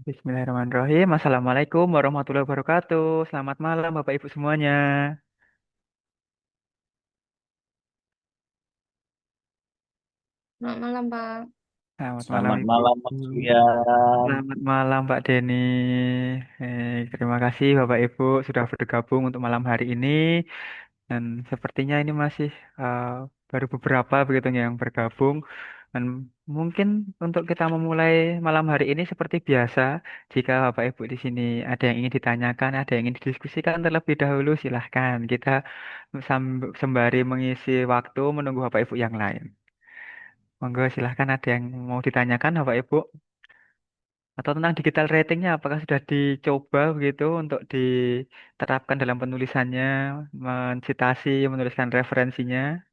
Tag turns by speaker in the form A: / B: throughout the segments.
A: Bismillahirrahmanirrahim. Assalamualaikum warahmatullahi wabarakatuh. Selamat malam Bapak Ibu semuanya.
B: Selamat malam, Pak.
A: Selamat malam
C: Selamat
A: Ibu.
C: malam Mas Rian.
A: Selamat malam Pak Denny. Terima kasih Bapak Ibu sudah bergabung untuk malam hari ini. Dan sepertinya ini masih uh, baru beberapa begitu yang bergabung. Dan mungkin untuk kita memulai malam hari ini seperti biasa, jika Bapak Ibu di sini ada yang ingin ditanyakan, ada yang ingin didiskusikan terlebih dahulu, silahkan kita sembari mengisi waktu menunggu Bapak Ibu yang lain. Monggo silahkan ada yang mau ditanyakan Bapak Ibu. Atau tentang digital ratingnya, apakah sudah dicoba begitu untuk diterapkan dalam penulisannya, mencitasi, menuliskan referensinya?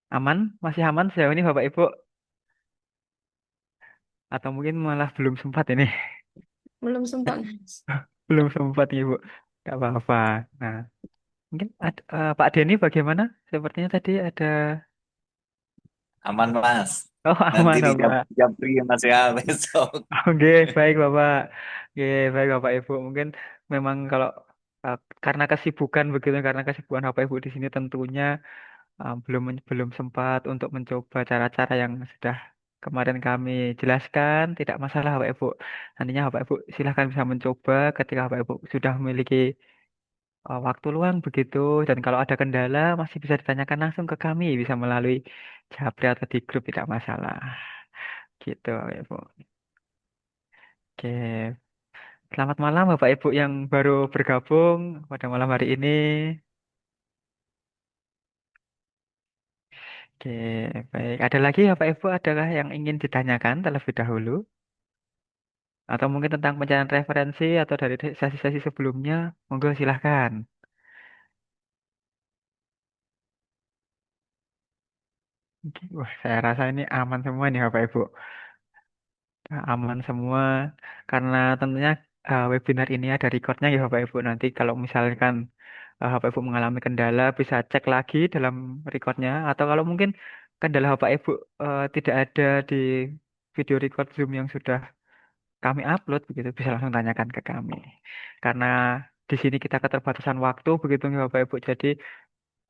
A: Aman? Masih aman sejauh ini Bapak Ibu? Atau mungkin malah belum sempat ini?
B: Belum sempat, Mas.
A: Belum sempat nih Bu. Gak apa-apa. Nah, mungkin Pak Denny bagaimana? Sepertinya tadi ada...
C: Aman Mas.
A: Oh,
C: Nanti
A: aman
C: di
A: Bapak.
C: Japri Mas ya besok.
A: Oke, baik Bapak. Oke, baik Bapak Ibu. Mungkin memang kalau karena kesibukan begitu, karena kesibukan Bapak Ibu di sini tentunya belum sempat untuk mencoba cara-cara yang sudah kemarin kami jelaskan. Tidak masalah Bapak Ibu. Nantinya Bapak Ibu silahkan bisa mencoba ketika Bapak Ibu sudah memiliki waktu luang begitu. Dan kalau ada kendala masih bisa ditanyakan langsung ke kami, bisa melalui Japri atau di grup tidak masalah. Gitu Bapak Ibu. Oke. Selamat malam Bapak Ibu yang baru bergabung pada malam hari ini. Oke, baik. Ada lagi Bapak Ibu, adakah yang ingin ditanyakan terlebih dahulu? Atau mungkin tentang pencarian referensi atau dari sesi-sesi sebelumnya? Monggo silahkan. Oke, wah, saya rasa ini aman semua nih Bapak Ibu. Aman semua. Karena tentunya webinar ini ada recordnya ya Bapak Ibu. Nanti kalau misalkan Bapak Ibu mengalami kendala, bisa cek lagi dalam recordnya. Atau kalau mungkin kendala Bapak Ibu tidak ada di video record Zoom yang sudah kami upload, begitu bisa langsung tanyakan ke kami. Karena di sini kita keterbatasan waktu, begitu ya Bapak Ibu. Jadi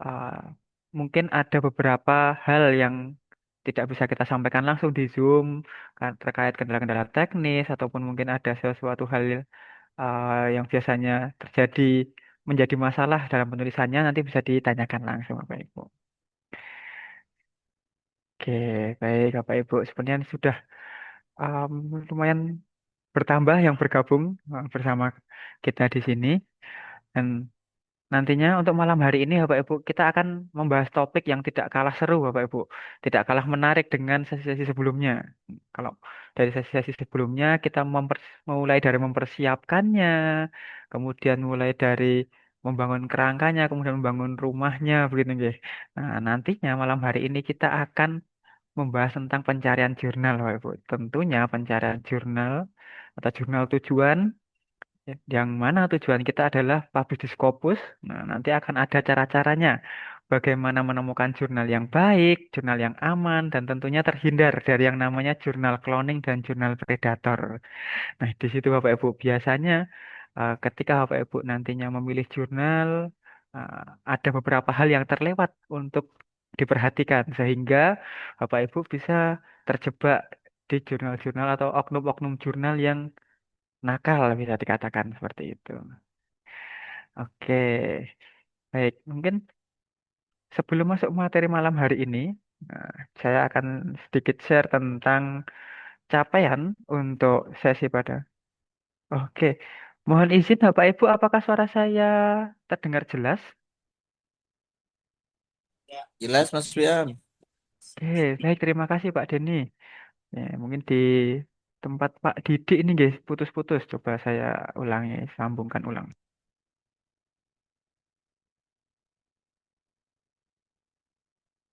A: uh, mungkin ada beberapa hal yang tidak bisa kita sampaikan langsung di Zoom terkait kendala-kendala teknis ataupun mungkin ada sesuatu hal yang biasanya terjadi menjadi masalah dalam penulisannya nanti bisa ditanyakan langsung Bapak Ibu. Oke, baik Bapak Ibu. Sebenarnya sudah um, lumayan bertambah yang bergabung bersama kita di sini. Dan nantinya untuk malam hari ini Bapak Ibu kita akan membahas topik yang tidak kalah seru Bapak Ibu. Tidak kalah menarik dengan sesi-sesi sebelumnya. Kalau dari sesi-sesi sebelumnya kita mulai dari mempersiapkannya, kemudian mulai dari membangun kerangkanya, kemudian membangun rumahnya begitu nggih. Nah, nantinya malam hari ini kita akan membahas tentang pencarian jurnal, Bapak Ibu. Tentunya pencarian jurnal atau jurnal tujuan, yang mana tujuan kita adalah publish di Scopus. Nah, nanti akan ada cara-caranya. Bagaimana menemukan jurnal yang baik, jurnal yang aman, dan tentunya terhindar dari yang namanya jurnal cloning dan jurnal predator. Nah, di situ Bapak Ibu biasanya ketika Bapak Ibu nantinya memilih jurnal, eh, ada beberapa hal yang terlewat untuk diperhatikan sehingga Bapak Ibu bisa terjebak di jurnal-jurnal atau oknum-oknum jurnal yang nakal bisa dikatakan seperti itu. Oke, baik. Mungkin sebelum masuk materi malam hari ini, nah, saya akan sedikit share tentang capaian untuk sesi pada. Oke, mohon izin Bapak Ibu, apakah suara saya terdengar jelas?
C: Jelas Mas Rian.
A: Oke, baik, terima kasih Pak Denny. Ya, mungkin di tempat Pak Didik ini guys, putus-putus. Coba saya ulangi, sambungkan ulang.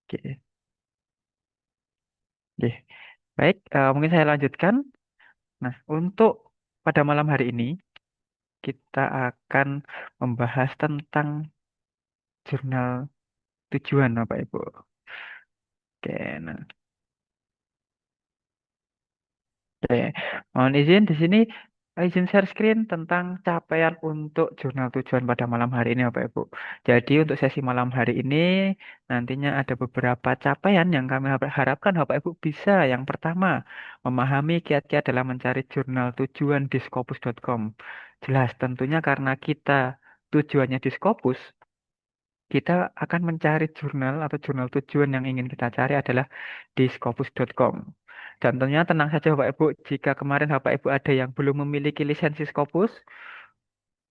A: Oke, oke. Baik, mungkin saya lanjutkan. Nah, untuk pada malam hari ini, kita akan membahas tentang jurnal tujuan Bapak Ibu. Oke, nah. Oke, mohon izin di sini izin share screen tentang capaian untuk jurnal tujuan pada malam hari ini Bapak Ibu. Jadi untuk sesi malam hari ini nantinya ada beberapa capaian yang kami harapkan Bapak Ibu bisa. Yang pertama, memahami kiat-kiat dalam mencari jurnal tujuan di Scopus.com. Jelas tentunya karena kita tujuannya di Scopus, kita akan mencari jurnal atau jurnal tujuan yang ingin kita cari adalah di Scopus.com. Dan tentunya tenang saja Bapak Ibu, jika kemarin Bapak Ibu ada yang belum memiliki lisensi Scopus,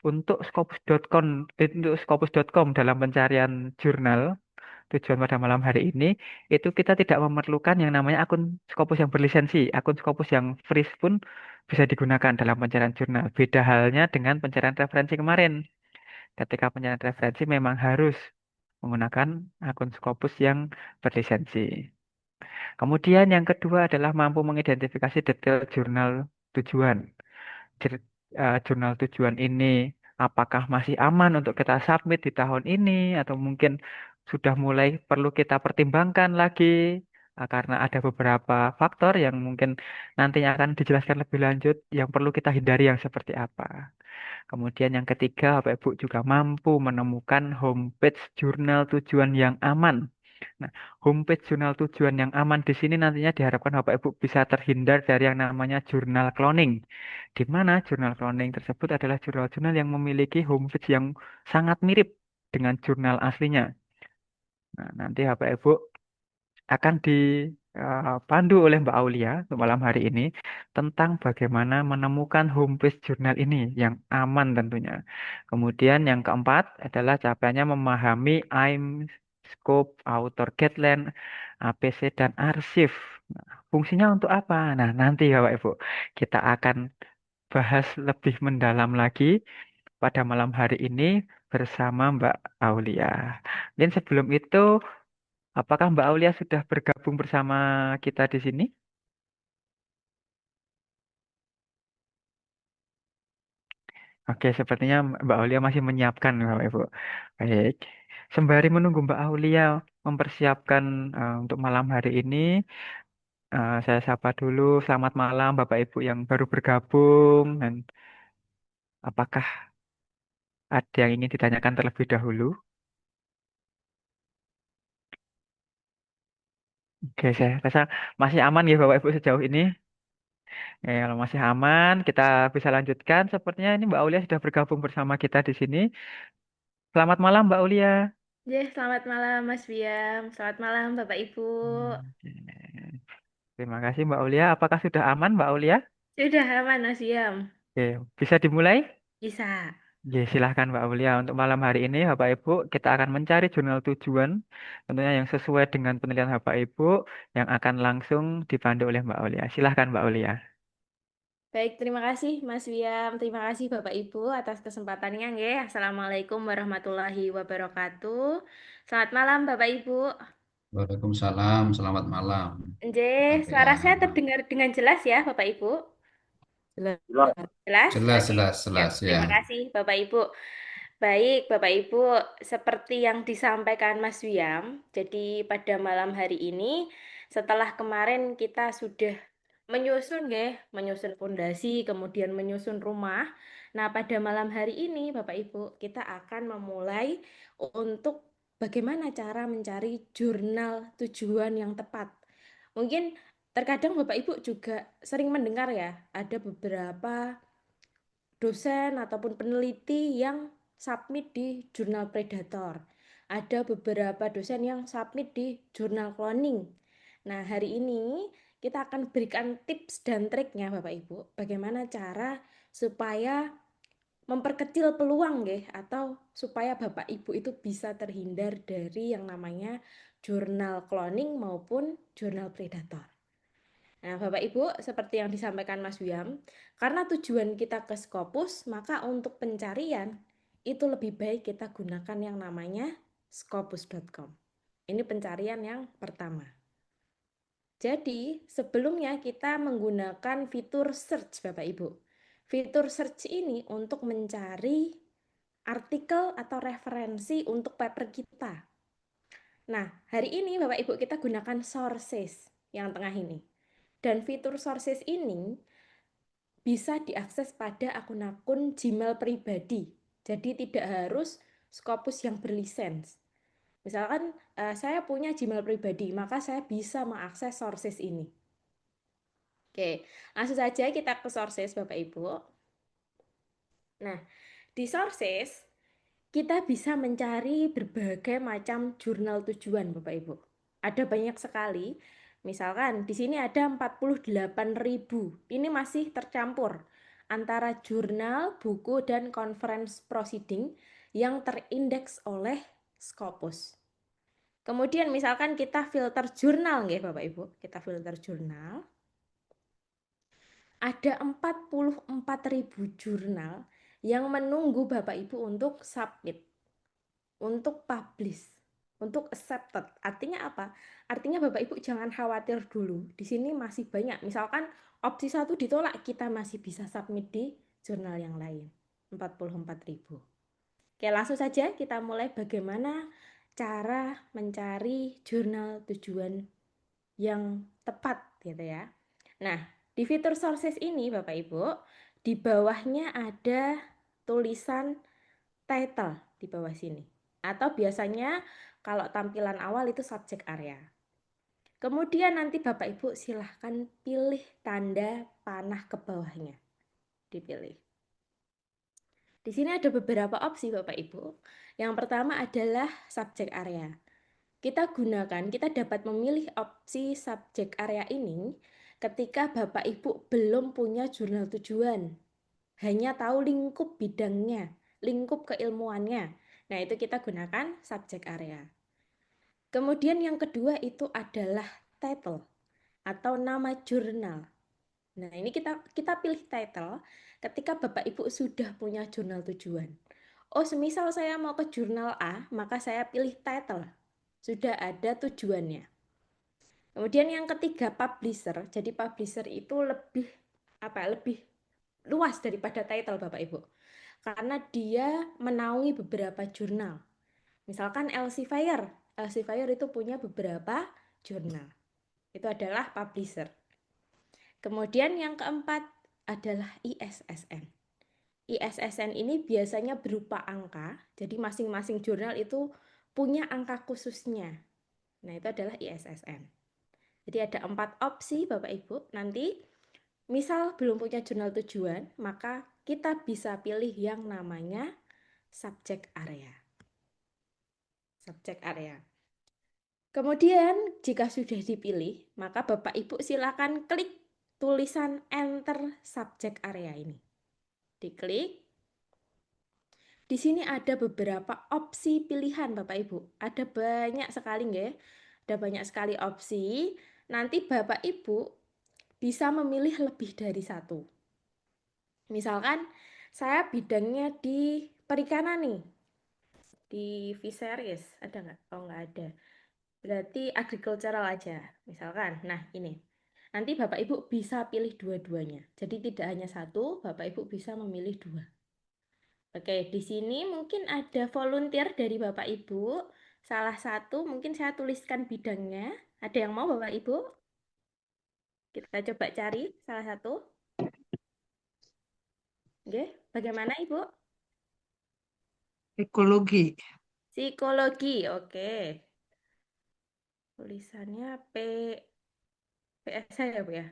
A: untuk Scopus.com dalam pencarian jurnal tujuan pada malam hari ini, itu kita tidak memerlukan yang namanya akun Scopus yang berlisensi. Akun Scopus yang free pun bisa digunakan dalam pencarian jurnal. Beda halnya dengan pencarian referensi kemarin. Ketika pencarian referensi memang harus menggunakan akun Scopus yang berlisensi. Kemudian yang kedua adalah mampu mengidentifikasi detail jurnal tujuan. Jurnal tujuan ini apakah masih aman untuk kita submit di tahun ini atau mungkin sudah mulai perlu kita pertimbangkan lagi karena ada beberapa faktor yang mungkin nantinya akan dijelaskan lebih lanjut yang perlu kita hindari yang seperti apa. Kemudian yang ketiga, Bapak Ibu juga mampu menemukan homepage jurnal tujuan yang aman. Nah, homepage jurnal tujuan yang aman di sini nantinya diharapkan Bapak Ibu bisa terhindar dari yang namanya jurnal cloning. Di mana jurnal cloning tersebut adalah jurnal-jurnal yang memiliki homepage yang sangat mirip dengan jurnal aslinya. Nah, nanti Bapak Ibu akan dipandu oleh Mbak Aulia untuk malam hari ini tentang bagaimana menemukan homepage jurnal ini yang aman tentunya. Kemudian yang keempat adalah capaiannya memahami AIM, scope, author guideline, APC, dan arsip. Nah, fungsinya untuk apa? Nah, nanti Bapak Ibu kita akan bahas lebih mendalam lagi pada malam hari ini bersama Mbak Aulia. Dan sebelum itu, apakah Mbak Aulia sudah bergabung bersama kita di sini? Oke, sepertinya Mbak Aulia masih menyiapkan, Bapak Ibu. Baik. Sembari menunggu Mbak Aulia mempersiapkan untuk malam hari ini, saya sapa dulu. Selamat malam, Bapak Ibu yang baru bergabung. Dan apakah ada yang ingin ditanyakan terlebih dahulu? Oke, saya rasa masih aman ya Bapak Ibu sejauh ini. Kalau masih aman, kita bisa lanjutkan. Sepertinya ini Mbak Aulia sudah bergabung bersama kita di sini. Selamat malam, Mbak Aulia.
B: Selamat malam Mas Biam. Selamat malam Bapak Ibu.
A: Oke. Terima kasih Mbak Aulia. Apakah sudah aman Mbak Aulia?
B: Sudah aman Mas Biam?
A: Oke, bisa dimulai?
B: Bisa.
A: Ya, silahkan Mbak Aulia. Untuk malam hari ini, Bapak Ibu, kita akan mencari jurnal tujuan, tentunya yang sesuai dengan penelitian Bapak Ibu, yang akan langsung dipandu oleh Mbak Aulia. Silahkan Mbak Aulia.
B: Baik, terima kasih Mas Biam. Terima kasih Bapak Ibu atas kesempatannya nggih. Assalamualaikum warahmatullahi wabarakatuh. Selamat malam Bapak Ibu.
D: Waalaikumsalam, selamat malam. Mbak
B: Suara
D: Tia.
B: saya terdengar dengan jelas ya Bapak Ibu? Jelas. Jelas?
D: Jelas,
B: Oke,
D: jelas,
B: siap.
D: jelas ya.
B: Terima kasih Bapak Ibu. Baik, Bapak Ibu, seperti yang disampaikan Mas Wiam, jadi pada malam hari ini, setelah kemarin kita sudah menyusun fondasi, kemudian menyusun rumah. Nah, pada malam hari ini, Bapak Ibu, kita akan memulai untuk bagaimana cara mencari jurnal tujuan yang tepat. Mungkin terkadang Bapak Ibu juga sering mendengar ya, ada beberapa dosen ataupun peneliti yang submit di jurnal Predator. Ada beberapa dosen yang submit di jurnal cloning. Nah, hari ini kita akan berikan tips dan triknya Bapak Ibu, bagaimana cara supaya memperkecil peluang nggih atau supaya Bapak Ibu itu bisa terhindar dari yang namanya jurnal cloning maupun jurnal Predator. Nah, Bapak Ibu, seperti yang disampaikan Mas Wiam, karena tujuan kita ke Scopus, maka untuk pencarian itu lebih baik kita gunakan yang namanya scopus.com. Ini pencarian yang pertama. Jadi, sebelumnya kita menggunakan fitur search, Bapak Ibu. Fitur search ini untuk mencari artikel atau referensi untuk paper kita. Nah, hari ini Bapak Ibu kita gunakan sources yang tengah ini. Dan fitur sources ini bisa diakses pada akun-akun Gmail pribadi. Jadi tidak harus Scopus yang berlisens. Misalkan saya punya Gmail pribadi, maka saya bisa mengakses sources ini. Oke, langsung saja kita ke sources Bapak Ibu. Nah, di sources kita bisa mencari berbagai macam jurnal tujuan Bapak Ibu. Ada banyak sekali. Misalkan di sini ada 48.000. Ini masih tercampur antara jurnal, buku, dan conference proceeding yang terindeks oleh Scopus. Kemudian misalkan kita filter jurnal nggih Bapak Ibu. Kita filter jurnal. Ada 44.000 jurnal yang menunggu Bapak Ibu untuk submit, untuk publish, untuk accepted. Artinya apa? Artinya Bapak Ibu jangan khawatir dulu. Di sini masih banyak. Misalkan opsi 1 ditolak, kita masih bisa submit di jurnal yang lain. 44.000. Oke, langsung saja kita mulai bagaimana cara mencari jurnal tujuan yang tepat gitu ya. Nah, di fitur sources ini Bapak Ibu, di bawahnya ada tulisan title di bawah sini. Atau biasanya kalau tampilan awal itu subject area. Kemudian nanti Bapak Ibu silahkan pilih tanda panah ke bawahnya. Dipilih. Di sini ada beberapa opsi Bapak Ibu. Yang pertama adalah subject area. Kita dapat memilih opsi subject area ini ketika Bapak Ibu belum punya jurnal tujuan. Hanya tahu lingkup bidangnya, lingkup keilmuannya. Nah, itu kita gunakan subject area. Kemudian yang kedua itu adalah title atau nama jurnal. Nah, ini kita pilih title ketika Bapak Ibu sudah punya jurnal tujuan. Oh, semisal saya mau ke jurnal A, maka saya pilih title. Sudah ada tujuannya. Kemudian yang ketiga publisher. Jadi publisher itu lebih luas daripada title Bapak Ibu. Karena dia menaungi beberapa jurnal. Misalkan Elsevier. Elsevier itu punya beberapa jurnal. Itu adalah publisher. Kemudian yang keempat adalah ISSN. ISSN ini biasanya berupa angka. Jadi masing-masing jurnal itu punya angka khususnya. Nah, itu adalah ISSN. Jadi ada 4 opsi Bapak Ibu. Nanti misal belum punya jurnal tujuan, maka kita bisa pilih yang namanya subject area. Subject area. Kemudian jika sudah dipilih, maka Bapak Ibu silakan klik tulisan enter subject area ini. Diklik. Di sini ada beberapa opsi pilihan Bapak Ibu. Ada banyak sekali nggih. Ada banyak sekali opsi. Nanti Bapak Ibu bisa memilih lebih dari satu. Misalkan saya bidangnya di perikanan nih. Di fisheries, ada nggak? Oh, nggak ada. Berarti agricultural aja, misalkan. Nah, ini. Nanti Bapak Ibu bisa pilih dua-duanya. Jadi tidak hanya satu, Bapak Ibu bisa memilih dua. Oke, di sini mungkin ada volunteer dari Bapak Ibu. Salah satu mungkin saya tuliskan bidangnya. Ada yang mau Bapak Ibu? Kita coba cari salah satu. Oke, bagaimana Ibu?
E: Ekologi,
B: Psikologi, oke. Tulisannya PSH ya Bu ya?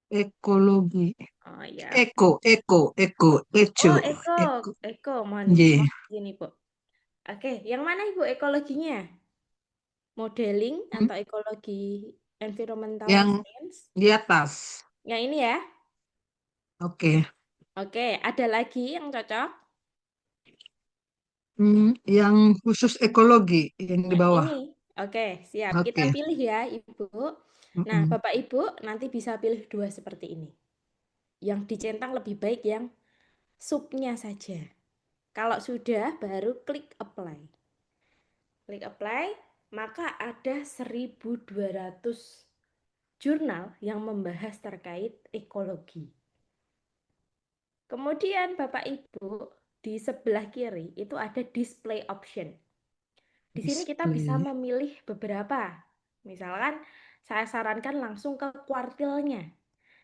E: ekologi,
B: Oh ya.
E: eco,
B: Oh, Eko, mohon
E: Ye.
B: izin Ibu. Oke, yang mana Ibu ekologinya? Modeling atau ekologi environmental
E: Yang
B: science?
E: di atas.
B: Yang ini ya?
E: Oke.
B: Oke, ada lagi yang cocok?
E: Yang khusus ekologi yang di
B: Yang
E: bawah.
B: ini. Oke, siap. Kita
E: Oke.
B: pilih ya, Ibu. Nah,
E: Mm-mm.
B: Bapak Ibu nanti bisa pilih dua seperti ini. Yang dicentang lebih baik yang subnya saja. Kalau sudah, baru klik apply. Klik apply, maka ada 1.200 jurnal yang membahas terkait ekologi. Kemudian Bapak Ibu, di sebelah kiri itu ada display option. Di sini kita bisa
E: Display.
B: memilih beberapa. Misalkan saya sarankan langsung ke kuartilnya.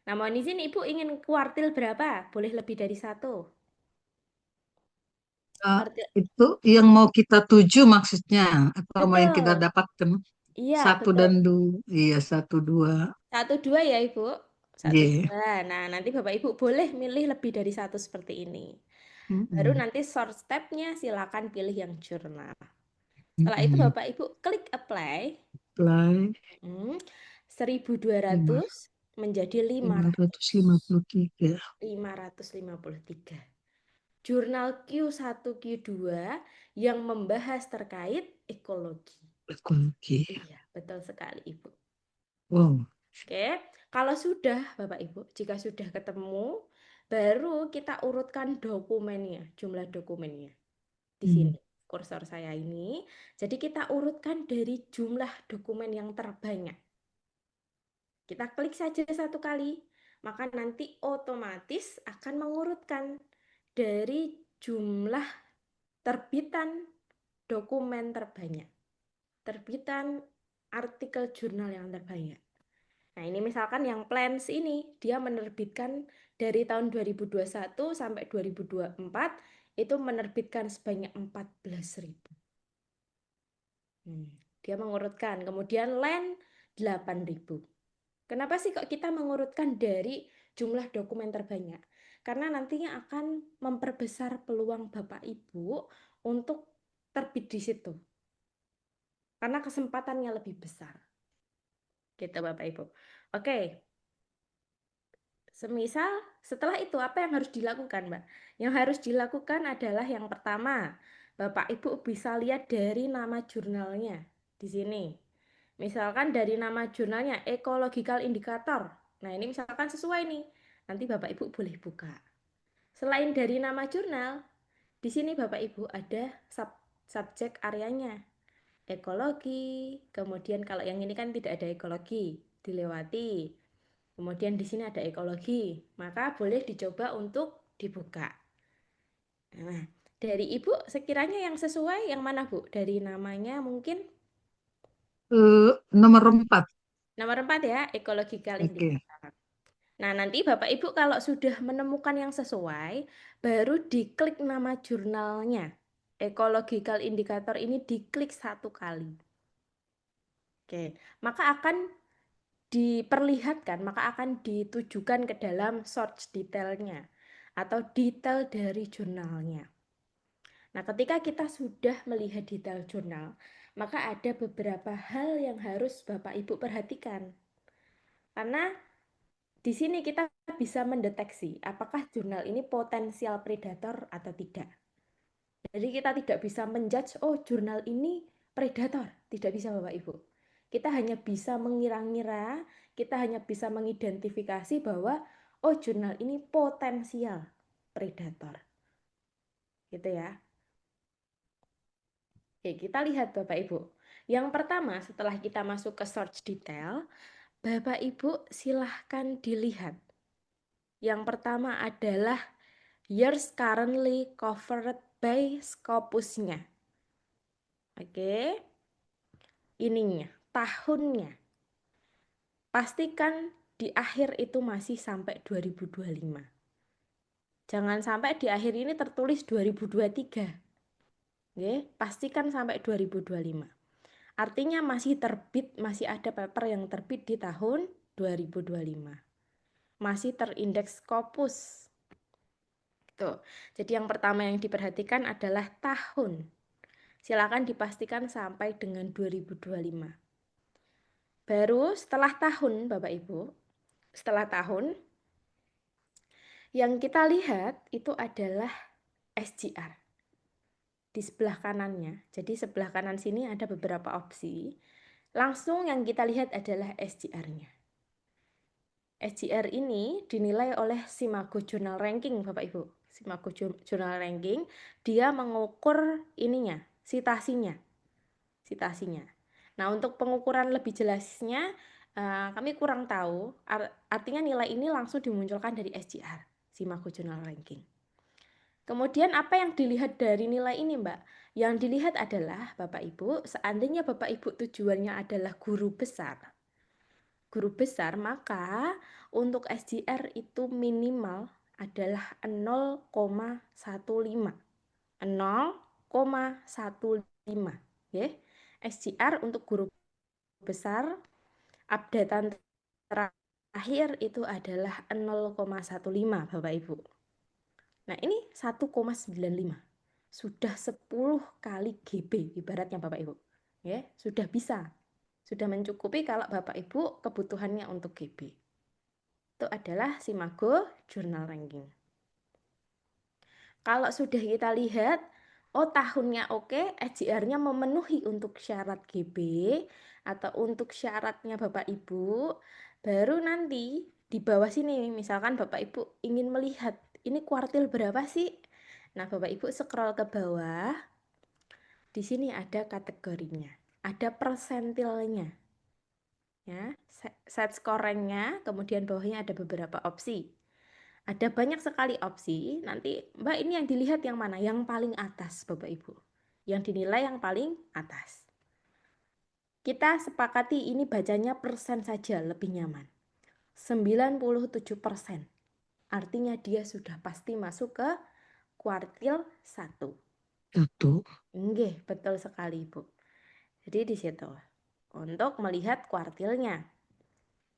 B: Nah, mohon izin Ibu ingin kuartil berapa? Boleh lebih dari satu.
E: Ah,
B: Kuartil.
E: itu yang mau kita tuju maksudnya, atau mau yang kita
B: Betul.
E: dapatkan?
B: Iya,
E: Satu
B: betul.
E: dan dua, iya satu dua.
B: 1, 2 ya Ibu. 1,
E: Iya.
B: 2. Nah, nanti Bapak Ibu boleh milih lebih dari satu seperti ini. Baru
E: Mm-mm.
B: nanti short step-nya silakan pilih yang jurnal. Setelah itu
E: Mm-mm.
B: Bapak Ibu klik apply.
E: Apply
B: Hmm,
E: lima
B: 1.200 menjadi
E: lima ratus lima
B: 500.
E: puluh tiga
B: 553. Jurnal Q1 Q2 yang membahas terkait ekologi.
E: ekologi.
B: Iya, betul sekali Ibu.
E: Wow.
B: Oke, kalau sudah Bapak Ibu, jika sudah ketemu, baru kita urutkan dokumennya, jumlah dokumennya. Di
E: Hmm.
B: sini kursor saya ini. Jadi kita urutkan dari jumlah dokumen yang terbanyak. Kita klik saja satu kali, maka nanti otomatis akan mengurutkan dari jumlah terbitan dokumen terbanyak, terbitan artikel jurnal yang terbanyak. Nah, ini misalkan yang Plants ini, dia menerbitkan dari tahun 2021 sampai 2024, itu menerbitkan sebanyak 14.000. Dia mengurutkan. Kemudian Land 8.000. Kenapa sih kok kita mengurutkan dari jumlah dokumen terbanyak? Karena nantinya akan memperbesar peluang Bapak Ibu untuk terbit di situ. Karena kesempatannya lebih besar. Gitu Bapak Ibu. Oke. Semisal setelah itu apa yang harus dilakukan, Mbak? Yang harus dilakukan adalah yang pertama, Bapak Ibu bisa lihat dari nama jurnalnya di sini. Misalkan dari nama jurnalnya Ecological Indicator. Nah, ini misalkan sesuai nih. Nanti Bapak Ibu boleh buka. Selain dari nama jurnal, di sini Bapak Ibu ada subjek areanya. Ekologi, kemudian kalau yang ini kan tidak ada ekologi, dilewati. Kemudian di sini ada ekologi, maka boleh dicoba untuk dibuka. Nah, dari Ibu sekiranya yang sesuai yang mana Bu? Dari namanya mungkin
E: Nomor 4.
B: nomor 4 ya, ecological
E: Oke.
B: indicator. Nah, nanti Bapak Ibu kalau sudah menemukan yang sesuai, baru diklik nama jurnalnya. Ecological indicator ini diklik satu kali. Oke, maka akan diperlihatkan, maka akan ditujukan ke dalam search detailnya atau detail dari jurnalnya. Nah, ketika kita sudah melihat detail jurnal, maka ada beberapa hal yang harus Bapak Ibu perhatikan. Karena di sini kita bisa mendeteksi apakah jurnal ini potensial predator atau tidak. Jadi kita tidak bisa menjudge, oh jurnal ini predator. Tidak bisa Bapak Ibu. Kita hanya bisa mengira-ngira, kita hanya bisa mengidentifikasi bahwa, oh jurnal ini potensial predator. Gitu ya. Oke, kita lihat Bapak Ibu. Yang pertama setelah kita masuk ke search detail, Bapak Ibu silahkan dilihat. Yang pertama adalah years currently covered by Scopusnya. Oke, ininya, tahunnya. Pastikan di akhir itu masih sampai 2025. Jangan sampai di akhir ini tertulis 2023. Oke, pastikan sampai 2025. Artinya masih terbit, masih ada paper yang terbit di tahun 2025. Masih terindeks Scopus. Tuh. Jadi yang pertama yang diperhatikan adalah tahun. Silakan dipastikan sampai dengan 2025. Baru setelah tahun, Bapak Ibu, setelah tahun, yang kita lihat itu adalah SGR. Di sebelah kanannya, jadi sebelah kanan sini ada beberapa opsi. Langsung yang kita lihat adalah SGR-nya. SGR ini dinilai oleh Simago Journal Ranking, Bapak Ibu. Simago Journal Ranking, dia mengukur ininya, sitasinya. Nah, untuk pengukuran lebih jelasnya, kami kurang tahu. Artinya nilai ini langsung dimunculkan dari SGR, Simago Journal Ranking. Kemudian apa yang dilihat dari nilai ini, Mbak? Yang dilihat adalah Bapak Ibu, seandainya Bapak Ibu tujuannya adalah guru besar, guru besar, maka untuk SJR itu minimal adalah 0,15. 0,15 ya. SJR untuk guru besar updatean terakhir itu adalah 0,15 Bapak Ibu. Nah, ini 1,95. Sudah 10 kali GB ibaratnya Bapak Ibu. Ya, sudah bisa. Sudah mencukupi kalau Bapak Ibu kebutuhannya untuk GB. Itu adalah Simago Journal Ranking. Kalau sudah kita lihat, oh tahunnya oke, SJR-nya memenuhi untuk syarat GB atau untuk syaratnya Bapak Ibu, baru nanti di bawah sini, misalkan Bapak Ibu ingin melihat ini kuartil berapa sih? Nah, Bapak Ibu scroll ke bawah, di sini ada kategorinya, ada persentilnya. Ya, set skornya, kemudian bawahnya ada beberapa opsi. Ada banyak sekali opsi. Nanti Mbak ini yang dilihat yang mana? Yang paling atas Bapak Ibu. Yang dinilai yang paling atas. Kita sepakati ini bacanya persen saja lebih nyaman. 97%. Artinya dia sudah pasti masuk ke kuartil 1.
E: Satu.
B: Nggih, betul sekali Ibu. Jadi di situ untuk melihat kuartilnya.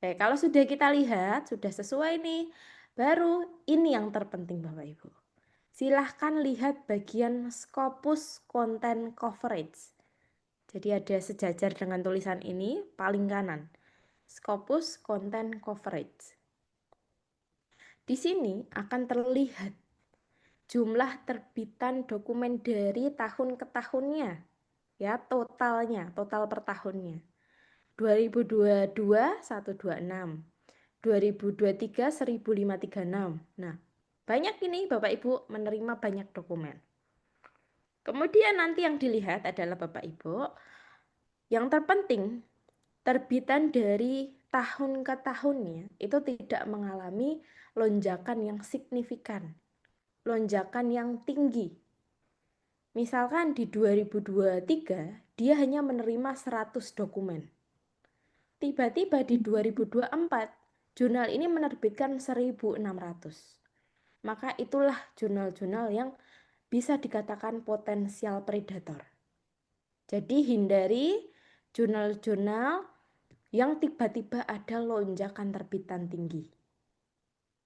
B: Oke, kalau sudah kita lihat, sudah sesuai nih, baru ini yang terpenting Bapak Ibu. Silahkan lihat bagian Scopus Content Coverage. Jadi ada sejajar dengan tulisan ini, paling kanan. Scopus Content Coverage. Di sini akan terlihat jumlah terbitan dokumen dari tahun ke tahunnya. Ya, totalnya, total per tahunnya. 2022 126, 2023 1536. Nah, banyak ini Bapak Ibu menerima banyak dokumen. Kemudian nanti yang dilihat adalah Bapak Ibu, yang terpenting terbitan dari tahun ke tahunnya itu tidak mengalami lonjakan yang signifikan, lonjakan yang tinggi. Misalkan di 2023 dia hanya menerima 100 dokumen. Tiba-tiba di 2024 jurnal ini menerbitkan 1.600. Maka itulah jurnal-jurnal yang bisa dikatakan potensial predator. Jadi hindari jurnal-jurnal yang tiba-tiba ada lonjakan terbitan tinggi.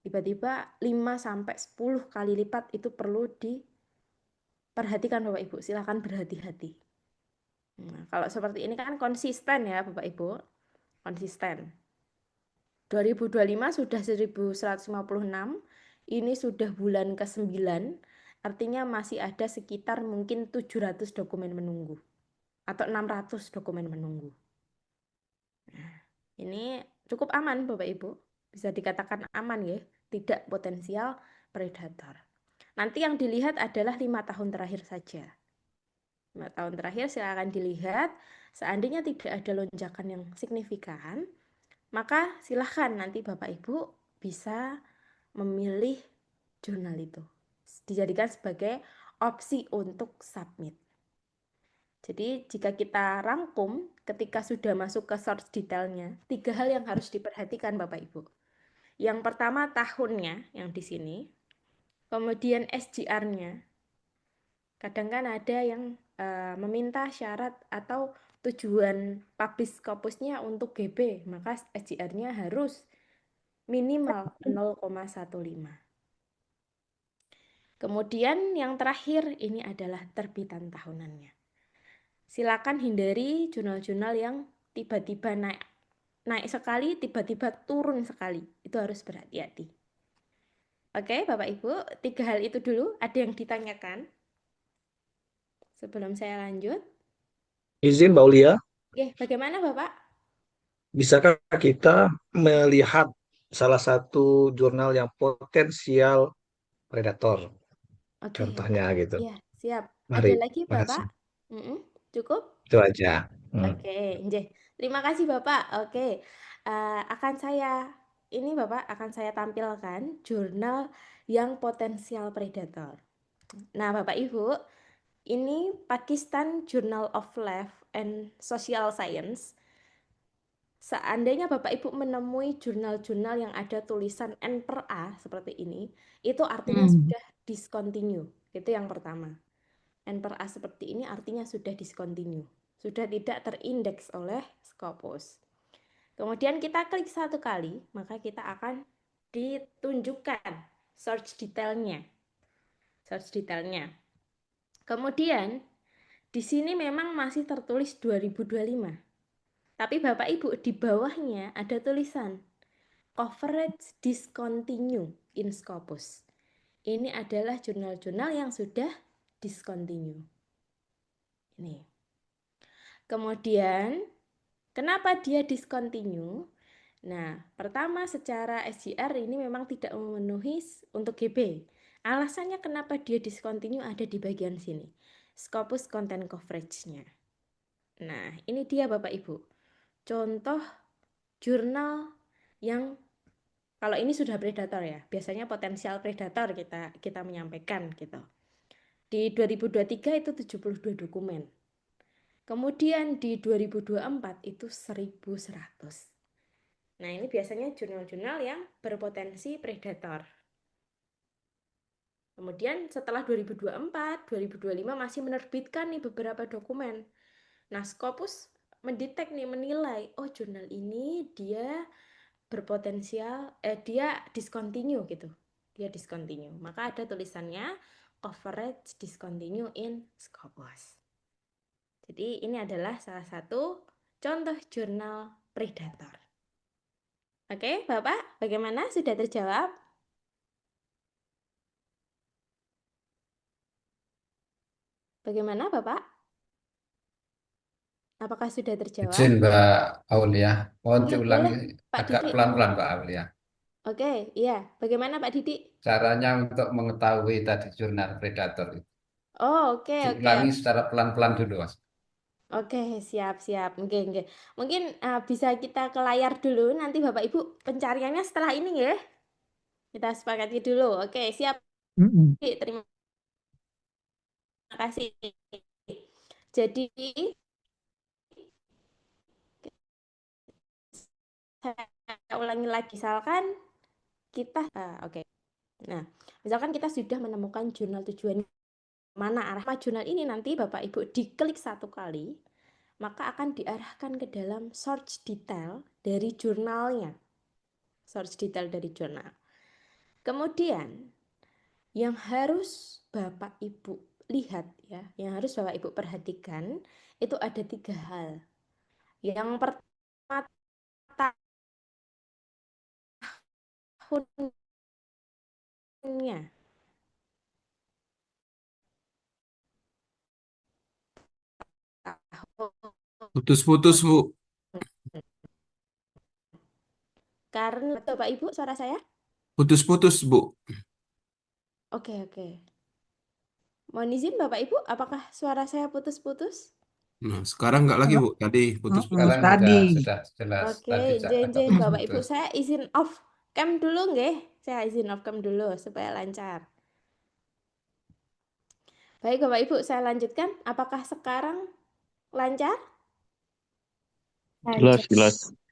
B: Tiba-tiba 5-10 kali lipat itu perlu diperhatikan Bapak Ibu. Silakan berhati-hati. Nah, kalau seperti ini kan konsisten ya Bapak Ibu. Konsisten. 2025 sudah 1156. Ini sudah bulan ke-9. Artinya masih ada sekitar mungkin 700 dokumen menunggu. Atau 600 dokumen menunggu. Nah, ini cukup aman Bapak Ibu. Bisa dikatakan aman ya. Tidak potensial predator. Nanti yang dilihat adalah 5 tahun terakhir saja. 5 tahun terakhir silakan dilihat. Seandainya tidak ada lonjakan yang signifikan, maka silahkan nanti Bapak Ibu bisa memilih jurnal itu. Dijadikan sebagai opsi untuk submit. Jadi jika kita rangkum, ketika sudah masuk ke source detailnya, 3 hal yang harus diperhatikan Bapak Ibu. Yang pertama tahunnya yang di sini, kemudian SJR-nya. Kadang kan ada yang meminta syarat atau tujuan publish Scopusnya untuk GB, maka SJR-nya harus minimal 0,15. Kemudian yang terakhir ini adalah terbitan tahunannya. Silakan hindari jurnal-jurnal yang tiba-tiba naik sekali, tiba-tiba turun sekali. Itu harus berhati-hati. Oke, Bapak Ibu, 3 hal itu dulu. Ada yang ditanyakan? Sebelum saya lanjut.
F: Izin Mbak Ulia,
B: Oke, bagaimana Bapak?
F: bisakah kita melihat salah satu jurnal yang potensial predator?
B: Oke,
F: Contohnya gitu.
B: ya siap. Ada
F: Mari,
B: lagi
F: makasih.
B: Bapak? Cukup?
F: Itu aja.
B: Oke, nggih. Terima kasih Bapak. Oke, ini Bapak akan saya tampilkan jurnal yang potensial predator. Nah, Bapak Ibu, ini Pakistan Journal of Life and Social Science. Seandainya Bapak Ibu menemui jurnal-jurnal yang ada tulisan N per A seperti ini, itu artinya sudah discontinue. Itu yang pertama. N per A seperti ini artinya sudah discontinue. Sudah tidak terindeks oleh Scopus. Kemudian kita klik satu kali, maka kita akan ditunjukkan search detailnya. Search detailnya. Kemudian di sini memang masih tertulis 2025. Tapi Bapak Ibu di bawahnya ada tulisan coverage discontinue in Scopus. Ini adalah jurnal-jurnal yang sudah discontinue. Ini. Kemudian kenapa dia discontinue? Nah, pertama secara SGR ini memang tidak memenuhi untuk GB. Alasannya kenapa dia discontinue ada di bagian sini. Scopus content coverage-nya. Nah, ini dia Bapak Ibu. Contoh jurnal yang kalau ini sudah predator ya. Biasanya potensial predator kita menyampaikan gitu. Di 2023 itu 72 dokumen. Kemudian di 2024 itu 1100. Nah, ini biasanya jurnal-jurnal yang berpotensi predator. Kemudian setelah 2024, 2025 masih menerbitkan nih beberapa dokumen. Nah, Scopus menilai, oh jurnal ini dia berpotensial, dia discontinue gitu. Dia discontinue. Maka ada tulisannya coverage discontinue in Scopus. Jadi ini adalah salah satu contoh jurnal predator. Oke, Bapak, bagaimana? Sudah terjawab? Bagaimana, Bapak? Apakah sudah terjawab?
D: Izin Mbak Aulia, mohon
B: Ya,
D: diulangi
B: boleh, Pak
D: agak
B: Didik.
D: pelan-pelan Mbak Aulia.
B: Oke, iya. Bagaimana, Pak Didik?
D: Caranya untuk mengetahui tadi jurnal predator itu.
B: Oh, oke.
D: Diulangi secara pelan-pelan dulu, Mas.
B: Oke, siap. Oke. Mungkin bisa kita ke layar dulu, nanti Bapak Ibu pencariannya setelah ini ya. Kita sepakati dulu. Oke, siap. Terima kasih. Jadi, saya ulangi lagi. Misalkan kita, oke. Nah, misalkan kita sudah menemukan jurnal tujuan mana arah jurnal ini, nanti Bapak Ibu diklik satu kali, maka akan diarahkan ke dalam search detail dari jurnalnya. Search detail dari jurnal. Kemudian, yang harus Bapak Ibu lihat ya, yang harus Bapak Ibu perhatikan, itu ada 3 hal. Yang pertama, tahunnya.
G: Putus-putus, Bu.
B: Karena Bapak Ibu suara saya?
G: Putus-putus, Bu.
B: Oke. Mohon izin Bapak Ibu, apakah suara saya putus-putus?
G: Nah, sekarang nggak lagi, Bu. Tadi putus-putus.
D: Sekarang
E: Tadi.
D: sudah jelas.
B: Oke,
D: Tadi agak
B: Jen, Bapak Ibu,
D: putus-putus.
B: saya izin off cam dulu nggih. Saya izin off cam dulu supaya lancar. Baik Bapak Ibu, saya lanjutkan. Apakah sekarang lancar?
H: Jelas.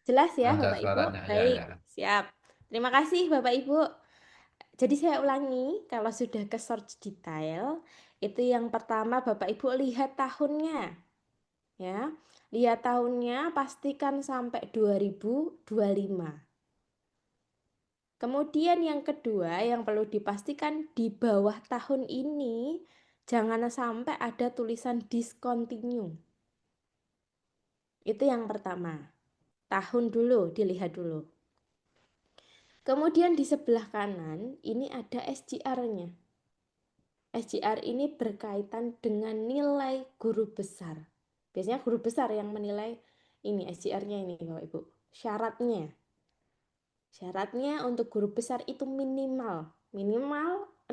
B: Jelas ya
D: Lancar
B: Bapak Ibu?
D: suaranya, ya,
B: Baik,
D: ya.
B: siap. Terima kasih Bapak Ibu. Jadi saya ulangi, kalau sudah ke search detail, itu yang pertama Bapak Ibu lihat tahunnya. Ya. Lihat tahunnya, pastikan sampai 2025. Kemudian yang kedua yang perlu dipastikan di bawah tahun ini jangan sampai ada tulisan discontinue. Itu yang pertama. Tahun dulu, dilihat dulu. Kemudian di sebelah kanan ini ada SGR-nya. SGR ini berkaitan dengan nilai guru besar. Biasanya guru besar yang menilai ini SGR-nya ini Bapak Ibu. Syaratnya untuk guru besar itu minimal 0,15.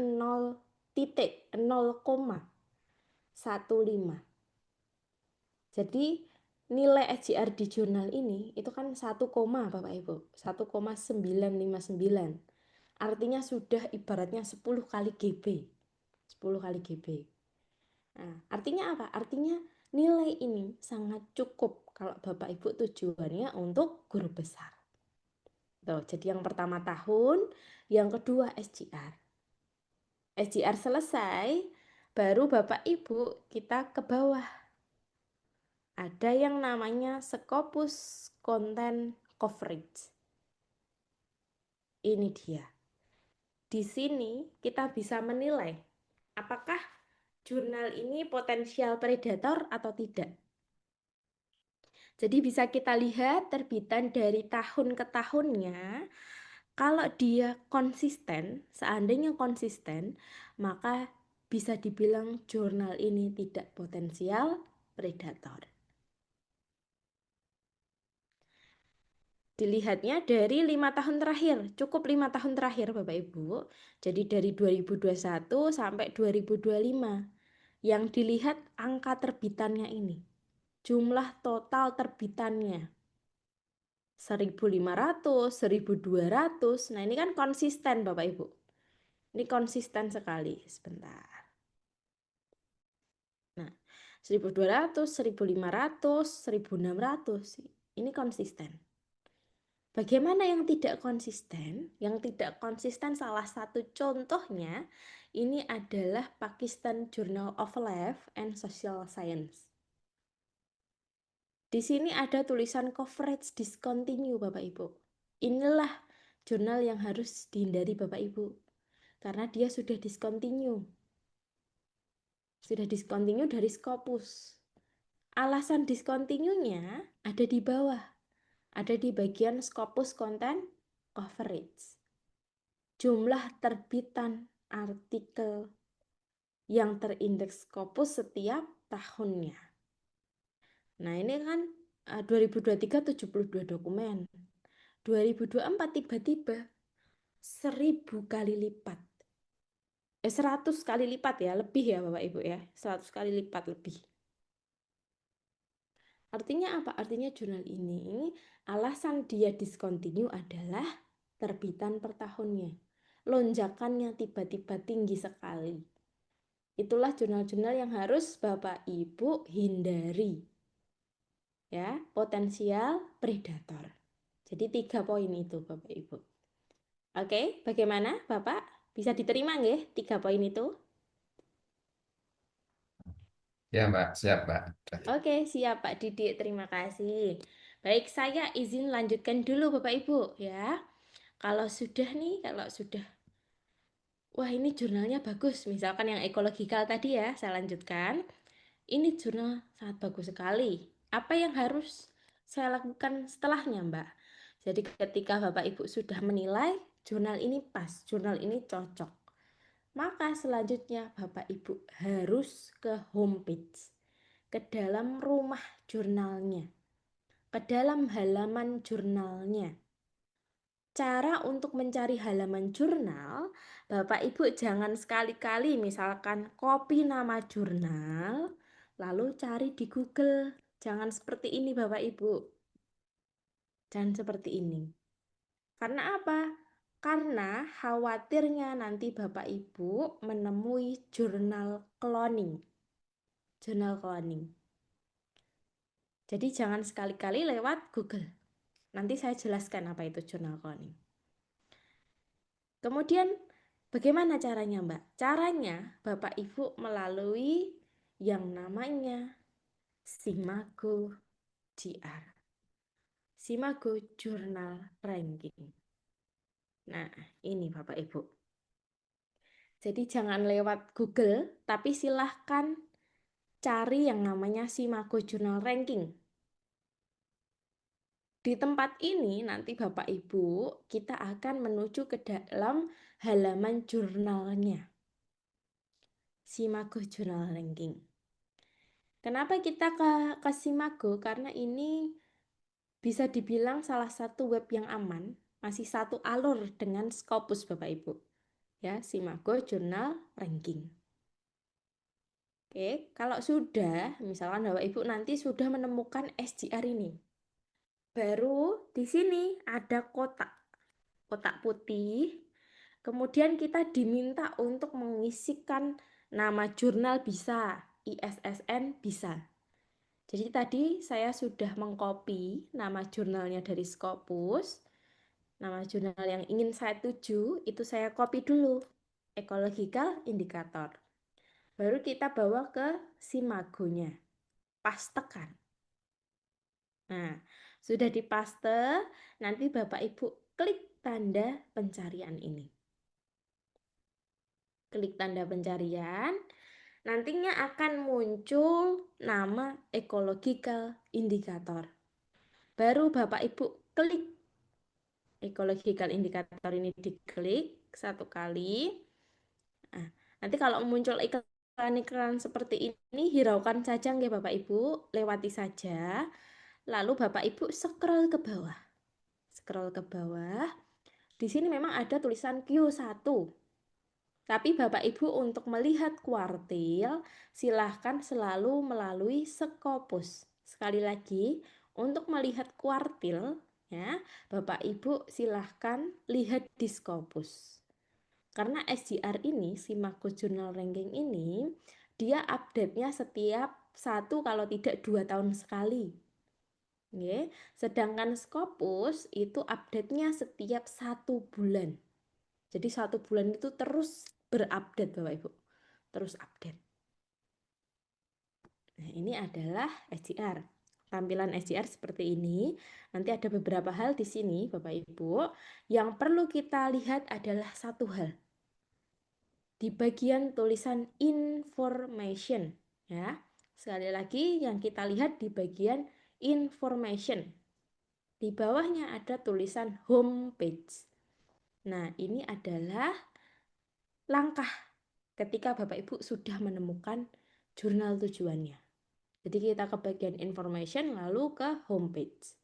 B: Jadi nilai SGR di jurnal ini itu kan 1, Bapak Ibu, 1,959. Artinya sudah ibaratnya 10 kali GB. 10 kali GB. Nah, artinya apa? Artinya nilai ini sangat cukup kalau Bapak Ibu tujuannya untuk guru besar. Tuh, jadi yang pertama tahun, yang kedua SGR. SGR selesai, baru Bapak Ibu kita ke bawah. Ada yang namanya Scopus Content Coverage. Ini dia. Di sini kita bisa menilai apakah jurnal ini potensial predator atau tidak. Jadi bisa kita lihat terbitan dari tahun ke tahunnya. Kalau dia konsisten, seandainya konsisten, maka bisa dibilang jurnal ini tidak potensial predator. Dilihatnya dari 5 tahun terakhir, cukup 5 tahun terakhir Bapak Ibu. Jadi dari 2021 sampai 2025. Yang dilihat angka terbitannya ini. Jumlah total terbitannya. 1.500, 1.200. Nah, ini kan konsisten Bapak Ibu. Ini konsisten sekali. Sebentar. Nah, 1.200, 1.500, 1.600. Ini konsisten. Bagaimana yang tidak konsisten? Yang tidak konsisten salah satu contohnya ini adalah Pakistan Journal of Life and Social Science. Di sini ada tulisan coverage discontinue Bapak Ibu. Inilah jurnal yang harus dihindari Bapak Ibu. Karena dia sudah discontinue. Sudah discontinue dari Scopus. Alasan discontinue-nya ada di bawah. Ada di bagian Scopus Content Coverage. Jumlah terbitan artikel yang terindeks Scopus setiap tahunnya. Nah, ini kan 2023 72 dokumen. 2024 tiba-tiba 1000 kali lipat. 100 kali lipat ya, lebih ya Bapak Ibu ya. 100 kali lipat lebih. Artinya apa? Artinya jurnal ini alasan dia discontinue adalah terbitan per tahunnya. Lonjakannya tiba-tiba tinggi sekali. Itulah jurnal-jurnal yang harus Bapak Ibu hindari. Ya, potensial predator. Jadi 3 poin itu Bapak Ibu. Oke, bagaimana Bapak? Bisa diterima nggih 3 poin itu?
D: Ya, Mbak. Siap, Mbak.
B: Oke, siap Pak Didik. Terima kasih. Baik, saya izin lanjutkan dulu Bapak Ibu ya. Kalau sudah nih, kalau sudah wah, ini jurnalnya bagus. Misalkan yang ekologikal tadi ya, saya lanjutkan. Ini jurnal sangat bagus sekali. Apa yang harus saya lakukan setelahnya, Mbak? Jadi ketika Bapak Ibu sudah menilai jurnal ini pas, jurnal ini cocok, maka selanjutnya Bapak Ibu harus ke homepage, ke dalam rumah jurnalnya, ke dalam halaman jurnalnya. Cara untuk mencari halaman jurnal, Bapak Ibu jangan sekali-kali misalkan copy nama jurnal, lalu cari di Google. Jangan seperti ini Bapak Ibu. Jangan seperti ini. Karena apa? Karena khawatirnya nanti Bapak Ibu menemui jurnal cloning. Jurnal cloning. Jadi jangan sekali-kali lewat Google. Nanti saya jelaskan apa itu jurnal cloning. Kemudian bagaimana caranya, Mbak? Caranya Bapak Ibu melalui yang namanya Simago GR. Simago Journal Ranking. Nah, ini Bapak Ibu. Jadi jangan lewat Google, tapi silahkan cari yang namanya Simago Journal Ranking. Di tempat ini nanti Bapak Ibu kita akan menuju ke dalam halaman jurnalnya. Simago Journal Ranking. Kenapa kita ke Simago? Karena ini bisa dibilang salah satu web yang aman, masih satu alur dengan Scopus Bapak Ibu. Ya, Simago Journal Ranking. Oke, kalau sudah, misalkan Bapak Ibu nanti sudah menemukan SGR ini. Baru di sini ada kotak putih. Kemudian kita diminta untuk mengisikan nama jurnal bisa, ISSN bisa. Jadi tadi saya sudah mengcopy nama jurnalnya dari Scopus. Nama jurnal yang ingin saya tuju itu saya copy dulu. Ecological Indicator. Baru kita bawa ke Simagonya. Pastekan. Nah, sudah dipaste, nanti Bapak Ibu klik tanda pencarian ini. Klik tanda pencarian, nantinya akan muncul nama Ecological Indicator. Baru Bapak Ibu klik Ecological Indicator ini, diklik satu kali. Nah, nanti kalau muncul iklan-iklan seperti ini, hiraukan saja nggih Bapak Ibu, lewati saja. Lalu Bapak Ibu scroll ke bawah. Scroll ke bawah. Di sini memang ada tulisan Q1. Tapi Bapak Ibu untuk melihat kuartil, silahkan selalu melalui Scopus. Sekali lagi, untuk melihat kuartil, ya, Bapak Ibu silahkan lihat di Scopus. Karena SJR ini, Simago Journal Ranking ini, dia update-nya setiap 1 kalau tidak 2 tahun sekali. Oke. Sedangkan Scopus itu update-nya setiap 1 bulan. Jadi 1 bulan itu terus berupdate Bapak Ibu. Terus update. Nah, ini adalah SJR. Tampilan SJR seperti ini. Nanti ada beberapa hal di sini Bapak Ibu. Yang perlu kita lihat adalah satu hal. Di bagian tulisan information, ya. Sekali lagi yang kita lihat di bagian information. Di bawahnya ada tulisan homepage. Nah, ini adalah langkah ketika Bapak Ibu sudah menemukan jurnal tujuannya. Jadi kita ke bagian information lalu ke homepage.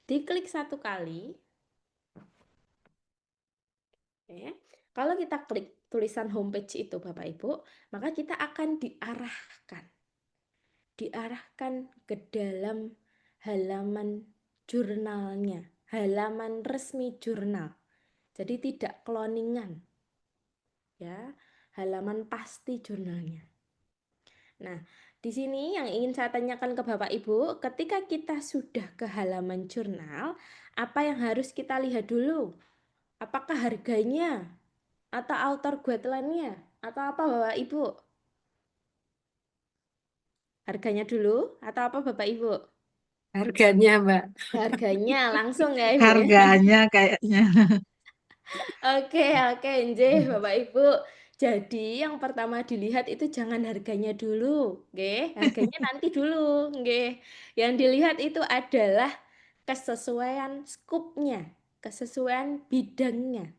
B: Diklik satu kali. Oke. Kalau kita klik tulisan homepage itu Bapak Ibu, maka kita akan diarahkan ke dalam halaman jurnalnya, halaman resmi jurnal. Jadi tidak cloningan. Ya, halaman pasti jurnalnya. Nah, di sini yang ingin saya tanyakan ke Bapak Ibu, ketika kita sudah ke halaman jurnal, apa yang harus kita lihat dulu? Apakah harganya? Atau author guideline-nya? Atau apa Bapak Ibu? Harganya dulu atau apa Bapak Ibu?
E: Harganya, Mbak.
B: Harganya langsung ya Ibu ya.
E: Harganya kayaknya.
B: Oke, nggih Bapak Ibu. Jadi yang pertama dilihat itu jangan harganya dulu, nggih. Harganya nanti dulu, nggih. Yang dilihat itu adalah kesesuaian skupnya, kesesuaian bidangnya.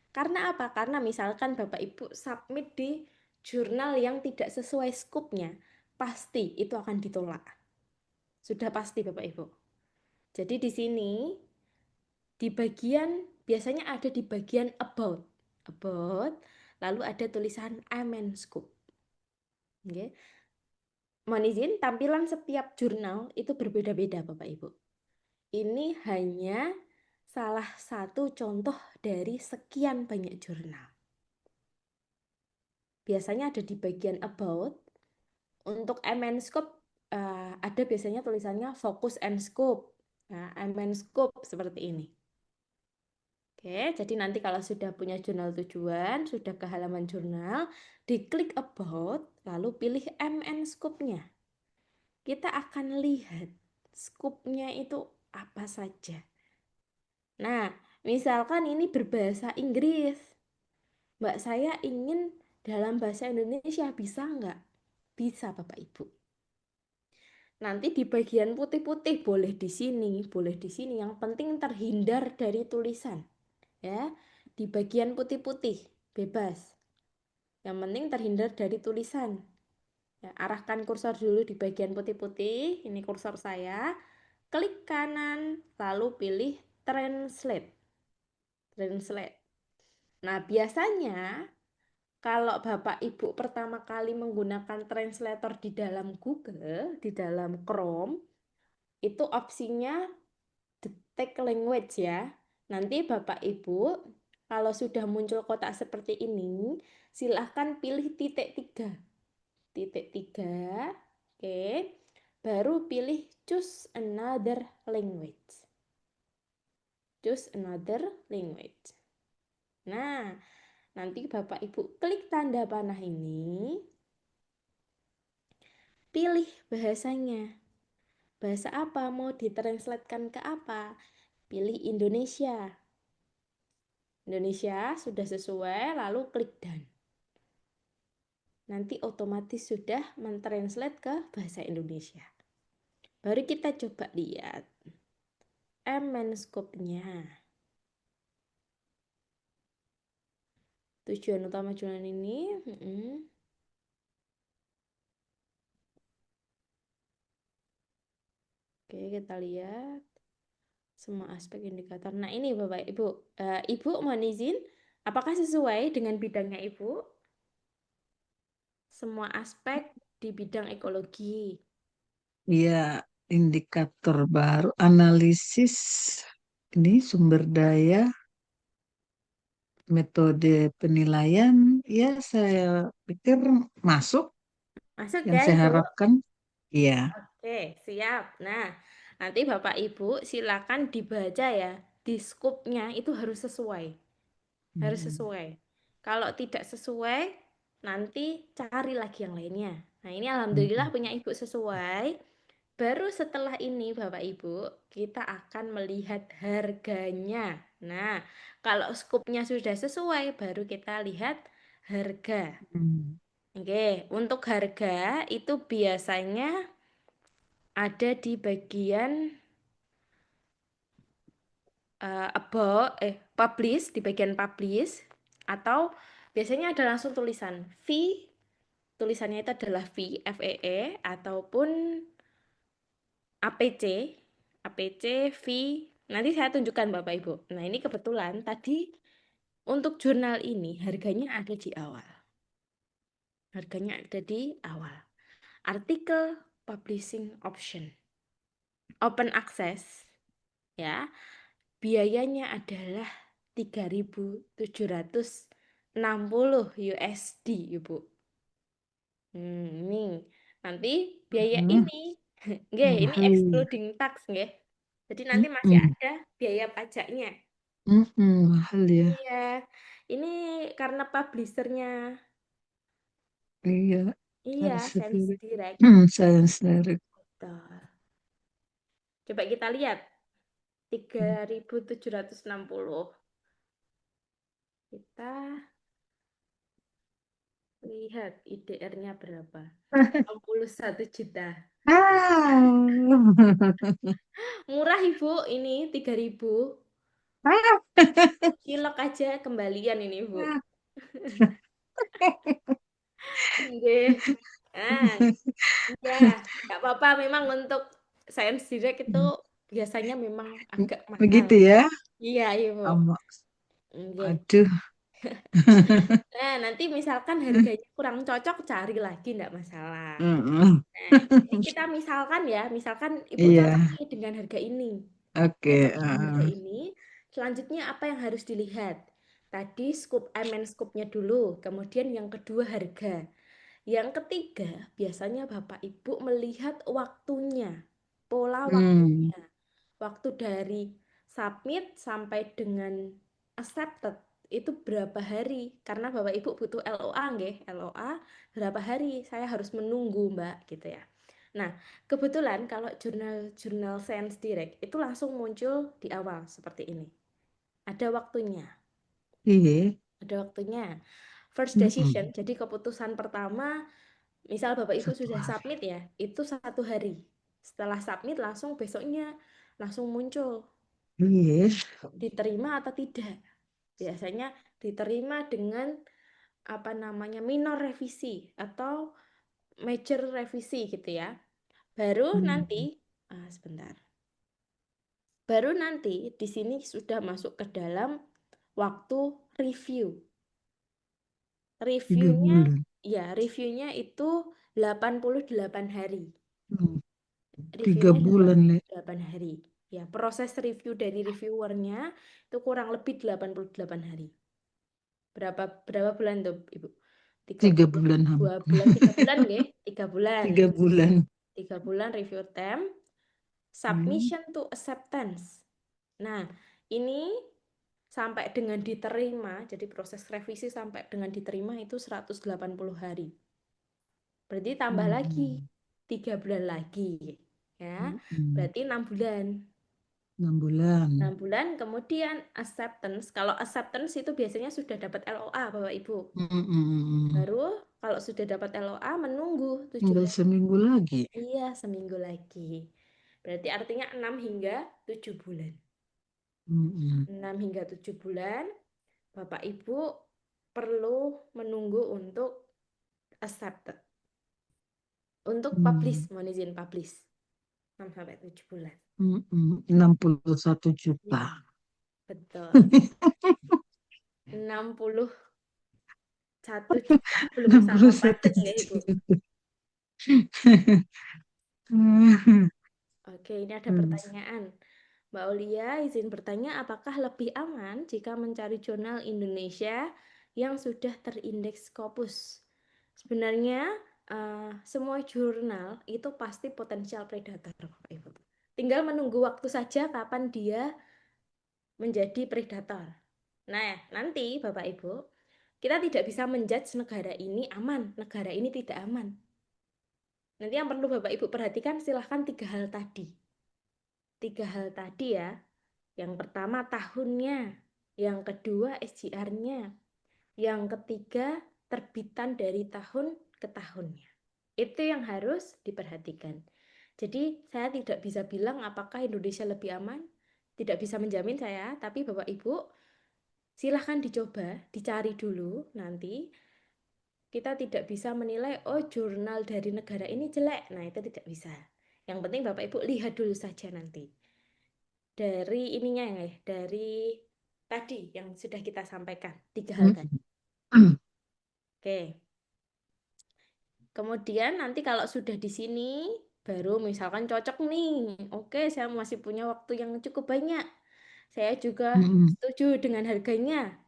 B: Karena apa? Karena misalkan Bapak Ibu submit di jurnal yang tidak sesuai skupnya, pasti itu akan ditolak. Sudah pasti Bapak Ibu. Jadi di sini di bagian biasanya ada di bagian about, lalu ada tulisan Amen Scoop. Okay. Mohon izin, tampilan setiap jurnal itu berbeda-beda Bapak Ibu. Ini hanya salah satu contoh dari sekian banyak jurnal. Biasanya ada di bagian about. Untuk Amen Scoop ada biasanya tulisannya Focus and Scoop. Nah, Amen Scoop seperti ini. Oke, jadi nanti kalau sudah punya jurnal tujuan, sudah ke halaman jurnal, diklik about, lalu pilih MN Scoop-nya. Kita akan lihat scoop-nya itu apa saja. Nah, misalkan ini berbahasa Inggris. Mbak, saya ingin dalam bahasa Indonesia, bisa nggak? Bisa, Bapak Ibu. Nanti di bagian putih-putih, boleh di sini, boleh di sini. Yang penting terhindar dari tulisan. Ya, di bagian putih-putih bebas. Yang penting terhindar dari tulisan. Ya, arahkan kursor dulu di bagian putih-putih. Ini kursor saya. Klik kanan, lalu pilih translate. Translate. Nah, biasanya kalau Bapak Ibu pertama kali menggunakan translator di dalam Google, di dalam Chrome, itu opsinya detect language ya. Nanti Bapak Ibu kalau sudah muncul kotak seperti ini, silahkan pilih titik 3. Titik 3, oke. baru pilih choose another language. Choose another language. Nah, nanti Bapak Ibu klik tanda panah ini, pilih bahasanya. Bahasa apa mau ditranslatekan ke apa? Pilih Indonesia. Indonesia sudah sesuai, lalu klik done. Nanti otomatis sudah mentranslate ke bahasa Indonesia. Baru kita coba lihat scope-nya. Tujuan utama jurnal ini. Oke, kita lihat semua aspek indikator. Nah, ini Bapak Ibu. Ibu mohon izin, apakah sesuai dengan bidangnya Ibu? Semua aspek di bidang ekologi.
E: Ya, indikator baru, analisis ini sumber daya, metode penilaian, ya saya pikir masuk
B: Masuk
E: yang
B: ya
E: saya
B: Ibu?
E: harapkan. Iya.
B: Oke, siap. Nah, nanti Bapak Ibu silakan dibaca ya. Di scope-nya itu harus sesuai. Harus sesuai. Kalau tidak sesuai, nanti cari lagi yang lainnya. Nah, ini alhamdulillah punya Ibu sesuai. Baru setelah ini Bapak Ibu, kita akan melihat harganya. Nah, kalau scope-nya sudah sesuai, baru kita lihat harga. Oke, untuk harga itu biasanya ada di bagian publish, di bagian publish, atau biasanya ada langsung tulisan fee, tulisannya itu adalah fee, FEE, ataupun APC, fee. Nanti saya tunjukkan Bapak Ibu. Nah, ini kebetulan tadi untuk jurnal ini harganya ada di awal. Harganya ada di awal. Artikel publishing option. Open access ya. Biayanya adalah 3.760 USD, Ibu. Ini nanti biaya ini nggih, ini
E: Mahal.
B: excluding tax nggih. Jadi nanti masih ada biaya pajaknya.
E: Mahal ya.
B: Iya. Ini karena publishernya
E: Iya.
B: iya,
E: Harus
B: Sense
E: sesuai.
B: Direct.
E: Science Direct.
B: Betul. Coba kita lihat 3.760. Kita lihat IDR-nya berapa? 61 juta. Murah Ibu, ini 3.000. Cilok aja kembalian ini Ibu. Nggih. Nah, iya, nggak apa-apa memang untuk Science Direct itu biasanya memang agak mahal.
E: Begitu ya?
B: Iya, Ibu. Nggih.
E: Aduh.
B: Nah, nanti misalkan harganya kurang cocok, cari lagi enggak masalah.
E: Mm-mm.
B: Nah, ini kita misalkan ya, misalkan Ibu
E: Iya.
B: cocok nih dengan harga ini.
E: Oke.
B: Cocok dengan harga ini. Selanjutnya apa yang harus dilihat? Tadi scope scope-nya dulu, kemudian yang kedua harga. Yang ketiga, biasanya Bapak Ibu melihat waktunya, pola waktunya. Waktu dari submit sampai dengan accepted itu berapa hari? Karena Bapak Ibu butuh LOA nggih, LOA berapa hari saya harus menunggu, Mbak, gitu ya. Nah, kebetulan kalau jurnal Science Direct itu langsung muncul di awal seperti ini. Ada waktunya.
E: Iya.
B: Ada waktunya. First decision, jadi keputusan pertama, misal Bapak Ibu sudah submit ya, itu 1 hari. Setelah submit langsung besoknya langsung muncul.
E: Iya.
B: Diterima atau tidak. Biasanya diterima dengan minor revisi atau major revisi gitu ya. Baru nanti sebentar. Baru nanti di sini sudah masuk ke dalam waktu review. Reviewnya itu 88 hari.
E: 3 bulan ya.
B: 88 hari. Ya, proses review dari reviewernya itu kurang lebih 88 hari. Berapa bulan tuh, Ibu?
E: 3 bulan.
B: 2 bulan, 3 bulan nggih? 3 bulan.
E: 3 bulan.
B: 3 bulan review term, submission to acceptance. Nah, ini sampai dengan diterima, jadi proses revisi sampai dengan diterima itu 180 hari. Berarti tambah lagi 3 bulan lagi, ya. Berarti 6 bulan.
E: 6 bulan.
B: 6 bulan kemudian acceptance. Kalau acceptance itu biasanya sudah dapat LOA, Bapak Ibu. Baru kalau sudah dapat LOA menunggu 7
E: Tinggal
B: hari.
E: seminggu lagi.
B: Iya, seminggu lagi. Berarti artinya 6 hingga 7 bulan. 6 hingga 7 bulan, Bapak Ibu perlu menunggu untuk accepted. Untuk publish, mohon izin publish. 6 sampai 7 bulan.
E: 61 juta.
B: Ya, betul. 61 juta belum sama
E: 61
B: pajak nggak Ibu?
E: juta.
B: Oke, ini ada pertanyaan. Mbak Aulia izin bertanya, apakah lebih aman jika mencari jurnal Indonesia yang sudah terindeks Scopus? Sebenarnya semua jurnal itu pasti potensial predator, Bapak Ibu. Tinggal menunggu waktu saja kapan dia menjadi predator. Nah, nanti Bapak Ibu, kita tidak bisa menjudge negara ini aman, negara ini tidak aman. Nanti yang perlu Bapak Ibu perhatikan silahkan 3 hal tadi. 3 hal tadi ya. Yang pertama tahunnya, yang kedua SJR-nya, yang ketiga terbitan dari tahun ke tahunnya. Itu yang harus diperhatikan. Jadi saya tidak bisa bilang apakah Indonesia lebih aman, tidak bisa menjamin saya, tapi Bapak Ibu silahkan dicoba, dicari dulu nanti. Kita tidak bisa menilai, oh jurnal dari negara ini jelek. Nah itu tidak bisa. Yang penting Bapak Ibu lihat dulu saja nanti. Dari ininya ya, dari tadi yang sudah kita sampaikan, 3 hal tadi. Oke. Kemudian nanti kalau sudah di sini, baru misalkan cocok nih. Oke, saya masih punya waktu yang cukup banyak. Saya juga setuju dengan harganya.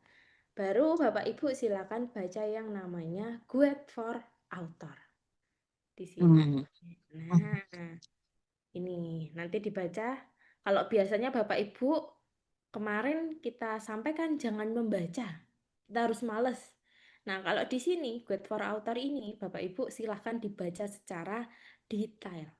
B: Baru Bapak Ibu silakan baca yang namanya Guide for Author. Di sini. Nah, ini nanti dibaca. Kalau biasanya Bapak Ibu kemarin kita sampaikan jangan membaca. Kita harus males. Nah, kalau di sini Guide for Author ini Bapak Ibu silahkan dibaca secara detail.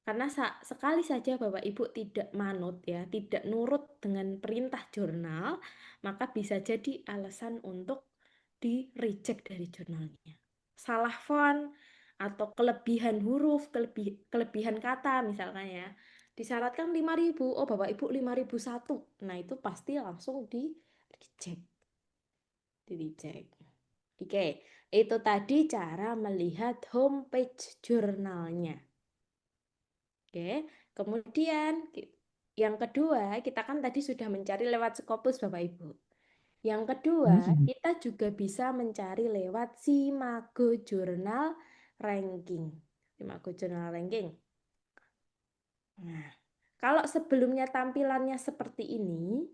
B: Karena sekali saja Bapak Ibu tidak manut ya, tidak nurut dengan perintah jurnal, maka bisa jadi alasan untuk di-reject dari jurnalnya. Salah font atau kelebihan huruf, kelebihan kata misalkan ya. Disyaratkan 5.000, oh Bapak Ibu 5.001. Nah, itu pasti langsung di-reject. Di-reject. Oke, itu tadi cara melihat homepage jurnalnya. Oke, kemudian yang kedua, kita kan tadi sudah mencari lewat Scopus Bapak Ibu. Yang kedua, kita juga bisa mencari lewat Simago Journal Ranking. Simago Journal Ranking. Nah, kalau sebelumnya tampilannya seperti ini,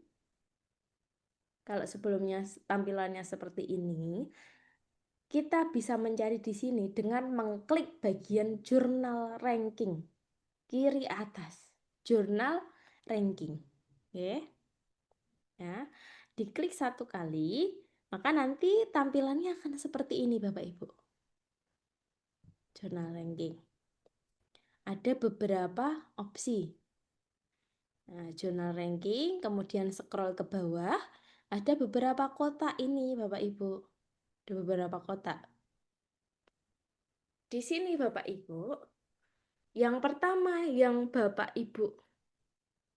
B: kita bisa mencari di sini dengan mengklik bagian Jurnal Ranking. Kiri atas, Jurnal Ranking. Oke. Ya, diklik 1 kali, maka nanti tampilannya akan seperti ini Bapak Ibu. Jurnal Ranking. Ada beberapa opsi. Nah, Jurnal Ranking, kemudian scroll ke bawah, ada beberapa kotak ini Bapak Ibu. Ada beberapa kotak. Di sini Bapak Ibu, yang pertama yang Bapak Ibu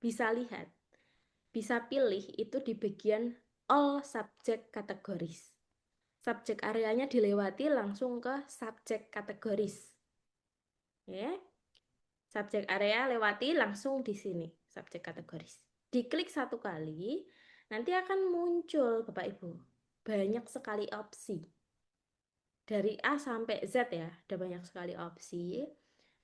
B: bisa lihat, bisa pilih itu di bagian all subject categories. Subjek areanya dilewati langsung ke subjek kategoris. Ya. Subjek area lewati langsung di sini, subjek kategoris. Diklik 1 kali, nanti akan muncul Bapak Ibu. Banyak sekali opsi. Dari A sampai Z ya, ada banyak sekali opsi.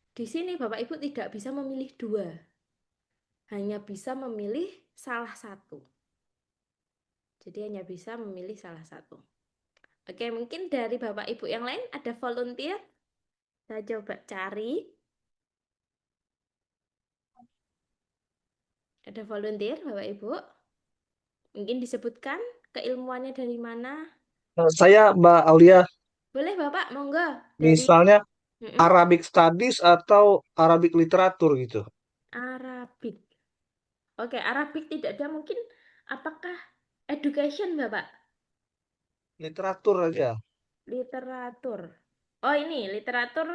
B: Di sini Bapak Ibu tidak bisa memilih 2. Hanya bisa memilih salah satu. Jadi hanya bisa memilih salah satu. Oke, mungkin dari Bapak Ibu yang lain ada volunteer. Saya coba cari. Ada volunteer, Bapak Ibu? Mungkin disebutkan keilmuannya dari mana?
F: Saya, Mbak Aulia,
B: Boleh Bapak, monggo. Dari
F: misalnya
B: Mm-mm.
F: Arabic Studies atau Arabic Literatur gitu.
B: Arabik. Oke, Arabik tidak ada. Mungkin apakah education, Bapak?
F: Literatur aja.
B: Literatur. Oh, ini literatur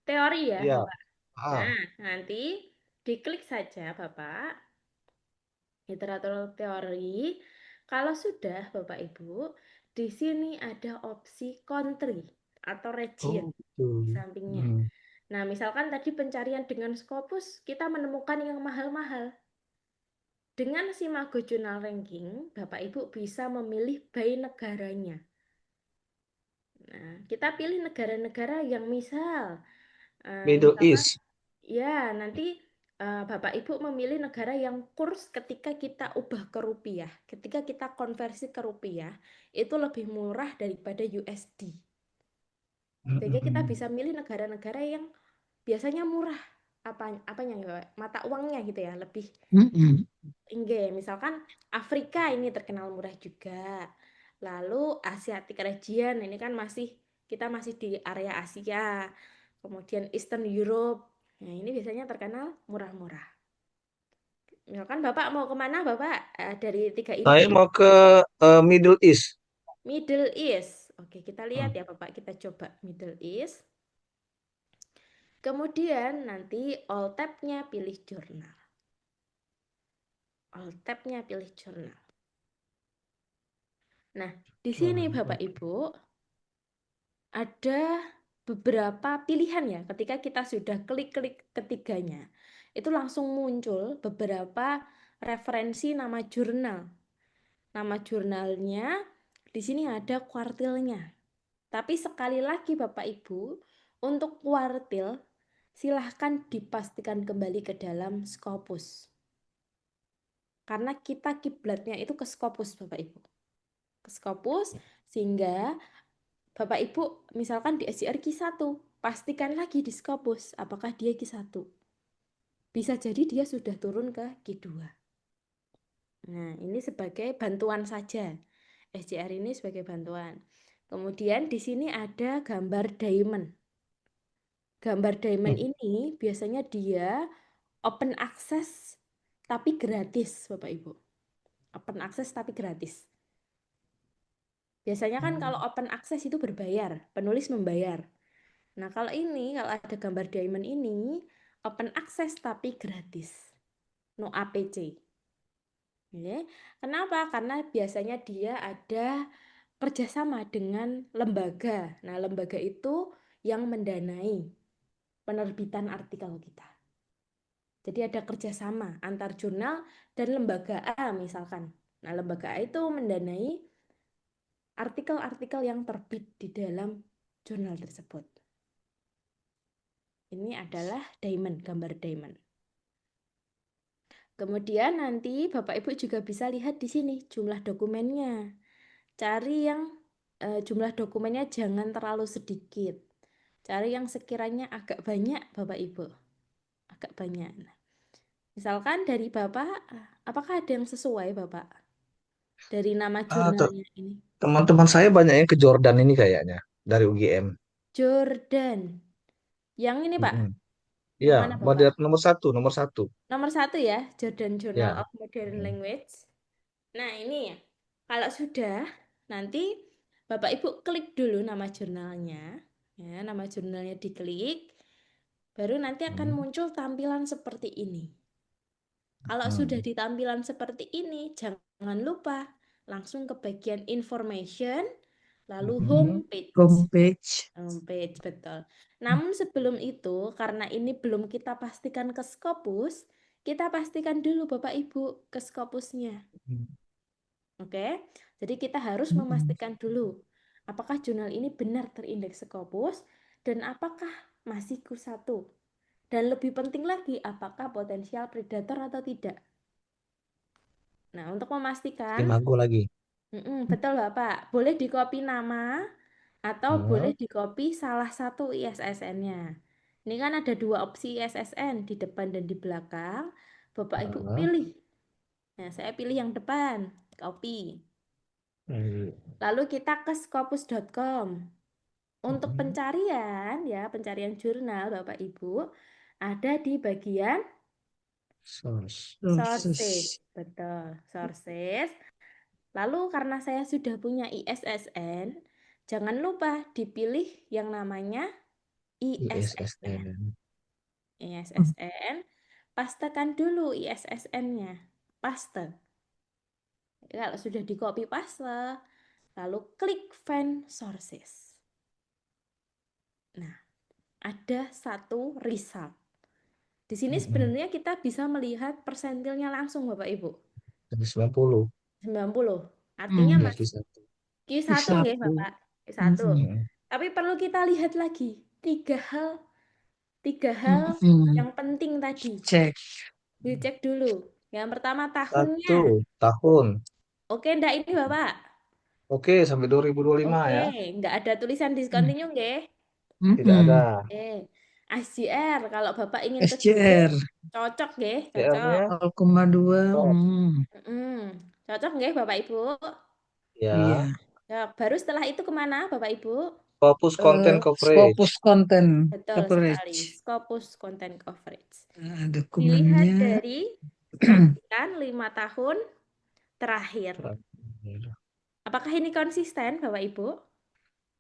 B: teori ya,
F: Ya.
B: Bapak.
F: Ah.
B: Nah, nanti diklik saja, Bapak. Literatur teori. Kalau sudah, Bapak Ibu, di sini ada opsi country atau region
F: Oh, gitu.
B: di sampingnya.
F: Hmm.
B: Nah, misalkan tadi pencarian dengan Scopus, kita menemukan yang mahal-mahal. Dengan Simago Journal Ranking, Bapak Ibu bisa memilih by negaranya. Nah, kita pilih negara-negara yang
F: Middle
B: misalkan
F: East.
B: ya nanti Bapak Ibu memilih negara yang kurs ketika kita ubah ke rupiah, ketika kita konversi ke rupiah itu lebih murah daripada USD. Sehingga kita bisa milih negara-negara yang biasanya murah apanya ya, mata uangnya gitu ya, lebih
E: Mm-mm.
B: tinggi. Misalkan Afrika ini terkenal murah juga. Lalu Asiatic region ini kan kita masih di area Asia. Kemudian Eastern Europe. Nah, ini biasanya terkenal murah-murah. Misalkan Bapak mau kemana, Bapak? Dari tiga ini
F: Saya
B: pilih
F: mau ke Middle East.
B: Middle East. Oke, kita lihat
F: Hmm.
B: ya, Bapak. Kita coba Middle East. Kemudian nanti all tab-nya pilih jurnal. All tab-nya pilih jurnal. Nah, di sini Bapak Ibu ada beberapa pilihan ya. Ketika kita sudah klik-klik ketiganya, itu langsung muncul beberapa referensi nama jurnal. Nama jurnalnya di sini ada kuartilnya. Tapi sekali lagi Bapak Ibu, untuk kuartil silahkan dipastikan kembali ke dalam Scopus. Karena kita kiblatnya itu ke Scopus Bapak Ibu. Ke Scopus sehingga Bapak Ibu misalkan di SJR Q1, pastikan lagi di Scopus apakah dia Q1. Bisa jadi dia sudah turun ke Q2. Nah, ini sebagai bantuan saja. SJR ini sebagai bantuan. Kemudian di sini ada gambar diamond. Gambar diamond ini biasanya dia open access tapi gratis, Bapak Ibu. Open access tapi gratis. Biasanya kan kalau open access itu berbayar, penulis membayar. Nah, kalau ada gambar diamond ini, open access tapi gratis. No APC. Oke. Kenapa? Karena biasanya dia ada kerjasama dengan lembaga. Nah, lembaga itu yang mendanai penerbitan artikel kita. Jadi ada kerjasama antar jurnal dan lembaga A misalkan. Nah, lembaga A itu mendanai artikel-artikel yang terbit di dalam jurnal tersebut. Ini adalah diamond, gambar diamond. Kemudian nanti Bapak Ibu juga bisa lihat di sini jumlah dokumennya. Cari yang jumlah dokumennya jangan terlalu sedikit. Cari yang sekiranya agak banyak Bapak Ibu. Agak banyak. Nah, misalkan dari Bapak, apakah ada yang sesuai Bapak? Dari nama jurnalnya ini.
F: Teman-teman saya banyak yang ke Jordan ini kayaknya dari UGM.
B: Jordan. Yang ini Pak.
F: Mm-mm.
B: Yang
F: Ya,
B: mana Bapak?
F: model nomor satu, nomor satu.
B: Nomor 1 ya, Jordan Journal
F: Ya.
B: of Modern
F: Mm.
B: Language. Nah, ini ya. Kalau sudah, nanti Bapak Ibu klik dulu nama jurnalnya. Ya, nama jurnalnya diklik. Baru nanti akan
F: Mm.
B: muncul tampilan seperti ini. Kalau sudah di tampilan seperti ini, jangan lupa langsung ke bagian information, lalu homepage.
E: Homepage.
B: Homepage, betul. Namun sebelum itu, karena ini belum kita pastikan ke Scopus, kita pastikan dulu Bapak Ibu ke Scopusnya. Oke, jadi kita harus memastikan dulu apakah jurnal ini benar terindeks Scopus dan apakah masih Q1. Dan lebih penting lagi, apakah potensial predator atau tidak. Nah, untuk memastikan,
F: Imago lagi.
B: betul Bapak, boleh di copy nama atau boleh
F: Hmm.
B: di copy salah satu ISSN-nya. Ini kan ada 2 opsi ISSN di depan dan di belakang. Bapak Ibu
F: Ah,
B: pilih. Nah, saya pilih yang depan, copy.
F: iya.
B: Lalu kita ke scopus.com. Untuk pencarian, ya, pencarian jurnal Bapak Ibu, ada di bagian
F: Source.
B: sources.
E: Sources.
B: Betul, sources. Lalu karena saya sudah punya ISSN, jangan lupa dipilih yang namanya ISSN.
F: ISSN.
B: ISSN, pastekan dulu ISSN-nya. Paste. Kalau sudah di copy paste, lalu klik find sources. Nah, ada satu result. Di sini sebenarnya kita bisa melihat persentilnya langsung Bapak Ibu.
F: Jadi 90.
B: 90. Artinya
F: Ya,
B: Mas
F: Q1.
B: Q1 nggih
E: Q1.
B: Bapak. Q1.
F: Mm-mm.
B: Tapi perlu kita lihat lagi tiga hal yang penting tadi.
E: Cek.
B: Dicek dulu. Yang pertama tahunnya.
F: 1 tahun.
B: Oke enggak ini Bapak?
F: Oke, sampai 2025
B: Oke,
F: ya.
B: enggak ada tulisan discontinue nggih?
F: Tidak ada.
B: Oke. SJR kalau Bapak ingin ke Jogja
E: SJR
B: cocok nggih, cocok.
F: PR-nya
E: 0,2.
F: top.
B: Cocok nggih Bapak Ibu?
E: Iya.
F: Ya.
B: Cocok. Baru setelah itu kemana Bapak Ibu?
F: Fokus content coverage.
E: Scopus content
B: Betul sekali.
E: coverage.
B: Scopus content coverage.
E: Nah,
B: Dilihat
E: dokumennya
B: dari perhatikan 5 tahun terakhir. Apakah ini konsisten Bapak Ibu?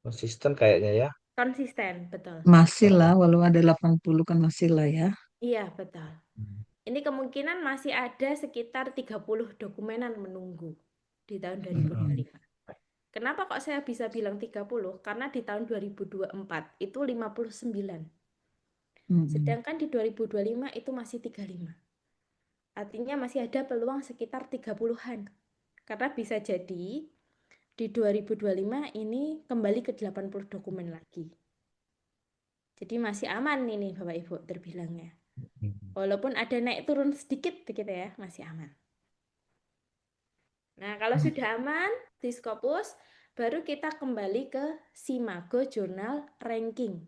F: Konsisten kayaknya ya.
B: Konsisten, betul.
E: masih lah, walau ada 80 kan masih lah ya.
B: Iya, betul. Ini kemungkinan masih ada sekitar 30 dokumenan menunggu di tahun 2025. Kenapa kok saya bisa bilang 30? Karena di tahun 2024 itu 59. Sedangkan di 2025 itu masih 35. Artinya masih ada peluang sekitar 30-an. Karena bisa jadi di 2025 ini kembali ke 80 dokumen lagi. Jadi masih aman ini Bapak Ibu terbilangnya. Walaupun ada naik turun sedikit begitu ya, masih aman. Nah, kalau sudah aman di Scopus, baru kita kembali ke Simago Journal Ranking.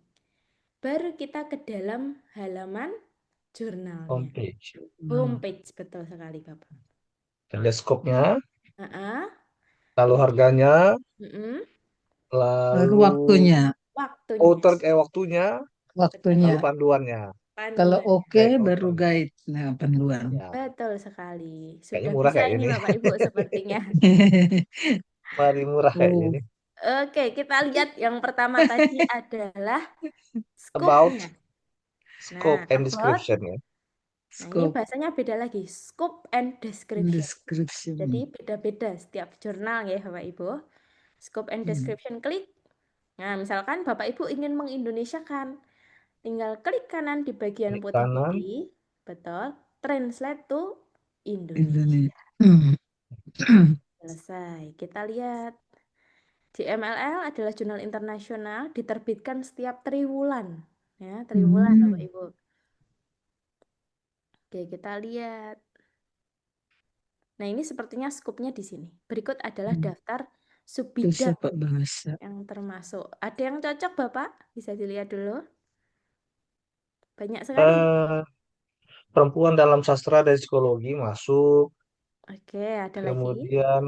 B: Baru kita ke dalam halaman jurnalnya.
F: Homepage.
B: Homepage, betul sekali Bapak.
F: Teleskopnya,
B: Heeh.
F: lalu harganya,
B: Mm-mm.
E: Baru
F: lalu
E: waktunya.
F: waktunya,
E: Waktunya.
F: lalu panduannya.
E: Kalau
B: Panduan.
E: oke
F: Guide
E: baru
F: open.
E: guide. Nah, panduan.
F: Ya,
B: Betul sekali.
F: kayaknya
B: Sudah
F: murah
B: bisa
F: kayak
B: ini
F: ini.
B: Bapak Ibu sepertinya.
F: Mari murah kayaknya
E: Oh,
F: ini.
B: Oke, kita lihat yang pertama tadi adalah
F: About
B: scope-nya.
F: scope and
B: about.
F: description ya.
B: Nah, ini
E: scope
B: bahasanya beda lagi. Scope and description.
E: description.
B: Jadi beda-beda setiap jurnal ya Bapak Ibu. Scope and description klik. Nah, misalkan Bapak Ibu ingin mengindonesiakan, tinggal klik kanan di bagian
F: Klik kanan.
B: putih-putih. Betul. Translate to
E: Indonesia.
B: Indonesia. Selesai. Kita lihat. JMLL adalah jurnal internasional diterbitkan setiap triwulan. Ya, triwulan Bapak Ibu. Oke, kita lihat. Nah, ini sepertinya skupnya di sini. Berikut adalah daftar subbidang
E: Filsafat bahasa.
B: yang termasuk. Ada yang cocok, Bapak? Bisa dilihat dulu. Banyak sekali.
F: Perempuan dalam sastra dan psikologi masuk.
B: Oke, ada lagi.
F: Kemudian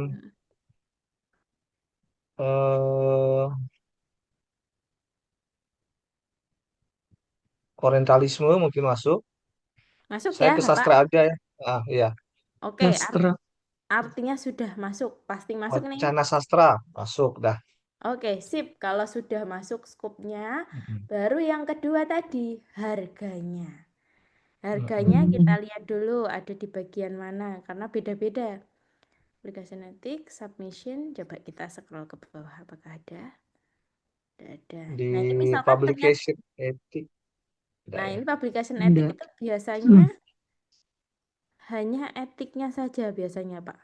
F: Orientalisme mungkin masuk.
B: Masuk
F: Saya
B: ya,
F: ke
B: Bapak?
F: sastra aja ya. Iya.
B: Oke,
E: Sastra.
B: artinya sudah masuk. Pasti masuk nih.
F: Wacana sastra masuk dah.
B: Oke, sip. Kalau sudah masuk skupnya, baru yang kedua tadi, harganya. Harganya kita lihat dulu ada di bagian mana, karena beda-beda. Application etik, submission, coba kita scroll ke bawah, apakah ada? Tidak ada.
F: Di
B: Nah, ini misalkan ternyata,
F: publication etik.
B: nah ini publication etik
E: Enggak.
B: itu biasanya hanya etiknya saja biasanya, Pak.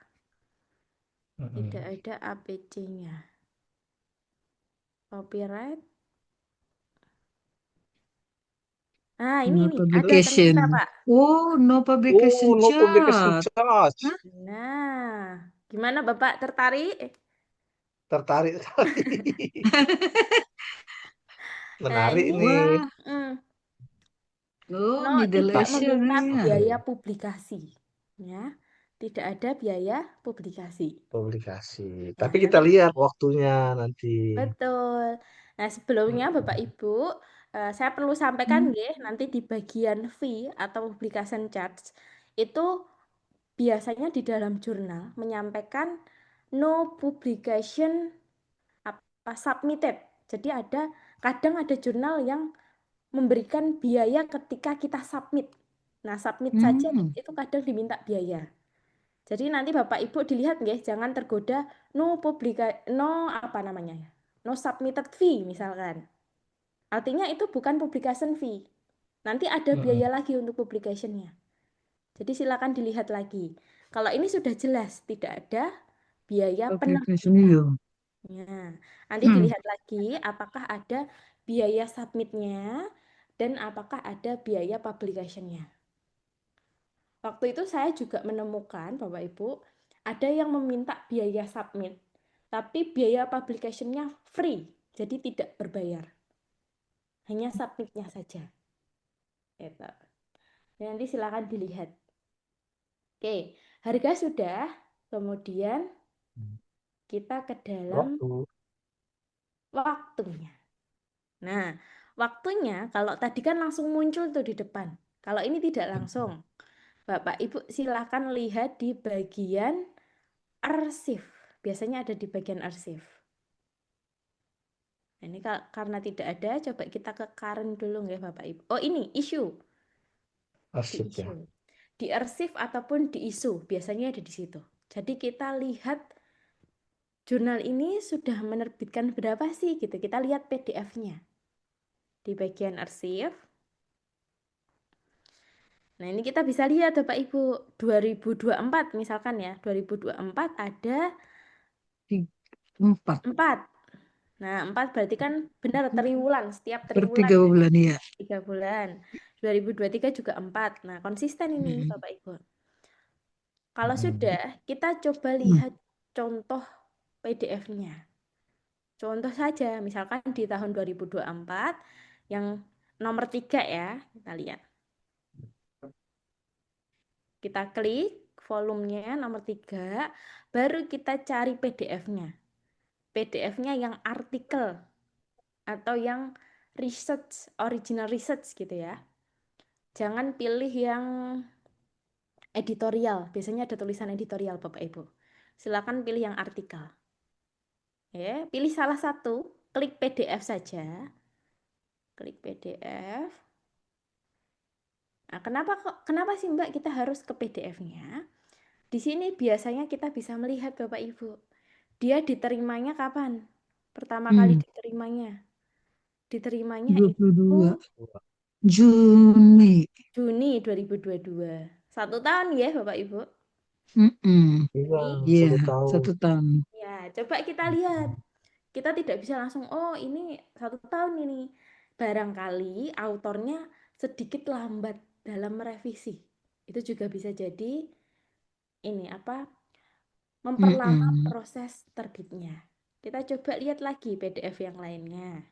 B: Tidak ada APC-nya. Copyright. Nah,
E: No
B: ini ada
E: publication.
B: ternyata, Pak.
E: Oh, no publication
F: no publication
E: charge.
F: charge.
B: Nah, gimana Bapak tertarik?
F: Tertarik sekali.
B: Nah,
F: Menarik
B: ini
F: nih.
E: Wah, Oh,
B: No,
E: Middle
B: tidak
E: Asia
B: meminta
E: ya.
B: biaya publikasi. Ya, tidak ada biaya publikasi.
F: Publikasi.
B: Ya,
F: Tapi kita
B: nanti
F: lihat waktunya nanti.
B: betul. Nah, sebelumnya Bapak Ibu, saya perlu sampaikan
E: Hmm.
B: nggih, nanti di bagian fee atau publication charge itu biasanya di dalam jurnal menyampaikan no publication apa submitted. Jadi kadang ada jurnal yang memberikan biaya ketika kita submit. Nah, submit saja
E: Hmm.
B: itu kadang diminta biaya. Jadi nanti Bapak Ibu dilihat nggih, jangan tergoda no apa namanya ya? No submitted fee misalkan. Artinya itu bukan publication fee. Nanti ada biaya
F: Mm-mm.
B: lagi untuk publicationnya. Jadi silakan dilihat lagi. Kalau ini sudah jelas tidak ada biaya
E: Publication
B: penerbitan.
E: you.
B: Ya, nanti
E: Hmm.
B: dilihat lagi apakah ada biaya submitnya dan apakah ada biaya publicationnya. Waktu itu saya juga menemukan Bapak Ibu ada yang meminta biaya submit, tapi biaya publicationnya free, jadi tidak berbayar, hanya submitnya saja. Gitu. Nanti silakan dilihat. Oke, harga sudah, kemudian kita ke dalam
F: Waktu.
B: waktunya. Nah, waktunya kalau tadi kan langsung muncul tuh di depan. Kalau ini tidak langsung. Bapak Ibu silakan lihat di bagian arsip. Biasanya ada di bagian arsip. Nah, ini karena tidak ada, coba kita ke current dulu ya Bapak Ibu. Oh ini, issue. Di
F: Arsip ya.
B: issue. Di arsip ataupun di isu, biasanya ada di situ. Jadi kita lihat jurnal ini sudah menerbitkan berapa sih gitu. Kita lihat PDF-nya. Di bagian arsip. Nah, ini kita bisa lihat Bapak Ibu 2024 misalkan ya. 2024 ada
E: 4
B: 4. Nah, 4 berarti kan benar triwulan, setiap
E: per
B: triwulan
E: 3
B: ya,
E: bulan ya.
B: 3 bulan. 2023 juga 4. Nah, konsisten ini
E: Hmm.
B: Bapak Ibu. Kalau
F: Mm-mm.
B: sudah, kita coba lihat contoh PDF-nya. Contoh saja, misalkan di tahun 2024 yang nomor 3 ya, kita lihat. Kita klik volumenya nomor 3, baru kita cari PDF-nya. PDF-nya yang artikel atau yang research, original research gitu ya. Jangan pilih yang editorial. Biasanya ada tulisan editorial Bapak Ibu. Silakan pilih yang artikel. Ya, pilih salah satu, klik PDF saja. Klik PDF. Nah, kenapa sih Mbak kita harus ke PDF-nya? Di sini biasanya kita bisa melihat Bapak Ibu. Dia diterimanya kapan? Pertama kali
E: Hmm.
B: diterimanya. Diterimanya itu
E: 22 Juni.
B: Juni 2022. 1 tahun ya Bapak Ibu.
E: Mm-mm.
F: Iya,
B: Jadi
E: Iya,
F: 1 tahun.
E: 1 tahun.
B: ya coba kita lihat. Kita tidak bisa langsung, oh ini 1 tahun ini. Barangkali autornya sedikit lambat dalam merevisi. Itu juga bisa jadi ini apa? Memperlama
E: Mm-mm.
B: proses terbitnya. Kita coba lihat lagi PDF yang lainnya.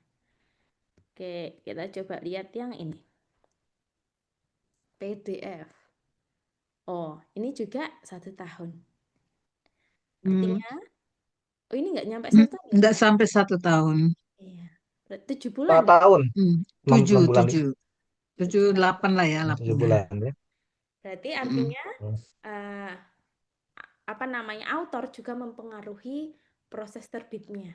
B: Oke, kita coba lihat yang ini. PDF. Oh, ini juga 1 tahun.
E: Hmm.
B: Artinya, oh ini nggak nyampe 1 tahun ya
E: Nggak
B: Bapak?
E: sampai 1 tahun.
B: Iya. Berarti 7 bulan
F: Setengah
B: ya?
F: tahun.
E: 7,
F: 6 bulan.
E: 7. 7,
B: 7
E: 8 lah ya,
F: 7
E: 8 ya.
F: bulan ya.
B: Berarti
E: Mm.
B: artinya eh, apa namanya autor juga mempengaruhi proses terbitnya.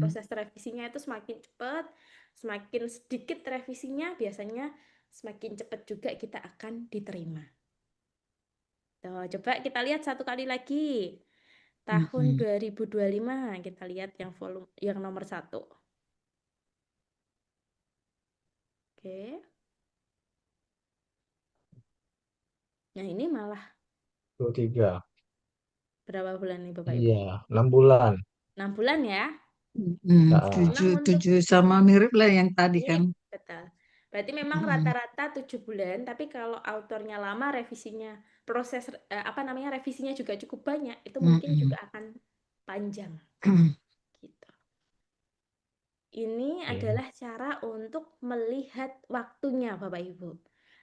B: Proses revisinya itu semakin cepat, semakin sedikit revisinya biasanya semakin cepat juga kita akan diterima. Tuh, coba kita lihat satu kali lagi. Tahun
E: Mm-mm.
B: 2025 kita lihat yang volume yang nomor 1. Oke. Nah, ini malah
F: 23.
B: berapa bulan nih Bapak Ibu?
F: Iya, 6 bulan.
B: 6 bulan ya.
F: Nah,
B: Memang
E: 7,
B: untuk
E: 7 sama mirip lah yang tadi kan.
B: betul. Berarti memang
E: Mm-mm.
B: rata-rata 7 bulan, tapi kalau autornya lama revisinya, proses apa namanya revisinya juga cukup banyak, itu mungkin
E: Mm-mm.
B: juga akan panjang gitu. Ini adalah cara untuk melihat waktunya Bapak Ibu.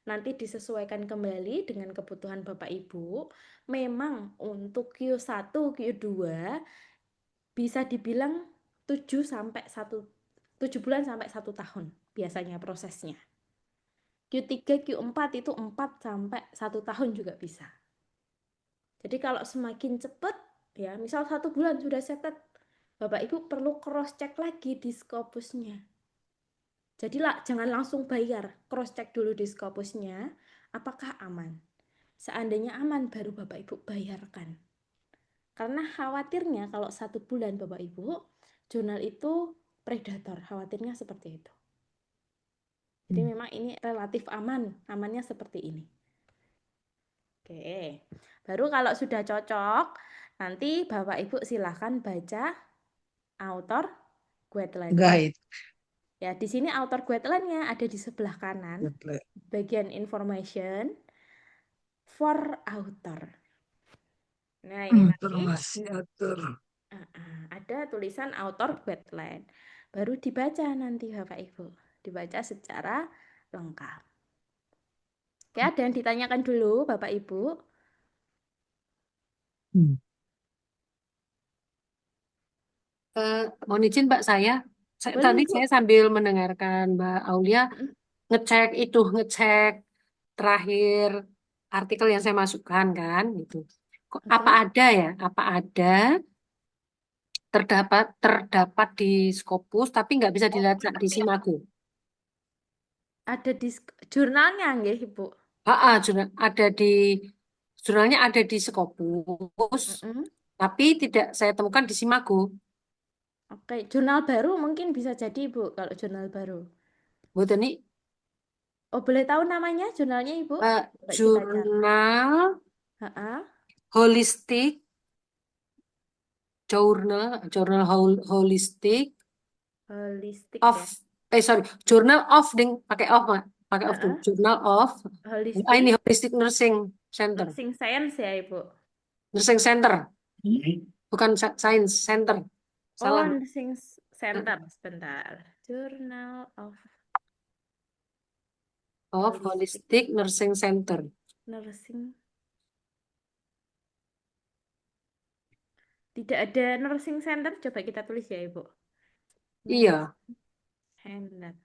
B: Nanti disesuaikan kembali dengan kebutuhan Bapak Ibu. Memang untuk Q1, Q2 bisa dibilang 7 bulan sampai 1 tahun biasanya prosesnya. Q3, Q4 itu 4 sampai 1 tahun juga bisa. Jadi kalau semakin cepat, ya misal 1 bulan sudah setet, Bapak Ibu perlu cross check lagi di Scopusnya. Jadi jangan langsung bayar, cross check dulu di Scopusnya, apakah aman. Seandainya aman, baru Bapak Ibu bayarkan. Karena khawatirnya kalau 1 bulan Bapak Ibu, jurnal itu predator, khawatirnya seperti itu. Jadi memang ini relatif aman, amannya seperti ini. Oke, baru kalau sudah cocok, nanti Bapak Ibu silahkan baca author guideline.
E: Guide.
B: Ya, di sini author guideline-nya ada di sebelah kanan, bagian information for author. Nah, ini nanti
E: Informasi atur.
B: ada tulisan author guideline. Baru dibaca nanti Bapak Ibu, dibaca secara lengkap. Oke, ada yang ditanyakan dulu Bapak Ibu?
H: Mohon izin Mbak
B: Boleh,
H: tadi
B: Bu.
H: saya sambil mendengarkan Mbak Aulia ngecek terakhir artikel yang saya masukkan kan gitu. Kok apa ada ya? Apa ada terdapat di Scopus tapi nggak bisa dilacak di Simago.
B: Ada di jurnalnya nggih, Ibu?
H: Jurnalnya ada di Scopus, tapi tidak saya temukan di Simago.
B: Oke, jurnal baru mungkin bisa jadi, Bu, kalau jurnal baru.
H: Bu Tani,
B: Oh, boleh tahu namanya jurnalnya, Ibu? Coba kita cari.
H: jurnal
B: Ha-ha.
H: holistik, holistik
B: Holistik
H: of
B: ya.
H: journal of pakai of Mak. Pakai of dulu.
B: Ha-ha.
H: Journal of
B: Holistik
H: ini holistic nursing center.
B: nursing science ya, Ibu.
H: Nursing center. Bukan science center.
B: Oh,
H: Salah.
B: nursing center. Sebentar. Journal of
H: Holistic Nursing Center.
B: Nursing. Tidak ada nursing center. Coba kita tulis ya, Ibu.
H: Iya.
B: Center.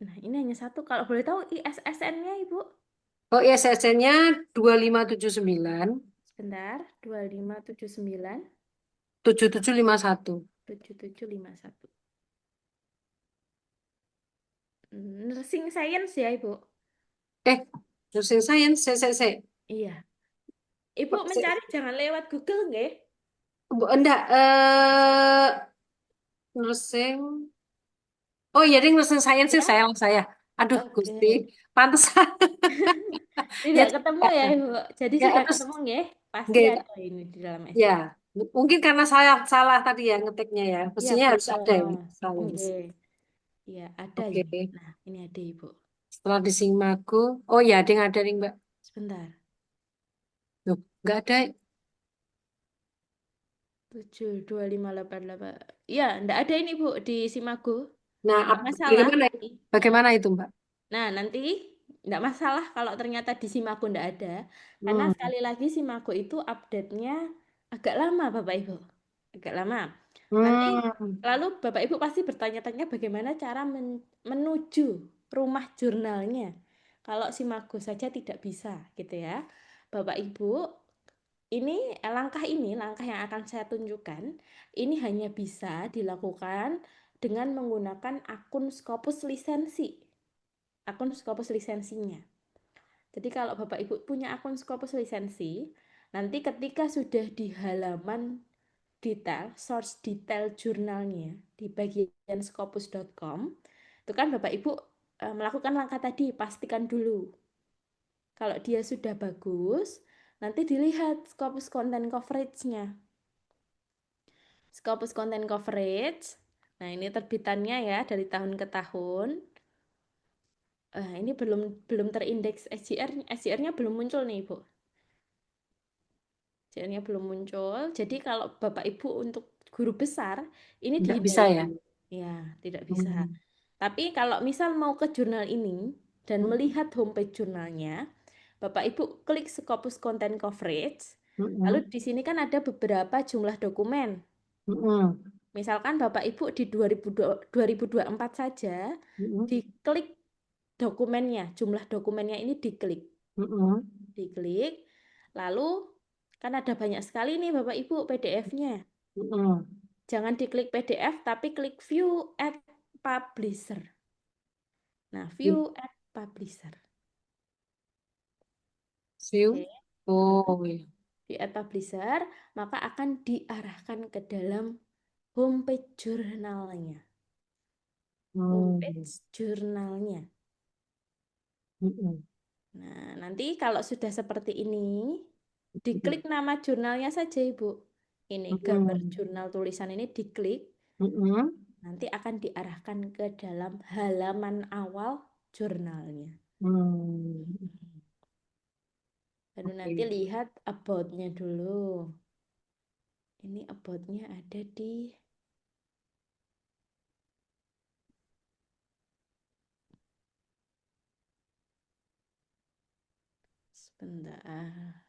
B: Nah, ini hanya satu. Kalau boleh tahu ISSN-nya, Ibu?
H: Oh, ISSN-nya 2579
B: Sebentar. 2579
H: 7751.
B: 7751. Nursing science ya, Ibu?
H: Nursing Science,
B: Iya. Ibu mencari jangan lewat Google, nggih?
H: Enggak, nursing. Oh iya, ding nursing science sih
B: Ya?
H: saya. Aduh,
B: Oke.
H: Gusti. Pantesan.
B: Tidak ketemu ya, Ibu. Jadi
H: Ya,
B: sudah
H: terus
B: ketemu, nggih? Pasti
H: nggih,
B: ada ini di dalam
H: ya.
B: SDK.
H: Mungkin karena saya salah tadi ya ngetiknya ya.
B: Iya,
H: Mestinya harus
B: betul.
H: ada ya, science.
B: Nggih. Iya, ada
H: Oke.
B: ya. Nah, ini ada, Ibu.
H: Setelah di Simago, oh ya, ding ada nih, Mbak.
B: Sebentar.
H: Loh, nggak ada.
B: 72588. Iya, enggak ada ini, Bu, di Simago.
H: Nah,
B: Enggak masalah.
H: bagaimana itu, Mbak?
B: Nah, nanti enggak masalah kalau ternyata di Simago enggak ada. Karena sekali lagi Simago itu update-nya agak lama, Bapak Ibu. Agak lama. Nanti lalu Bapak Ibu pasti bertanya-tanya bagaimana cara menuju rumah jurnalnya. Kalau Simago saja tidak bisa, gitu ya. Bapak Ibu, langkah yang akan saya tunjukkan, ini hanya bisa dilakukan dengan menggunakan akun Scopus lisensi. Akun Scopus lisensinya. Jadi kalau Bapak Ibu punya akun Scopus lisensi, nanti ketika sudah di halaman detail, source detail jurnalnya di bagian scopus.com, itu kan Bapak Ibu melakukan langkah tadi, pastikan dulu. Kalau dia sudah bagus, nanti dilihat Scopus Content Coverage-nya. Scopus Content Coverage, nah ini terbitannya ya dari tahun ke tahun. Ini belum terindeks SJR-nya belum muncul nih, Ibu. JR-nya belum muncul. Jadi kalau Bapak Ibu untuk guru besar ini
H: Nggak bisa
B: dihindari
H: ya?
B: dulu. Ya, tidak bisa.
H: Hmm.
B: Tapi kalau misal mau ke jurnal ini dan
H: Hmm.
B: melihat homepage jurnalnya, Bapak Ibu klik Scopus Content Coverage. Lalu
H: Hmm.
B: di sini kan ada beberapa jumlah dokumen.
H: Hmm.
B: Misalkan Bapak Ibu di 2024 saja,
H: Hmm.
B: diklik dokumennya, jumlah dokumennya ini diklik.
H: Hmm.
B: Diklik, lalu kan ada banyak sekali nih Bapak Ibu PDF-nya.
H: Hmm.
B: Jangan diklik PDF, tapi klik View at Publisher. Nah, View at Publisher.
H: View.
B: Oke.
H: Oh, iya.
B: View at Publisher, maka akan diarahkan ke dalam homepage jurnalnya.
H: Hmm.
B: Homepage jurnalnya.
H: Hmm.
B: Nah, nanti kalau sudah seperti ini, diklik nama jurnalnya saja, Ibu. Ini gambar
H: Hmm.
B: jurnal tulisan ini diklik,
H: Hmm.
B: nanti akan diarahkan ke dalam halaman awal jurnalnya.
H: Hmm.
B: Lalu
H: Oke.
B: nanti lihat about-nya dulu. Ini about-nya ada di sebentar.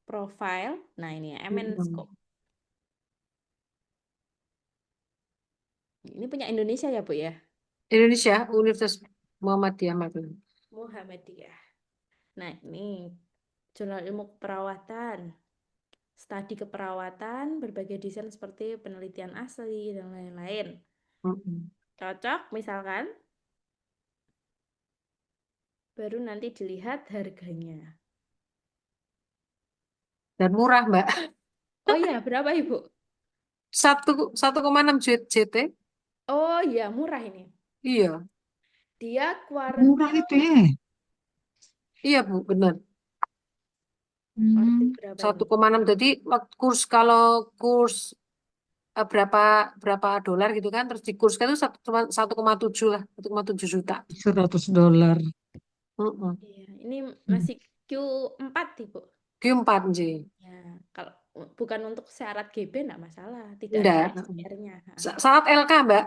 B: Profile. Nah, ini ya,
H: Hmm.
B: MNScope. Ini punya Indonesia ya, Bu ya?
H: Indonesia, Universitas Muhammadiyah Magelang.
B: Muhammadiyah. Nah, ini jurnal ilmu keperawatan. Studi keperawatan, berbagai desain seperti penelitian asli, dan lain-lain.
H: Hmm.
B: Cocok, misalkan. Baru nanti dilihat harganya.
H: Dan murah, Mbak.
B: Oh iya, berapa Ibu?
H: 1,6 JT.
B: Oh iya, murah ini.
H: Iya,
B: Dia
E: Murah
B: kuartil,
E: itu ya.
H: iya Bu, benar.
B: kuartil
E: Hmm.
B: berapa ini?
H: 1,6. Jadi kurs kalau kurs berapa berapa dolar gitu kan, terus dikurskan itu 1,7 lah, 1,7 juta.
E: $100.
H: Mm-mm.
B: Iya, ini
E: Hmm.
B: masih Q4 Ibu.
H: Q4 J.
B: Ya, kalau bukan untuk syarat GB enggak masalah, tidak ada
H: Enggak.
B: SDR-nya.
H: Syarat LK, Mbak.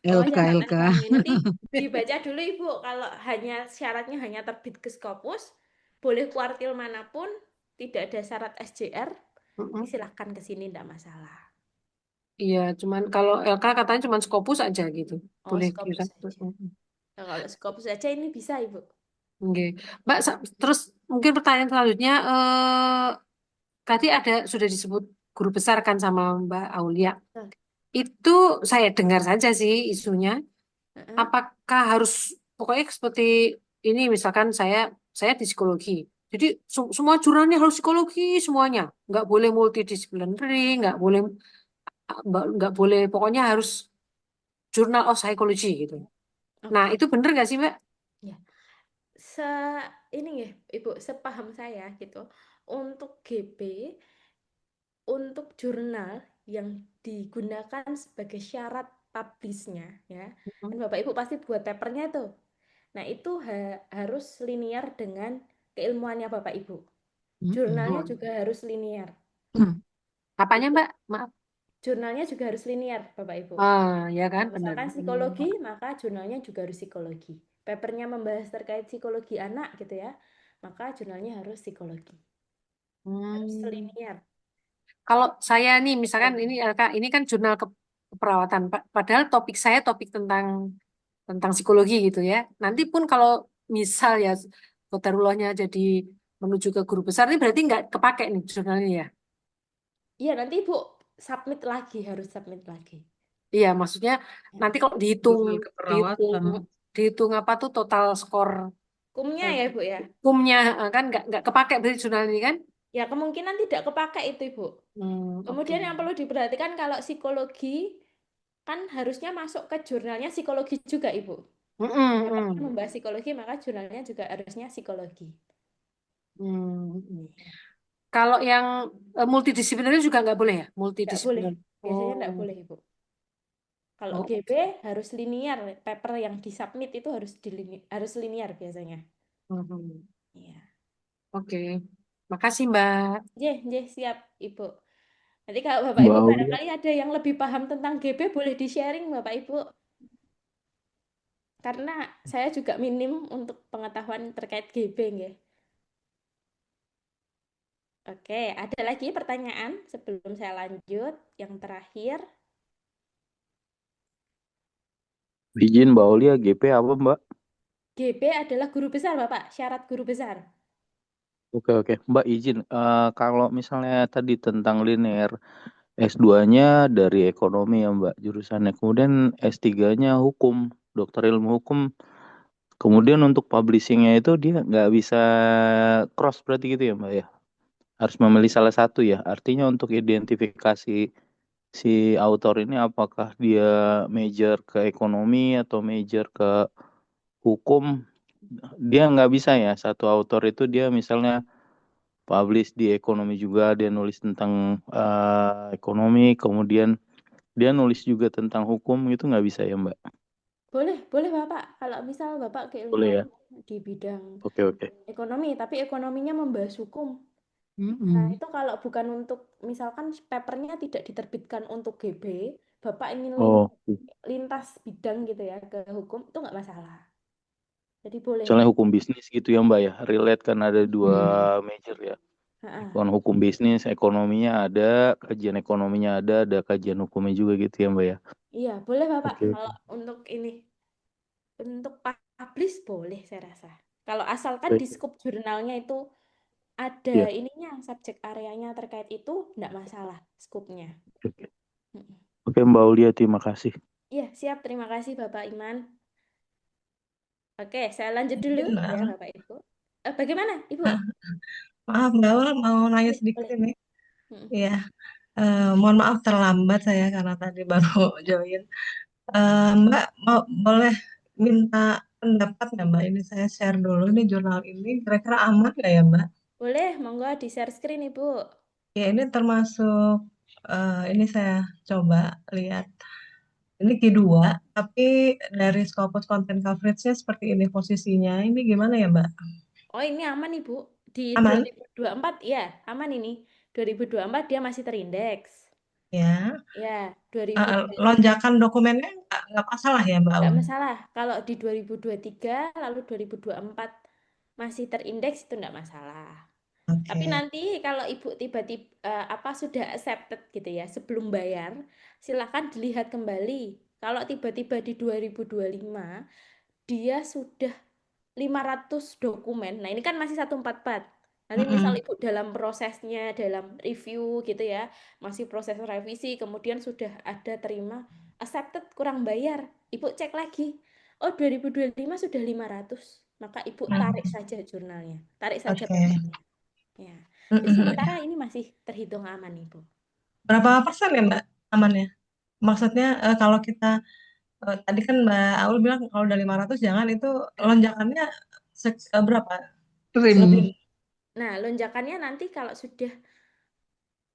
B: Oh,
E: LK,
B: syarat
E: LK.
B: SKY. Nanti dibaca dulu Ibu, kalau hanya syaratnya hanya terbit ke Scopus, boleh kuartil manapun, tidak ada syarat SJR,
H: Mm-mm.
B: silahkan ke sini enggak masalah.
H: Iya, cuman kalau LK katanya cuman Scopus aja gitu.
B: Oh,
H: Boleh
B: Scopus
H: Q1.
B: saja. Nah, kalau Scopus saja ini bisa Ibu.
H: Oke. Mbak, terus mungkin pertanyaan selanjutnya, tadi sudah disebut guru besar kan sama Mbak Aulia.
B: Nah,
H: Itu saya dengar saja sih isunya.
B: heeh.
H: Apakah harus pokoknya seperti ini misalkan saya di psikologi. Jadi semua jurnalnya harus psikologi semuanya. Nggak boleh multidisciplinary, nggak boleh pokoknya harus Journal of Psychology gitu. Nah,
B: Oke.
H: itu bener nggak sih, Mbak?
B: Ya. Se ini ya, Ibu, sepaham saya gitu. Untuk GB, untuk jurnal yang digunakan sebagai syarat publish-nya ya. Kan Bapak Ibu pasti buat papernya tuh. Nah, itu harus linear dengan keilmuannya Bapak Ibu. Jurnalnya
H: Oh.
B: juga harus linear.
H: Apanya,
B: Itu
H: Mbak? Maaf.
B: jurnalnya juga harus linear, Bapak Ibu.
H: Ah, ya kan, benar.
B: Misalkan psikologi, maka jurnalnya juga harus psikologi. Papernya membahas terkait psikologi anak gitu ya, maka jurnalnya harus psikologi. Harus
H: Hmm.
B: linear.
H: Kalau saya nih, misalkan
B: Oh,
H: ini kan jurnal keperawatan, padahal topik saya topik tentang psikologi gitu ya. Nanti pun kalau misal ya kodarullahnya jadi menuju ke guru besar, ini berarti nggak kepake nih jurnalnya ya?
B: iya, nanti Ibu submit lagi, harus submit lagi.
H: Iya, maksudnya
B: Ya.
H: nanti kalau dihitung
E: Jurnal
H: dihitung
E: keperawatan.
H: dihitung apa tuh total skor
B: Hukumnya ya, Ibu ya.
H: hukumnya kan nggak kepake berarti jurnal ini kan?
B: Ya, kemungkinan tidak kepakai itu, Ibu.
H: Oke.
B: Kemudian yang perlu diperhatikan kalau psikologi, kan harusnya masuk ke jurnalnya psikologi juga, Ibu.
H: Mm-mm,
B: Papernya
H: mm.
B: membahas psikologi, maka jurnalnya juga harusnya psikologi.
H: Mm. Kalau yang multidisipliner juga nggak boleh ya?
B: Tidak boleh.
H: Multidisipliner.
B: Biasanya
H: Oh,
B: tidak boleh, Ibu. Kalau
H: oh,
B: GB harus linear, paper yang disubmit itu harus linear biasanya.
H: Mhm.
B: Iya.
H: Oke. Makasih, Mbak.
B: Siap, Ibu. Nanti kalau Bapak
F: Mbak
B: Ibu
F: Aulia.
B: barangkali ada yang lebih paham tentang GB boleh di-sharing Bapak Ibu. Karena saya juga minim untuk pengetahuan terkait GB nggih. Oke, ada lagi pertanyaan sebelum saya lanjut yang terakhir.
F: Izin Mbak Aulia, GP apa Mbak?
B: GB adalah guru besar Bapak, syarat guru besar.
F: Oke. Mbak izin, kalau misalnya tadi tentang linear, S2-nya dari ekonomi ya Mbak jurusannya. Kemudian S3-nya hukum, dokter ilmu hukum. Kemudian untuk publishingnya itu dia nggak bisa cross berarti gitu ya Mbak ya? Harus memilih salah satu ya. Artinya untuk identifikasi si autor ini apakah dia major ke ekonomi atau major ke hukum, dia nggak bisa ya. Satu autor itu dia misalnya publish di ekonomi juga, dia nulis tentang ekonomi, kemudian dia nulis juga tentang hukum, itu nggak bisa ya Mbak?
B: Boleh Bapak. Kalau misal Bapak
F: Boleh
B: keilmuan
F: ya?
B: di bidang
F: Oke.
B: ekonomi, tapi ekonominya membahas hukum. Nah,
E: Mm-mm.
B: itu kalau bukan untuk, misalkan papernya tidak diterbitkan untuk GB, Bapak ingin
F: Oh,
B: lintas bidang gitu ya ke hukum, itu nggak masalah. Jadi boleh.
F: misalnya hukum bisnis gitu ya Mbak ya? Relate kan ada dua
E: Mm.
F: major ya.
B: Ha-ha.
F: Bukan hukum bisnis, ekonominya kajian ekonominya ada kajian hukumnya juga gitu ya Mbak ya?
B: Iya, boleh Bapak.
F: Oke.
B: Kalau untuk ini, untuk publish boleh saya rasa. Kalau asalkan di
F: Baik.
B: scope jurnalnya itu ada
F: Ya.
B: ininya, subjek areanya terkait itu, nggak masalah scope-nya.
F: Oke.
B: Mm-mm.
F: Oke Mbak Aulia, terima kasih.
B: Iya, siap. Terima kasih Bapak Iman. Oke, saya lanjut dulu
E: Izin,
B: ya
E: Mbak.
B: Bapak Ibu. Bagaimana Ibu?
E: Ah, maaf, Mbak Aul mau nanya
B: Boleh,
E: sedikit
B: boleh.
E: ini.
B: Mm-mm.
E: Iya, mohon maaf terlambat saya karena tadi baru join. Mbak mau boleh minta pendapat nggak Mbak? Ini saya share dulu ini jurnal ini kira-kira aman nggak ya Mbak?
B: Boleh, monggo di share screen Ibu.
E: Ya ini termasuk ini saya coba lihat. Ini Q2, tapi dari Scopus content coverage-nya seperti ini posisinya. Ini gimana ya Mbak?
B: Oh, ini aman Ibu. Di
E: Aman?
B: 2024, ya, aman ini. 2024 dia masih terindeks.
E: Ya.
B: Ya, 2023
E: Lonjakan dokumennya nggak masalah ya Mbak
B: nggak
E: Aul?
B: masalah. Kalau di 2023 lalu 2024 masih terindeks itu nggak masalah. Tapi
E: Oke.
B: nanti kalau Ibu tiba-tiba apa sudah accepted gitu ya sebelum bayar, silahkan dilihat kembali. Kalau tiba-tiba di 2025 dia sudah 500 dokumen. Nah, ini kan masih 144. Nanti misal
E: Mm-mm.
B: Ibu dalam prosesnya, dalam review gitu ya, masih proses revisi, kemudian sudah ada terima, accepted, kurang bayar. Ibu cek lagi. Oh, 2025 sudah 500. Maka Ibu tarik
E: Mm.
B: saja jurnalnya. Tarik saja
E: Oke.
B: papernya. Ya. Jadi
E: Mm-mm.
B: sementara ini masih terhitung aman, Ibu.
E: Berapa persen ya Mbak amannya? Maksudnya kalau kita tadi kan Mbak Aul bilang kalau udah 500 jangan itu lonjakannya berapa? Lebih
H: Rim.
B: Nah, lonjakannya nanti kalau sudah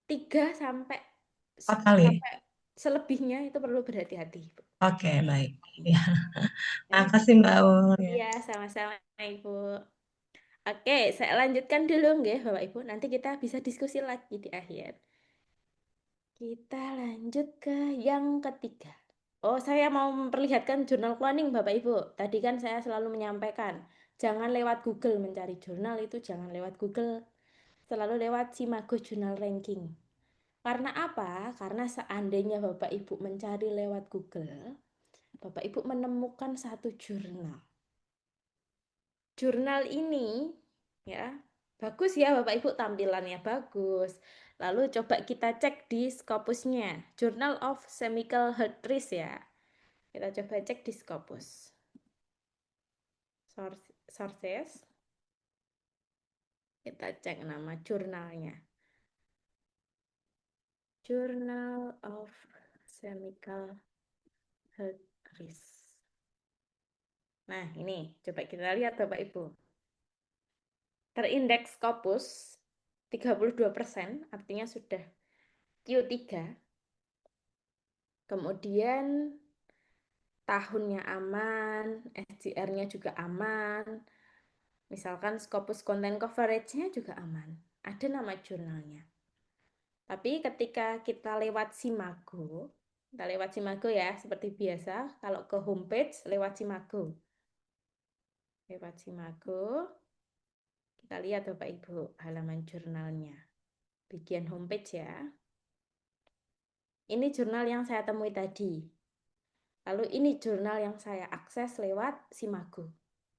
B: 3 sampai
E: 4 kali.
B: sampai selebihnya itu perlu berhati-hati, Ibu.
E: Oke, baik. Ya.
B: Ya.
E: Makasih Mbak Aul ya.
B: Iya, sama-sama Ibu. Oke, saya lanjutkan dulu nggih, Bapak Ibu. Nanti kita bisa diskusi lagi di akhir. Kita lanjut ke yang ketiga. Oh, saya mau memperlihatkan jurnal cloning, Bapak Ibu. Tadi kan saya selalu menyampaikan, jangan lewat Google mencari jurnal itu, jangan lewat Google, selalu lewat Simago Journal Ranking. Karena apa? Karena seandainya Bapak Ibu mencari lewat Google, Bapak Ibu menemukan satu jurnal. Jurnal ini ya bagus ya Bapak Ibu, tampilannya bagus. Lalu coba kita cek di Scopusnya, Journal of Chemical Health Risk ya. Kita coba cek di Scopus. Sources. Kita cek nama jurnalnya. Journal of Chemical Health Risk. Nah, ini coba kita lihat Bapak Ibu. Terindeks Scopus 32%, artinya sudah Q3. Kemudian tahunnya aman, SJR-nya juga aman. Misalkan Scopus Content Coverage-nya juga aman. Ada nama jurnalnya. Tapi ketika kita lewat Simago ya, seperti biasa, kalau ke homepage lewat Simago. Lewat Simago, kita lihat Bapak Ibu halaman jurnalnya. Bagian homepage ya. Ini jurnal yang saya temui tadi. Lalu ini jurnal yang saya akses lewat Simago.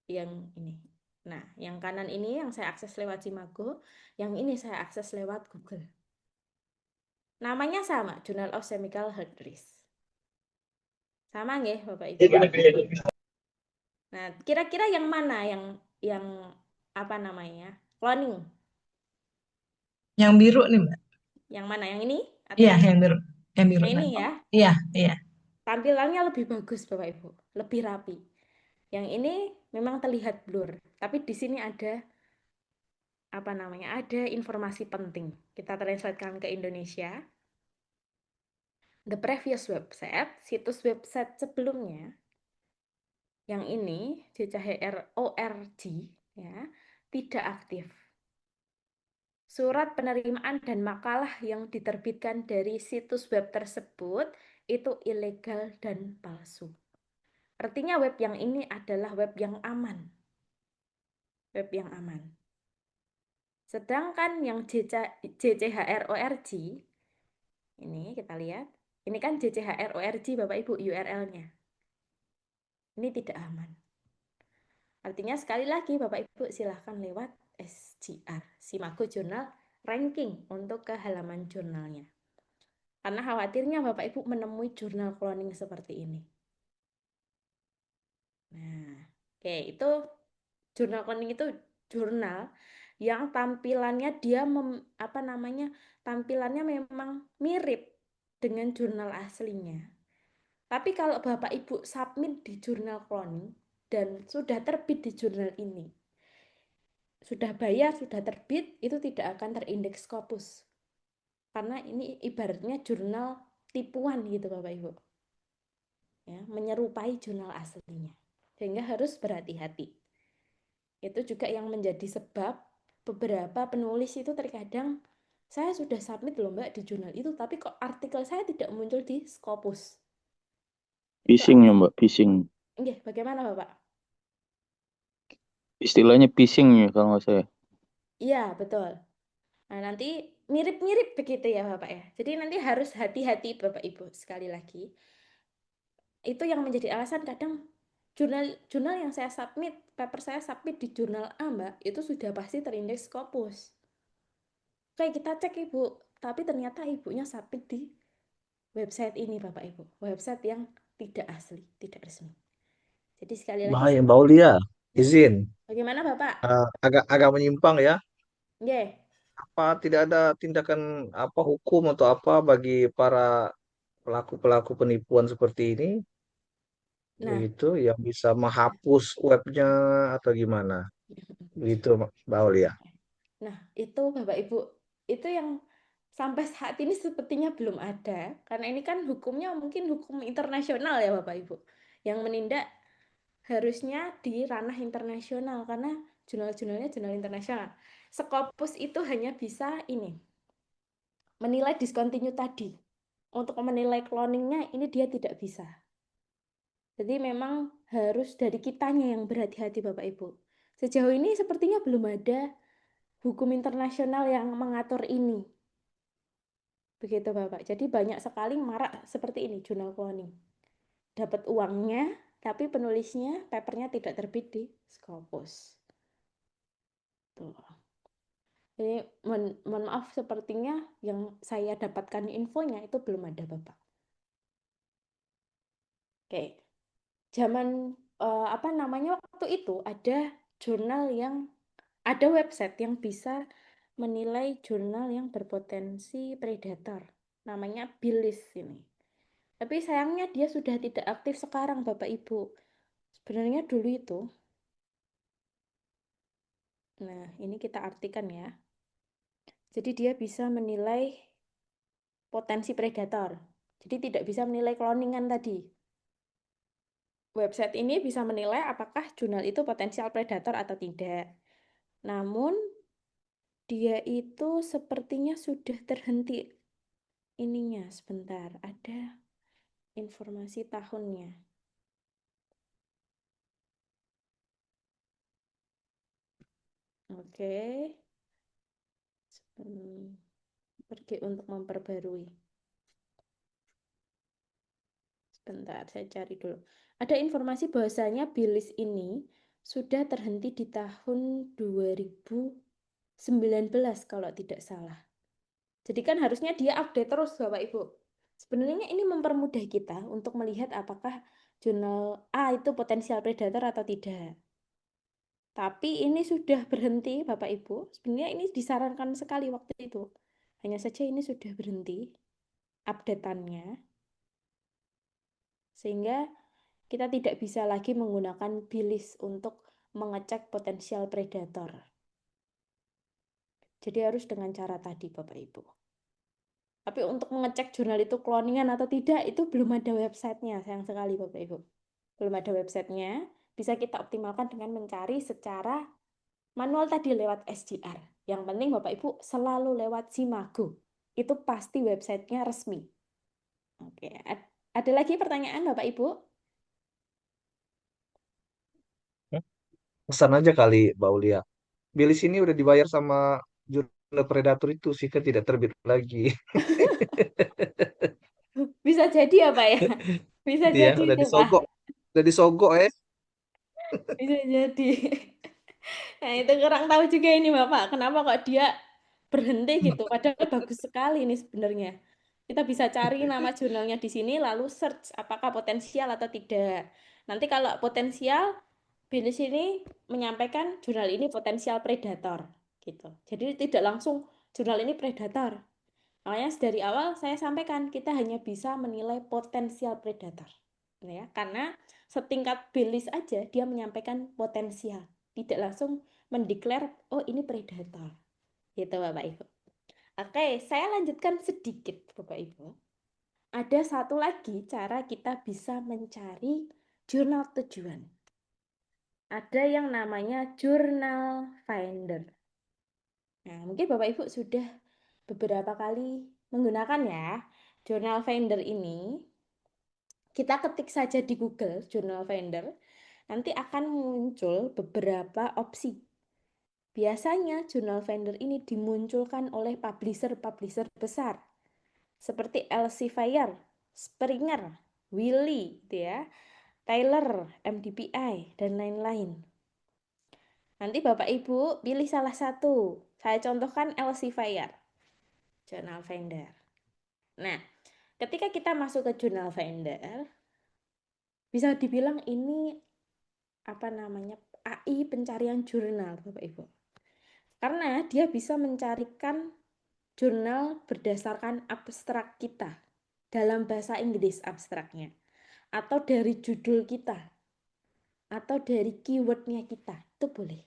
B: Yang ini. Nah, yang kanan ini yang saya akses lewat Simago, yang ini saya akses lewat Google. Namanya sama, Journal of Chemical Heart Risk. Sama nggih, Bapak Ibu? Nah, kira-kira yang mana yang apa namanya? Cloning.
E: Yang biru nih, Mbak.
B: Yang mana? Yang ini atau
E: Iya,
B: yang
E: yang biru. Yang biru,
B: ini
E: Mbak.
B: ya?
E: Iya, iya.
B: Tampilannya lebih bagus, Bapak Ibu. Lebih rapi. Yang ini memang terlihat blur, tapi di sini ada apa namanya? Ada informasi penting. Kita translatekan ke Indonesia. The previous website, situs website sebelumnya, yang ini JCHR.org ya, tidak aktif. Surat penerimaan dan makalah yang diterbitkan dari situs web tersebut itu ilegal dan palsu. Artinya web yang ini adalah web yang aman. Web yang aman. Sedangkan yang JCHR.org, ini kita lihat, ini kan JCHR.org Bapak Ibu URL-nya. Ini tidak aman. Artinya sekali lagi Bapak Ibu silahkan lewat SJR, Simago Journal ranking untuk ke halaman jurnalnya. Karena khawatirnya Bapak Ibu menemui jurnal cloning seperti ini. Nah, oke, itu jurnal cloning itu jurnal yang tampilannya tampilannya memang mirip dengan jurnal aslinya. Tapi kalau Bapak Ibu submit di jurnal cloning dan sudah terbit di jurnal ini, sudah bayar, sudah terbit, itu tidak akan terindeks Scopus. Karena ini ibaratnya jurnal tipuan gitu Bapak Ibu. Ya, menyerupai jurnal aslinya. Sehingga harus berhati-hati. Itu juga yang menjadi sebab beberapa penulis itu terkadang saya sudah submit loh Mbak di jurnal itu, tapi kok artikel saya tidak muncul di Scopus.
F: Phishing ya Mbak, phishing.
B: Nggih, bagaimana Bapak?
F: Istilahnya phishing ya kalau nggak saya.
B: Iya, betul. Nah, nanti mirip-mirip begitu ya Bapak ya. Jadi nanti harus hati-hati Bapak Ibu sekali lagi. Itu yang menjadi alasan kadang jurnal yang saya submit, paper saya submit di jurnal A, Mbak, itu sudah pasti terindeks Scopus. Oke, kita cek Ibu, tapi ternyata Ibunya submit di website ini Bapak Ibu, website yang tidak asli, tidak resmi. Jadi sekali lagi,
I: Mbak Aulia, izin.
B: bagaimana Bapak?
I: Agak menyimpang ya.
B: Nggih.
I: Apa tidak ada tindakan apa hukum atau apa bagi para pelaku-pelaku penipuan seperti ini,
B: Nah,
I: begitu, yang bisa menghapus webnya atau gimana? Begitu, Mbak Aulia.
B: nah itu Bapak Ibu, itu yang sampai saat ini sepertinya belum ada, karena ini kan hukumnya mungkin hukum internasional ya Bapak Ibu, yang menindak harusnya di ranah internasional, karena jurnal-jurnalnya jurnal internasional. Scopus itu hanya bisa ini, menilai discontinue tadi. Untuk menilai cloningnya ini dia tidak bisa. Jadi memang harus dari kitanya yang berhati-hati Bapak Ibu. Sejauh ini sepertinya belum ada hukum internasional yang mengatur ini. Begitu Bapak. Jadi banyak sekali marak seperti ini jurnal cloning. Dapat uangnya, tapi penulisnya, papernya tidak terbit di Scopus. Tuh. Jadi mohon maaf, sepertinya yang saya dapatkan infonya itu belum ada Bapak. Oke. Zaman waktu itu ada jurnal yang ada website yang bisa menilai jurnal yang berpotensi predator. Namanya Bilis ini. Tapi sayangnya dia sudah tidak aktif sekarang Bapak Ibu. Sebenarnya dulu itu. Nah, ini kita artikan ya. Jadi dia bisa menilai potensi predator. Jadi tidak bisa menilai cloningan tadi. Website ini bisa menilai apakah jurnal itu potensial predator atau tidak. Namun dia itu sepertinya sudah terhenti ininya. Sebentar, ada informasi tahunnya. Oke. Pergi untuk memperbarui. Sebentar, saya cari dulu. Ada informasi bahwasanya Billis ini sudah terhenti di tahun 2019 kalau tidak salah. Jadi kan harusnya dia update terus Bapak Ibu. Sebenarnya ini mempermudah kita untuk melihat apakah jurnal A itu potensial predator atau tidak. Tapi ini sudah berhenti Bapak Ibu. Sebenarnya ini disarankan sekali waktu itu. Hanya saja ini sudah berhenti updateannya. Sehingga kita tidak bisa lagi menggunakan Billis untuk mengecek potensial predator. Jadi harus dengan cara tadi Bapak Ibu. Tapi untuk mengecek jurnal itu cloningan atau tidak, itu belum ada websitenya, sayang sekali Bapak Ibu. Belum ada websitenya, bisa kita optimalkan dengan mencari secara manual tadi lewat SGR. Yang penting Bapak Ibu selalu lewat Simago. Itu pasti websitenya resmi. Oke, ada lagi pertanyaan Bapak Ibu?
I: Pesan aja kali, Mbak Ulia. Bilis ini udah dibayar sama jurnal Predator itu sih kan tidak terbit lagi.
B: Bisa jadi ya Pak ya? Bisa
I: Iya,
B: jadi
I: udah
B: itu Pak.
I: disogok. Udah disogok ya.
B: Bisa jadi. Nah, itu kurang tahu juga ini Bapak, kenapa kok dia berhenti gitu. Padahal bagus sekali ini sebenarnya. Kita bisa cari nama jurnalnya di sini, lalu search apakah potensial atau tidak. Nanti kalau potensial, Billy sini menyampaikan jurnal ini potensial predator gitu. Jadi tidak langsung jurnal ini predator. Makanya dari awal saya sampaikan kita hanya bisa menilai potensial predator. Ya, karena setingkat Billis aja dia menyampaikan potensial, tidak langsung mendeklar oh ini predator. Gitu Bapak Ibu. Oke, saya lanjutkan sedikit Bapak Ibu. Ada satu lagi cara kita bisa mencari jurnal tujuan. Ada yang namanya Journal Finder. Nah, mungkin Bapak Ibu sudah beberapa kali menggunakan ya. Journal Finder ini kita ketik saja di Google Journal Finder, nanti akan muncul beberapa opsi. Biasanya Journal Finder ini dimunculkan oleh publisher-publisher besar seperti Elsevier, Springer, Wiley, gitu ya, Taylor, MDPI, dan lain-lain. Nanti Bapak Ibu pilih salah satu. Saya contohkan Elsevier, Journal Finder. Nah, ketika kita masuk ke Journal Finder, bisa dibilang ini apa namanya AI pencarian jurnal Bapak Ibu. Karena dia bisa mencarikan jurnal berdasarkan abstrak kita dalam bahasa Inggris abstraknya, atau dari judul kita, atau dari keywordnya kita, itu boleh.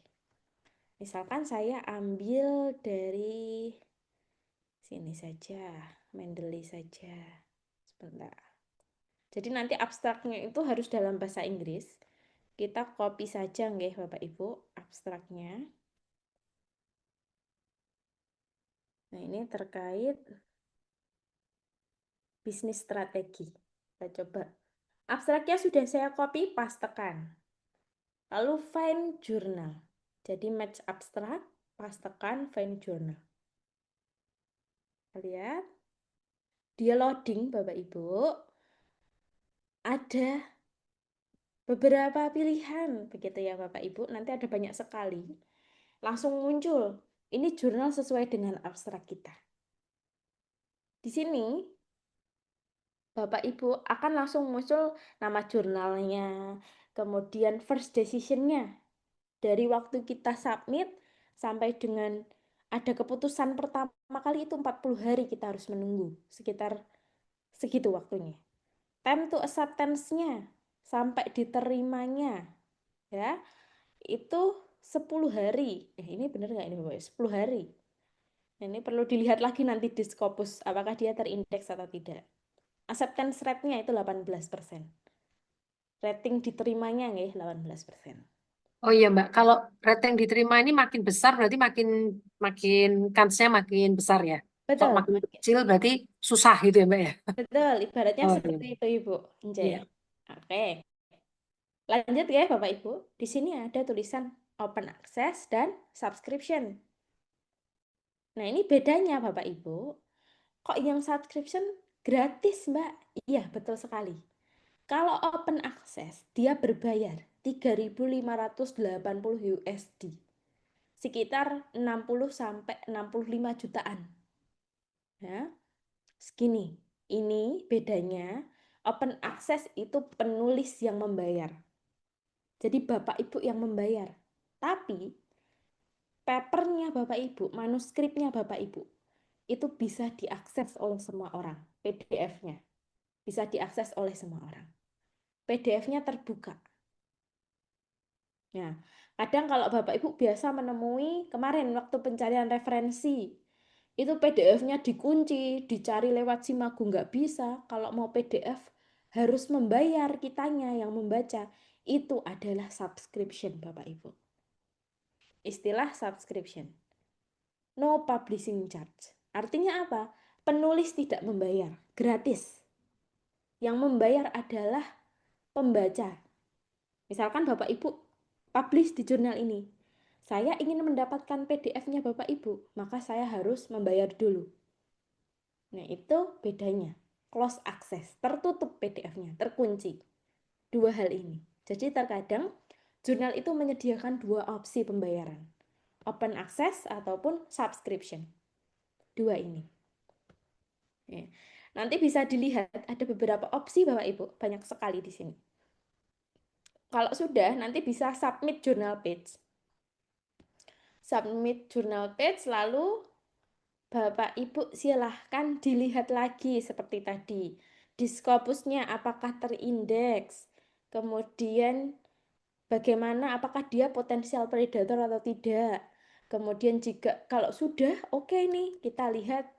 B: Misalkan saya ambil dari sini saja, Mendeley saja, sebentar. Jadi nanti abstraknya itu harus dalam bahasa Inggris. Kita copy saja nggih Bapak Ibu abstraknya. Nah, ini terkait bisnis strategi. Kita coba. Abstraknya sudah saya copy, pastekan. Lalu find journal. Jadi match abstrak, pastekan find journal. Lihat. Dia loading Bapak Ibu. Ada beberapa pilihan begitu ya Bapak Ibu. Nanti ada banyak sekali. Langsung muncul. Ini jurnal sesuai dengan abstrak kita. Di sini Bapak Ibu akan langsung muncul nama jurnalnya, kemudian first decision-nya. Dari waktu kita submit sampai dengan ada keputusan pertama kali itu 40 hari kita harus menunggu, sekitar segitu waktunya. Time to acceptance-nya sampai diterimanya ya, itu 10 hari. Ini benar nggak ini Bapak? 10 hari. Ini perlu dilihat lagi nanti di Scopus apakah dia terindeks atau tidak. Acceptance rate-nya itu 18%. Rating diterimanya nggih 18%.
H: Oh iya Mbak, kalau rate yang diterima ini makin besar berarti makin makin kansnya makin besar ya. Kalau
B: Betul,
H: makin kecil berarti susah gitu ya Mbak ya.
B: betul. Ibaratnya
H: Oh iya.
B: seperti itu, Ibu. Nje.
H: Iya.
B: Oke, lanjut ya Bapak Ibu. Di sini ada tulisan open access dan subscription. Nah, ini bedanya Bapak Ibu. Kok yang subscription gratis, Mbak? Iya, betul sekali. Kalau open access, dia berbayar 3.580 USD. Sekitar 60 sampai 65 jutaan. Ya, segini. Ini bedanya. Open access itu penulis yang membayar. Jadi Bapak Ibu yang membayar. Tapi papernya Bapak Ibu, manuskripnya Bapak Ibu, itu bisa diakses oleh semua orang. PDF-nya bisa diakses oleh semua orang. PDF-nya terbuka. Nah, kadang kalau Bapak Ibu biasa menemui kemarin waktu pencarian referensi, itu PDF-nya dikunci, dicari lewat Simagu nggak bisa. Kalau mau PDF harus membayar kitanya yang membaca. Itu adalah subscription Bapak Ibu. Istilah subscription. No publishing charge. Artinya apa? Penulis tidak membayar, gratis. Yang membayar adalah pembaca. Misalkan Bapak Ibu publish di jurnal ini. Saya ingin mendapatkan PDF-nya Bapak Ibu, maka saya harus membayar dulu. Nah, itu bedanya. Close access, tertutup PDF-nya, terkunci. Dua hal ini. Jadi terkadang jurnal itu menyediakan dua opsi pembayaran. Open access ataupun subscription. Dua ini. Ya. Nanti bisa dilihat ada beberapa opsi Bapak Ibu, banyak sekali di sini. Kalau sudah, nanti bisa submit journal page. Submit journal page, lalu Bapak Ibu silahkan dilihat lagi seperti tadi. Discopusnya apakah terindeks, kemudian bagaimana, apakah dia potensial predator atau tidak. Kemudian jika kalau sudah oke nih, kita lihat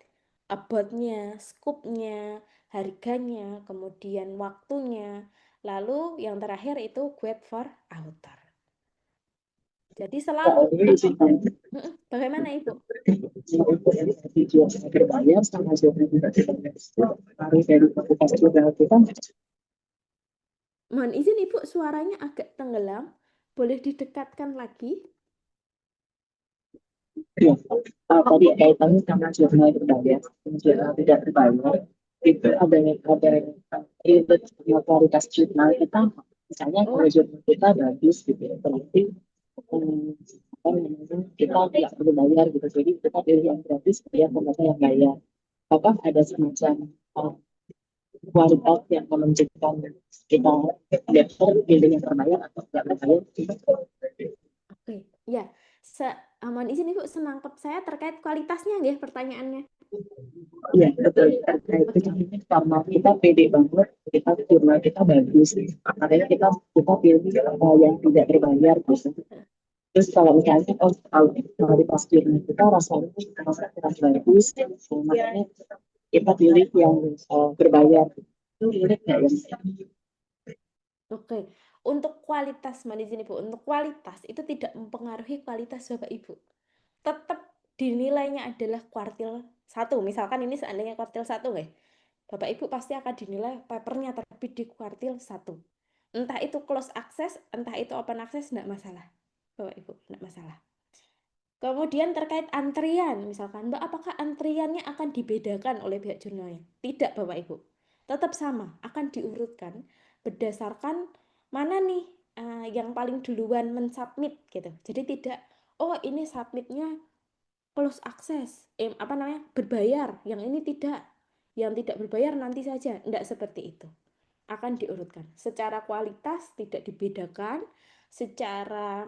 B: about-nya, scoop-nya, harganya, kemudian waktunya. Lalu yang terakhir itu quote for author. Jadi selalu bagaimana Ibu?
J: Berbayar sama harus dari fakultas jurnal kita.
B: Mohon izin Ibu, suaranya agak tenggelam. Boleh didekatkan lagi?
J: Ya, tadi kaitannya sama jurnal berbayar, jurnal tidak berbayar itu ada ribet sama kualitas jurnal kita. Misalnya kalau jurnal kita bagus gitu ya, berarti apa namanya, kita tidak perlu bayar gitu. Jadi kita pilih yang gratis, biar pembaca yang bayar. Apakah ada semacam kualitas yang menunjukkan kita better pilih yang berbayar atau tidak berbayar?
B: Oke, ya. Mohon izin Ibu, senangkep saya terkait kualitasnya ya pertanyaannya.
J: Iya, betul. Itu karena kita pede banget, kita jurnal kita bagus. Makanya kita pilih yang tidak berbayar gitu. Terus kalau misalnya kalau kualitas jurnal kita rasanya kurang bagus, makanya kita pilih yang berbayar. Itu boleh nggak ya?
B: Oke, untuk kualitas, mohon izin Ibu, untuk kualitas itu tidak mempengaruhi kualitas Bapak Ibu. Tetap dinilainya adalah kuartil 1. Misalkan ini seandainya kuartil 1 ya. Bapak Ibu pasti akan dinilai papernya terbit di kuartil 1. Entah itu close access, entah itu open access, enggak masalah. Bapak Ibu, enggak masalah. Kemudian terkait antrian, misalkan, Mbak, apakah antriannya akan dibedakan oleh pihak jurnalnya? Tidak, Bapak Ibu. Tetap sama, akan diurutkan berdasarkan mana nih yang paling duluan mensubmit gitu. Jadi tidak, oh ini submitnya close access, berbayar, yang ini tidak. Yang tidak berbayar nanti saja. Tidak seperti itu. Akan diurutkan. Secara kualitas tidak dibedakan, secara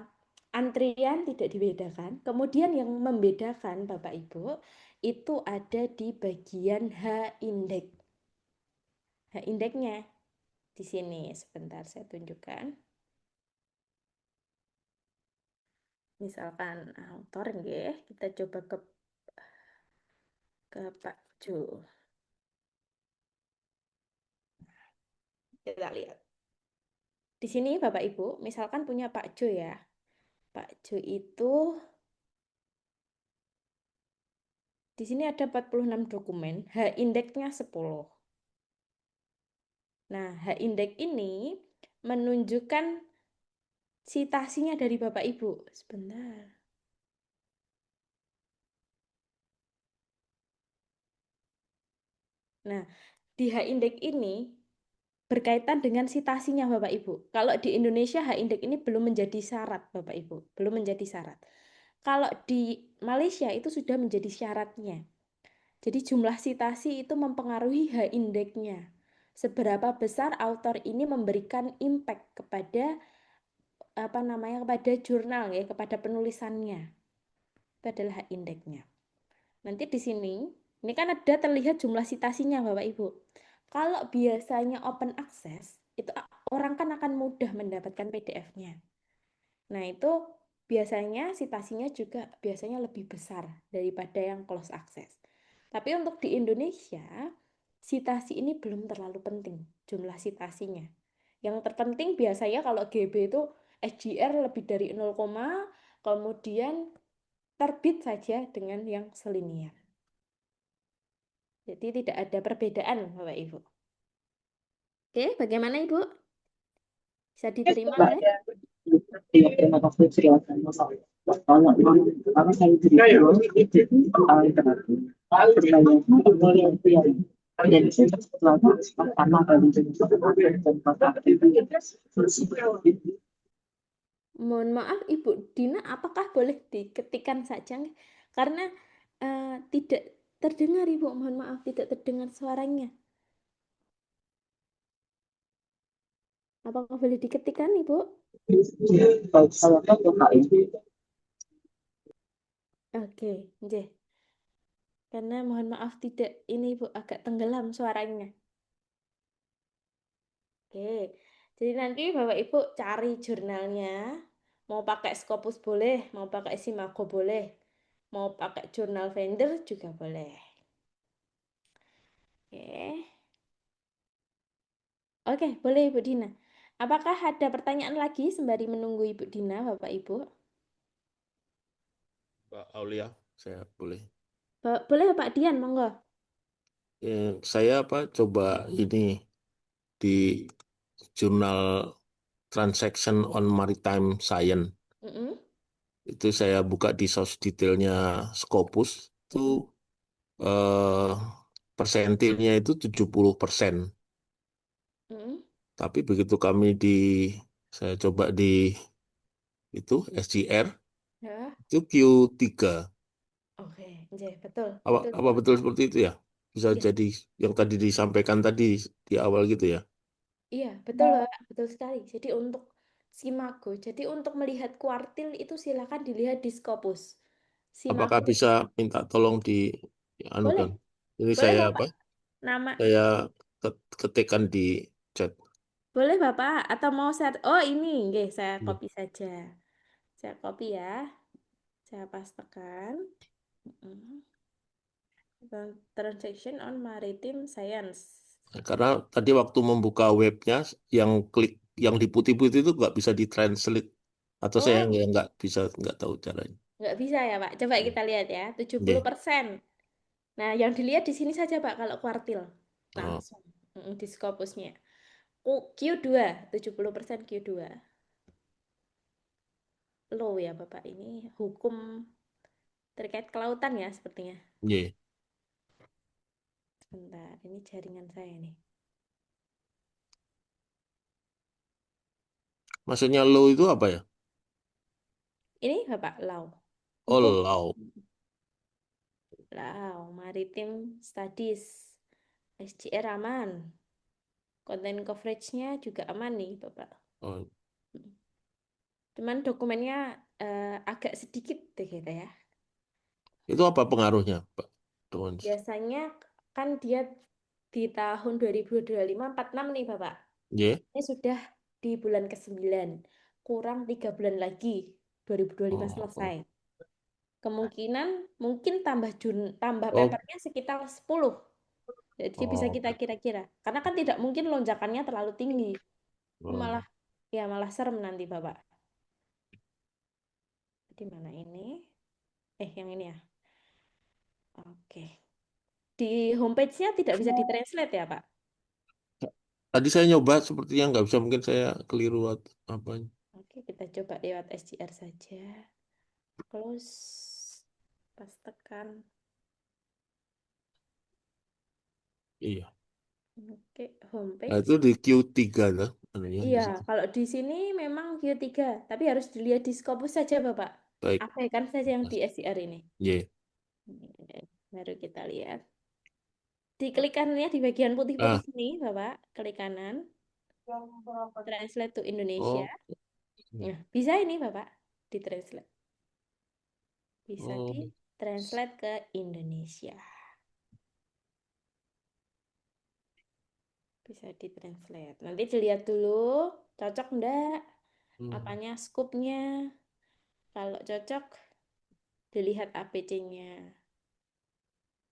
B: antrian tidak dibedakan. Kemudian yang membedakan Bapak Ibu itu ada di bagian H-indeks. H-indeksnya di sini sebentar saya tunjukkan. Misalkan autor nggih, kita coba ke Pak Jo. Kita lihat. Di sini Bapak Ibu, misalkan punya Pak Jo ya. Pak Jo itu di sini ada 46 dokumen, H-indeksnya 10. Nah, H-indeks ini menunjukkan citasinya dari Bapak Ibu. Sebentar. Nah, di H-indeks ini berkaitan dengan citasinya Bapak Ibu. Kalau di Indonesia H-indeks ini belum menjadi syarat Bapak Ibu, belum menjadi syarat. Kalau di Malaysia itu sudah menjadi syaratnya. Jadi jumlah citasi itu mempengaruhi H-indeksnya. Seberapa besar autor ini memberikan impact kepada kepada jurnal ya, kepada penulisannya. Itu adalah H-indeksnya. Nanti di sini, ini kan ada terlihat jumlah citasinya Bapak Ibu. Kalau biasanya open access, itu orang kan akan mudah mendapatkan PDF-nya. Nah, itu biasanya citasinya juga biasanya lebih besar daripada yang close access. Tapi untuk di Indonesia, citasi ini belum terlalu penting, jumlah citasinya. Yang terpenting biasanya kalau GB itu SGR lebih dari 0, kemudian terbit saja dengan yang selinier. Jadi tidak ada perbedaan, Bapak Ibu. Oke, bagaimana Ibu? Bisa diterima,
J: Mbak,
B: kan?
J: iya, terima kasih silakan. Karena saya jadi pertanyaan itu yang dan itu selalu pertama kali
B: Mohon maaf Ibu Dina, apakah boleh diketikkan saja? Karena tidak terdengar Ibu, mohon maaf tidak terdengar suaranya. Apakah boleh diketikkan Ibu?
J: kalau
B: Oke, nggih. Karena mohon maaf tidak ini Ibu agak tenggelam suaranya. Oke. Jadi nanti Bapak Ibu cari jurnalnya. Mau pakai Scopus boleh, mau pakai Simago boleh. Mau pakai jurnal vendor juga boleh. Oke. Oke, boleh Ibu Dina. Apakah ada pertanyaan lagi sembari menunggu Ibu Dina, Bapak Ibu?
G: Pak Aulia, saya boleh.
B: Boleh Pak Dian, monggo.
G: Saya coba ini di jurnal Transaction on Maritime Science.
B: Mm-mm.
G: Itu saya buka di source detailnya Scopus. Itu persentilnya itu 70%.
B: Mm-mm.
G: Tapi begitu saya coba di itu SGR,
B: Ya,
G: itu Q3.
B: oke, nggih, betul,
G: Apa,
B: betul
G: apa
B: Bapak.
G: betul seperti itu ya? Bisa
B: Iya,
G: jadi yang tadi disampaikan tadi di awal gitu ya?
B: iya, betul Bapak, betul sekali. Jadi untuk Simago, jadi untuk melihat kuartil itu silakan dilihat di Scopus.
G: Apakah
B: Simago
G: bisa minta tolong di
B: boleh,
G: anukan? Ini
B: boleh
G: saya
B: Bapak. Nama
G: saya ketikkan di chat.
B: boleh Bapak atau mau share? Oh ini, nggih, saya
G: Ya.
B: copy saja. Saya copy ya. Saya pastekan. Mm-mm. Transaction on Maritime Science.
G: Karena tadi waktu membuka webnya, yang di putih-putih itu nggak bisa ditranslate. Atau saya
B: Oh,
G: nggak tahu caranya.
B: nggak bisa ya Pak. Coba
G: Ya.
B: kita lihat ya,
G: Oke.
B: 70%. Nah, yang dilihat di sini saja Pak kalau kuartil.
G: Oh,
B: Langsung. Di Scopusnya. Q2, 70% Q2. Low ya Bapak, ini hukum terkait kelautan ya sepertinya.
G: iya.
B: Sebentar, ini jaringan saya nih.
G: Maksudnya low itu apa ya?
B: Ini Bapak, law.
G: Oh,
B: Hukum
G: low.
B: law, Maritime Studies. SGR aman. Konten coverage-nya juga aman nih, Bapak.
G: Oh,
B: Cuman dokumennya agak sedikit deh kita ya.
G: itu apa pengaruhnya, Pak? Teman.
B: Biasanya kan dia di tahun 2025 46 nih, Bapak.
G: Iya.
B: Ini sudah di bulan ke-9. Kurang 3 bulan lagi 2025
G: Oh,
B: selesai. Kemungkinan mungkin tambah
G: oh,
B: papernya sekitar 10. Jadi bisa
G: oh,
B: kita kira-kira. Karena kan tidak mungkin lonjakannya terlalu tinggi.
G: oh.
B: Malah serem nanti, Bapak. di mana ini? Yang ini ya. Oke. Di homepage-nya tidak bisa ditranslate ya, Pak?
G: Tadi saya nyoba sepertinya nggak bisa, mungkin saya keliru apa.
B: Oke, kita coba lewat SGR saja. Close. Pas tekan.
G: Iya.
B: Oke,
G: Nah,
B: homepage.
G: itu di Q3 lah. Anunya di
B: Iya,
G: situ.
B: kalau di sini memang Q3, tapi harus dilihat di Scopus saja, Bapak.
G: Baik.
B: Abaikan saja yang di SCR ini.
G: Iya.
B: Baru kita lihat. Diklik kanannya di bagian putih-putih
G: Ah,
B: sini, Bapak. Klik kanan. Translate to
G: oh.
B: Indonesia. Nah, bisa ini, Bapak. Ditranslate. Bisa
G: Oh.
B: ditranslate ke Indonesia. Bisa ditranslate. Nanti dilihat dulu, cocok enggak? Apanya scoop-nya? Kalau cocok, dilihat APC-nya.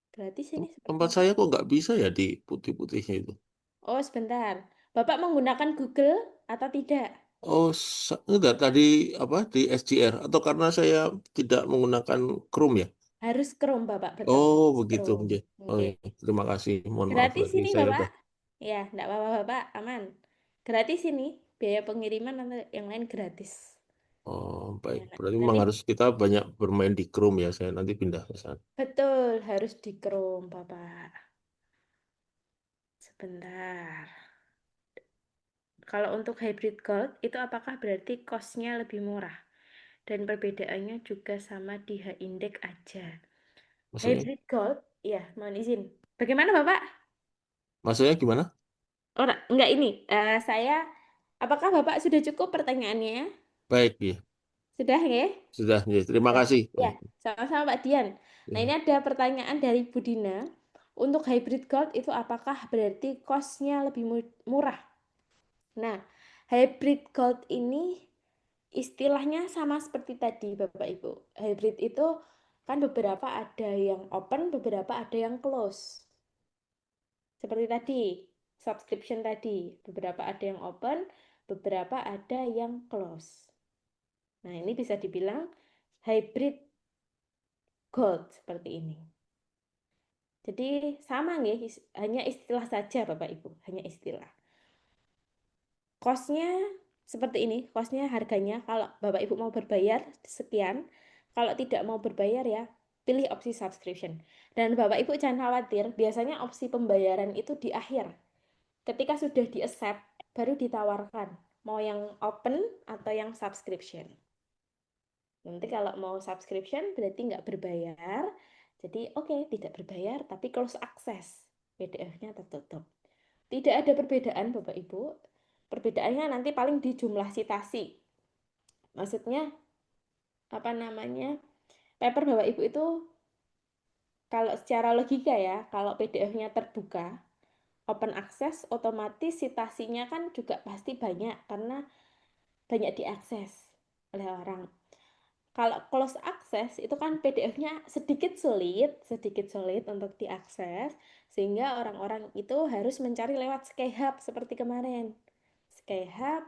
B: Gratis ini
G: Tempat
B: sepertinya.
G: saya kok nggak bisa ya di putih-putihnya itu.
B: Oh, sebentar. Bapak menggunakan Google atau tidak?
G: Oh, enggak tadi apa di SGR atau karena saya tidak menggunakan Chrome ya?
B: Harus Chrome, Bapak. Betul.
G: Oh,
B: Harus
G: begitu.
B: Chrome.
G: Iya. Oh,
B: Oke.
G: iya. Terima kasih. Mohon maaf
B: Gratis
G: tadi
B: ini,
G: saya
B: Bapak.
G: udah.
B: Ya, enggak apa-apa, Bapak. Aman. Gratis ini. Biaya pengiriman atau yang lain gratis.
G: Oh, baik.
B: Ya,
G: Berarti memang
B: nanti
G: harus kita banyak bermain di Chrome ya. Saya nanti pindah ke sana.
B: betul harus di Chrome, Bapak. Sebentar. Kalau untuk hybrid gold, itu apakah berarti cost-nya lebih murah? Dan perbedaannya juga sama di H-index aja.
G: Maksudnya,
B: Hybrid gold, ya, mohon izin. Bagaimana, Bapak?
G: maksudnya gimana?
B: Oh, enggak ini. Apakah Bapak sudah cukup pertanyaannya?
G: Baik, ya.
B: Sudah, ya?
G: Sudah, ya. Terima
B: Ya,
G: kasih.
B: ya, sama-sama Pak Dian. Nah,
G: Ya.
B: ini ada pertanyaan dari Bu Dina. Untuk hybrid gold itu apakah berarti cost-nya lebih murah? Nah, hybrid gold ini istilahnya sama seperti tadi, Bapak Ibu. Hybrid itu kan beberapa ada yang open, beberapa ada yang close. Seperti tadi, subscription tadi. Beberapa ada yang open, beberapa ada yang close. Nah, ini bisa dibilang hybrid gold seperti ini. Jadi sama nih, hanya istilah saja Bapak Ibu, hanya istilah. Cost-nya seperti ini, cost-nya harganya kalau Bapak Ibu mau berbayar sekian, kalau tidak mau berbayar ya pilih opsi subscription. Dan Bapak Ibu jangan khawatir, biasanya opsi pembayaran itu di akhir. Ketika sudah di-accept, baru ditawarkan mau yang open atau yang subscription. Nanti kalau mau subscription berarti nggak berbayar. Jadi oke, tidak berbayar tapi close access. PDF-nya tertutup. Tidak ada perbedaan Bapak Ibu. Perbedaannya nanti paling di jumlah citasi. Maksudnya apa namanya? Paper Bapak Ibu itu kalau secara logika ya, kalau PDF-nya terbuka, open access otomatis citasinya kan juga pasti banyak karena banyak diakses oleh orang. Kalau close access itu kan PDF-nya sedikit sulit untuk diakses sehingga orang-orang itu harus mencari lewat Skyhub seperti kemarin. Skyhub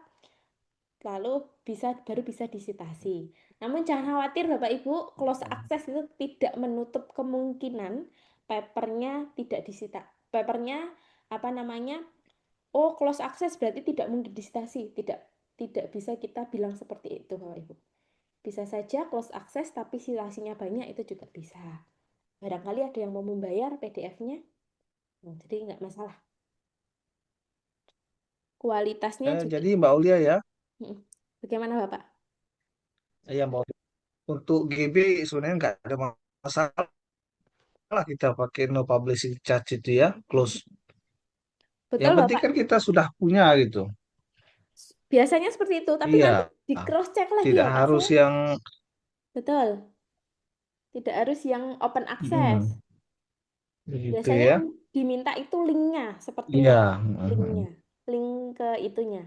B: lalu baru bisa disitasi. Namun jangan khawatir Bapak Ibu, close access itu tidak menutup kemungkinan papernya tidak disita. Papernya close access berarti tidak mungkin disitasi. Tidak bisa kita bilang seperti itu Bapak Ibu. Bisa saja close access tapi sitasinya banyak itu juga bisa. Barangkali ada yang mau membayar PDF-nya, jadi nggak masalah. Kualitasnya juga.
I: Jadi Mbak Aulia ya,
B: Bagaimana Bapak?
I: ya Mbak Aulia. Untuk GB sebenarnya nggak ada masalah kita pakai no publishing charge itu ya, close.
B: Betul
I: Yang penting
B: Bapak.
I: kan kita sudah punya gitu.
B: Biasanya seperti itu, tapi
I: Iya,
B: nanti di cross check lagi
I: tidak
B: ya Pak.
I: harus yang
B: Betul. Tidak harus yang open access.
I: begitu
B: Biasanya
I: ya.
B: yang diminta itu linknya,
I: Iya,
B: linknya, link ke itunya,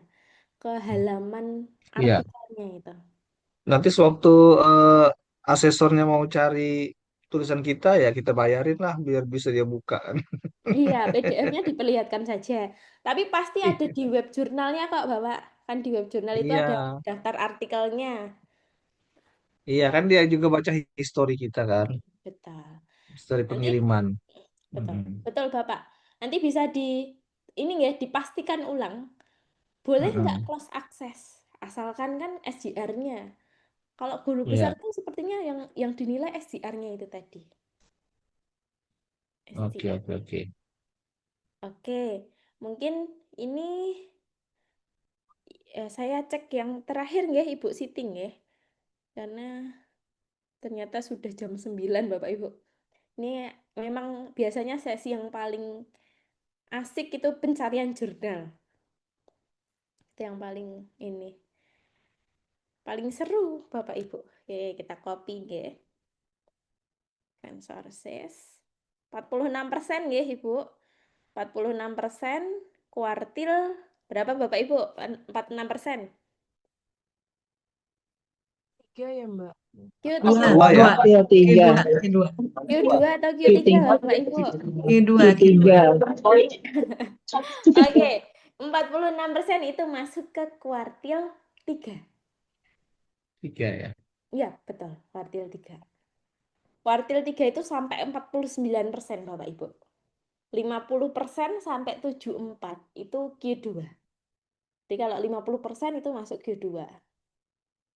B: ke halaman
I: iya.
B: artikelnya itu.
I: Nanti sewaktu asesornya mau cari tulisan kita ya kita bayarin lah biar bisa dia buka kan.
B: Iya, PDF-nya diperlihatkan saja. Tapi pasti ada di web jurnalnya kok, Bapak. Kan di web jurnal itu ada
I: Iya,
B: daftar artikelnya.
I: Iya kan dia juga baca histori kita kan,
B: Betul.
I: histori
B: Nanti
I: pengiriman.
B: betul.
I: Mm-mm.
B: Betul, Bapak. Nanti bisa ini ya dipastikan ulang. Boleh nggak
I: Mm-mm.
B: close access? Asalkan kan SDR-nya. Kalau guru besar
I: Iya,
B: tuh sepertinya yang dinilai SDR-nya itu tadi.
I: oke oke
B: SDR-nya.
I: oke.
B: Oke, mungkin ini saya cek yang terakhir ya Ibu Siti ya. Karena ternyata sudah jam 9 Bapak Ibu. Ini memang biasanya sesi yang paling asik itu pencarian jurnal. Itu yang paling ini. Paling seru Bapak Ibu. Oke, kita copy ya. Kan sources. 46% ya Ibu. 46% kuartil berapa Bapak Ibu? 46%.
H: 3 ya, Mbak.
B: Q3
E: Dua,
I: Dua ya?
E: dua,
J: Q3.
E: Q2,
B: Q2 atau Q3 Bapak Ibu?
E: Q2,
J: Q3.
B: Oke, 46% itu masuk ke kuartil 3.
I: 3 ya.
B: Iya, betul, kuartil 3. Kuartil 3 itu sampai 49% Bapak Ibu. 50% sampai 74 itu Q2. Jadi kalau 50% itu masuk Q2.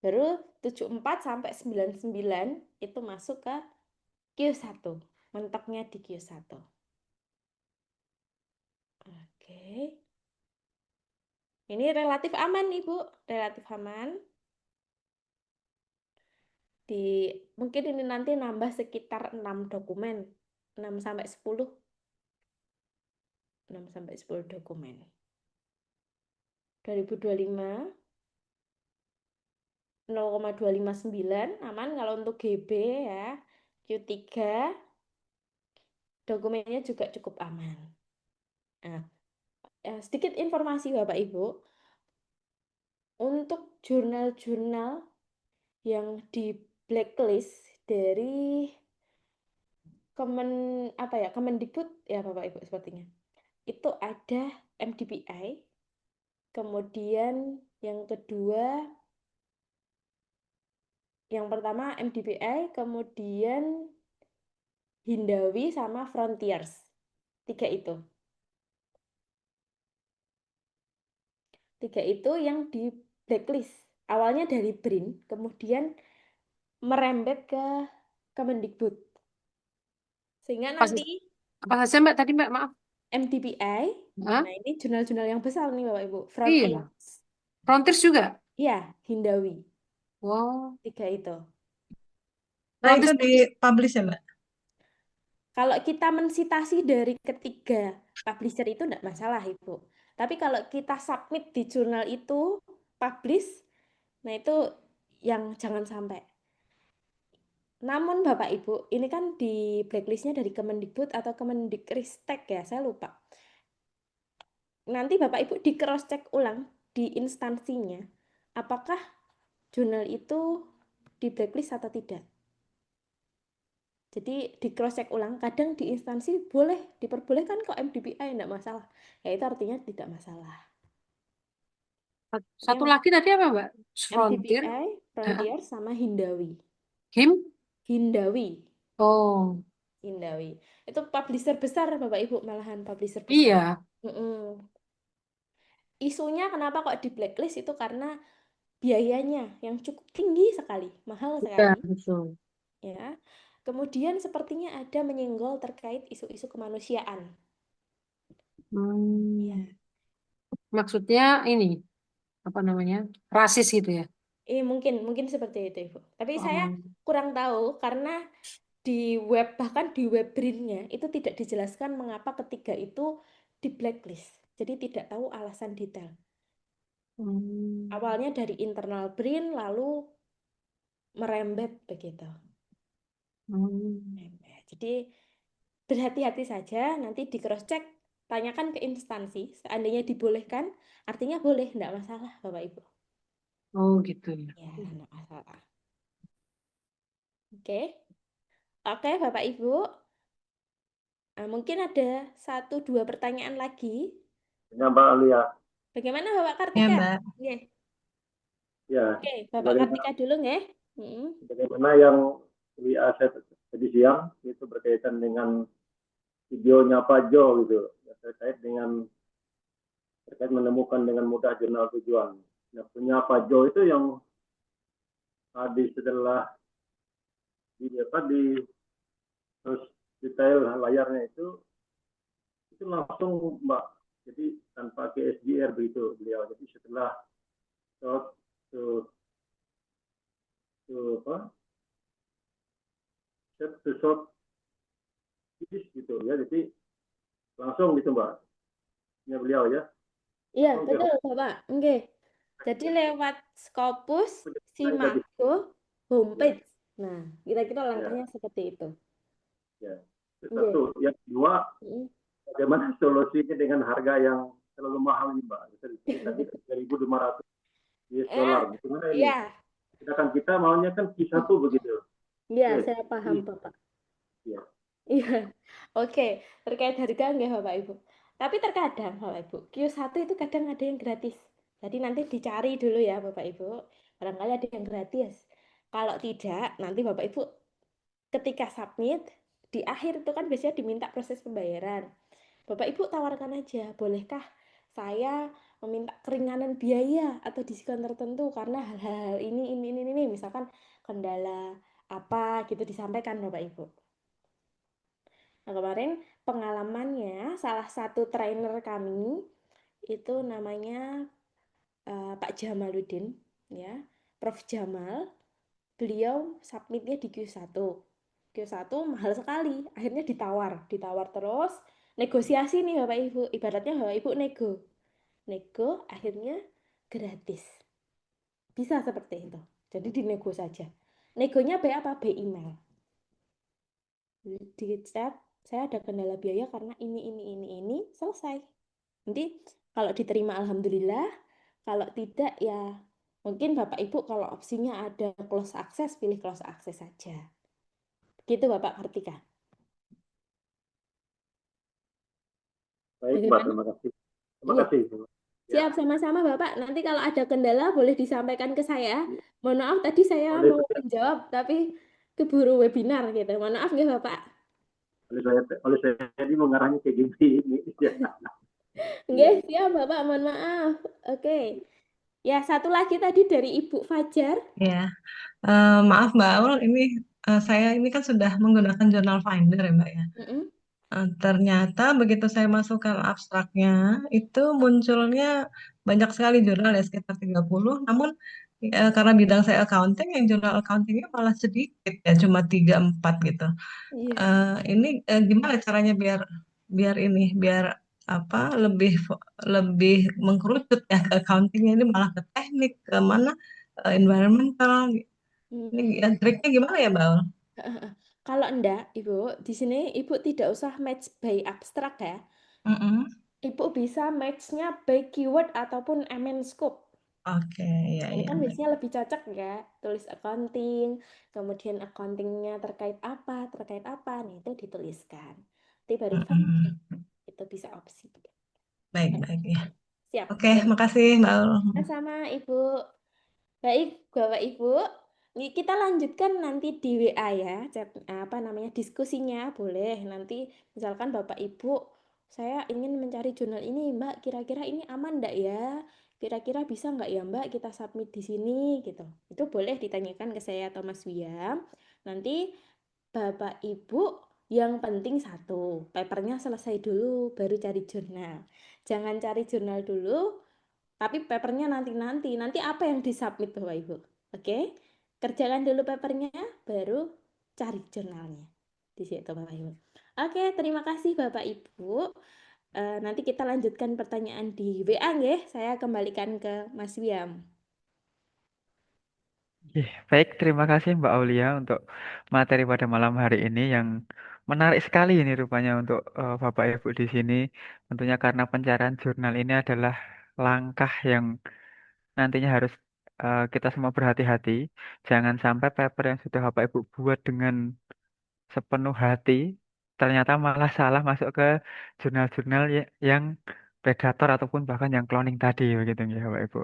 B: Baru 74 sampai 99 itu masuk ke Q1. Mentoknya di Q1. Oke. Ini relatif aman, Ibu. Relatif aman. Mungkin ini nanti nambah sekitar 6 dokumen. 6 sampai 10. 6 sampai 10 dokumen. 2025 0,259 aman kalau untuk GB ya. Q3 dokumennya juga cukup aman. Nah, sedikit informasi Bapak Ibu. Untuk jurnal-jurnal yang di blacklist dari Kemendikbud ya Bapak Ibu sepertinya. Itu ada MDPI, kemudian yang kedua, yang pertama MDPI, kemudian Hindawi sama Frontiers. 3 itu. 3 itu yang di blacklist. Awalnya dari BRIN, kemudian merembet ke Kemendikbud. Sehingga nanti
H: Apa saja Mbak tadi Mbak? Maaf.
B: MDPI,
H: Hah?
B: nah ini jurnal-jurnal yang besar nih Bapak Ibu.
H: Iya.
B: Frontiers.
H: Frontiers juga?
B: Iya, Hindawi.
H: Wow.
B: 3 itu.
E: Nah, itu
H: Frontiers.
E: di-publish ya, Mbak?
B: Kalau kita mensitasi dari ketiga publisher itu enggak masalah, Ibu. Tapi kalau kita submit di jurnal itu, publish, nah itu yang jangan sampai. Namun Bapak Ibu, ini kan di blacklistnya dari Kemendikbud atau Kemendikristek ya, saya lupa. Nanti Bapak Ibu di cross check ulang di instansinya, apakah jurnal itu di blacklist atau tidak. Jadi di cross check ulang, kadang di instansi boleh diperbolehkan kok MDPI enggak masalah. Ya itu artinya tidak masalah.
H: Satu
B: Yang
H: lagi tadi apa Mbak? Frontier.
B: MDPI, Frontier sama Hindawi.
H: Him?
B: Hindawi.
H: Oh.
B: Hindawi. Itu publisher besar Bapak Ibu, malahan publisher besar.
H: Iya.
B: Isunya kenapa kok di blacklist itu karena biayanya yang cukup tinggi sekali, mahal
H: Iya,
B: sekali.
H: betul.
B: Ya. Kemudian sepertinya ada menyenggol terkait isu-isu kemanusiaan. Ya.
H: Maksudnya ini apa namanya? Rasis gitu ya?
B: Mungkin seperti itu, Ibu. Tapi saya
H: Oh.
B: kurang tahu karena bahkan di web BRIN-nya itu tidak dijelaskan mengapa ketiga itu di blacklist. Jadi tidak tahu alasan detail. Awalnya dari internal BRIN lalu merembet begitu. Jadi berhati-hati saja, nanti di cross check, tanyakan ke instansi, seandainya dibolehkan, artinya boleh, enggak masalah Bapak Ibu.
H: Oh gitu ya.
B: Ya, enggak masalah. Oke. Oke, Bapak Ibu. Nah, mungkin ada 1-2 pertanyaan lagi.
K: Ya, Mbak Alia.
B: Bagaimana Bapak
E: Ya,
B: Kartika?
E: Mbak.
B: Nggih.
K: Ya,
B: Oke, Bapak Kartika dulu nggih. Mm-mm.
K: Bagaimana yang WA saya tadi siang itu berkaitan dengan videonya Pak Jo gitu, terkait menemukan dengan mudah jurnal tujuan. Nah, punya Pak Jo itu yang setelah di terus detail layarnya itu langsung Mbak, jadi tanpa ke SDR begitu beliau. Jadi setelah shot to, apa set to shot gitu ya, jadi langsung gitu Mbak, ya beliau ya.
B: Iya,
K: Oke,
B: betul, Bapak. Oke. Jadi lewat Scopus,
K: jadi
B: Simago,
K: ya,
B: homepage. Nah, kira-kira
K: ya,
B: langkahnya seperti itu.
K: ya. Itu
B: Oke.
K: satu. Yang kedua,
B: Mm.
K: bagaimana solusinya dengan harga yang terlalu mahal nih Mbak? Tadi 3.500 US
B: Eh,
K: dollar. Gimana ini?
B: iya,
K: Sedangkan kita maunya kan Q1 begitu.
B: iya,
K: Oke,
B: saya paham, Bapak.
K: ya.
B: Iya, oke. Terkait harga nggak Bapak Ibu. Tapi terkadang Bapak Ibu, Q1 itu kadang ada yang gratis. Jadi nanti dicari dulu ya Bapak Ibu. Barangkali ada yang gratis. Kalau tidak, nanti Bapak Ibu ketika submit, di akhir itu kan biasanya diminta proses pembayaran. Bapak Ibu tawarkan aja, bolehkah saya meminta keringanan biaya atau diskon tertentu karena hal-hal ini, misalkan kendala apa gitu disampaikan Bapak Ibu. Nah, kemarin pengalamannya salah satu trainer kami itu namanya Pak Jamaluddin ya, Prof Jamal. Beliau submitnya di Q1. Q1 mahal sekali, akhirnya ditawar terus, negosiasi nih Bapak Ibu, ibaratnya Bapak Ibu nego akhirnya gratis. Bisa seperti itu. Jadi dinego saja. Negonya by apa? By email. Di chat, saya ada kendala biaya karena ini, selesai. Nanti kalau diterima alhamdulillah, kalau tidak ya mungkin Bapak Ibu kalau opsinya ada close access, pilih close access saja. Gitu Bapak ngerti kan?
K: Baik Mbak,
B: Bagaimana?
K: terima kasih. Terima
B: Iya,
K: kasih. Ya,
B: siap sama-sama Bapak. Nanti kalau ada kendala boleh disampaikan ke saya. Mohon maaf tadi saya
K: oleh
B: mau
K: saya,
B: menjawab tapi keburu webinar gitu. Mohon maaf ya Bapak.
K: oleh saya ini mengarahnya kayak gini ini. Ya,
B: Oke,
K: ya.
B: siap Bapak. Mohon maaf. Oke. Ya, satu lagi tadi dari Ibu Fajar.
E: Ya, maaf Mbak Aul, ini saya ini kan sudah menggunakan Journal Finder ya Mbak ya.
B: Mm-mm.
E: Ternyata begitu saya masukkan abstraknya, itu munculnya banyak sekali jurnal ya sekitar 30. Namun karena bidang saya accounting, yang jurnal accountingnya malah sedikit ya, cuma 3-4 gitu.
B: Iya.
E: Ini gimana caranya biar biar ini biar apa lebih mengkerucut ya ke accountingnya, ini malah ke teknik ke mana environmental. Ini
B: Hmm.
E: triknya gimana ya Mbak Aul?
B: Kalau enggak, Ibu, di sini Ibu tidak usah match by abstrak ya.
E: Mm-mm.
B: Ibu bisa match-nya by keyword ataupun MN scope.
E: Oke, ya
B: Ini
E: ya
B: kan
E: baik.
B: biasanya lebih cocok ya, tulis accounting, kemudian accountingnya terkait apa, nah itu dituliskan. Nanti baru function,
E: Mm-mm.
B: itu bisa opsi.
E: Baik baik ya.
B: Siap,
E: Oke,
B: baik.
E: makasih Mbak Aul.
B: Sama Ibu. Baik, Bapak Ibu, ini kita lanjutkan nanti di WA ya, chat, apa namanya diskusinya boleh. Nanti misalkan Bapak Ibu, saya ingin mencari jurnal ini, Mbak. Kira-kira ini aman enggak ya? Kira-kira bisa nggak ya Mbak kita submit di sini gitu. Itu boleh ditanyakan ke saya atau Mas Wiam. Nanti Bapak Ibu yang penting satu, papernya selesai dulu, baru cari jurnal. Jangan cari jurnal dulu, tapi papernya nanti-nanti. Nanti apa yang disubmit Bapak Ibu? Oke? Kerjakan dulu papernya, baru cari jurnalnya. Di situ Bapak Ibu. Oke, terima kasih Bapak Ibu. Nanti kita lanjutkan pertanyaan di WA nggih. Saya kembalikan ke Mas Wiam.
A: Baik, terima kasih Mbak Aulia untuk materi pada malam hari ini yang menarik sekali ini rupanya untuk Bapak Ibu di sini. Tentunya karena pencarian jurnal ini adalah langkah yang nantinya harus kita semua berhati-hati. Jangan sampai paper yang sudah Bapak Ibu buat dengan sepenuh hati ternyata malah salah masuk ke jurnal-jurnal yang predator ataupun bahkan yang cloning tadi begitu ya Bapak Ibu.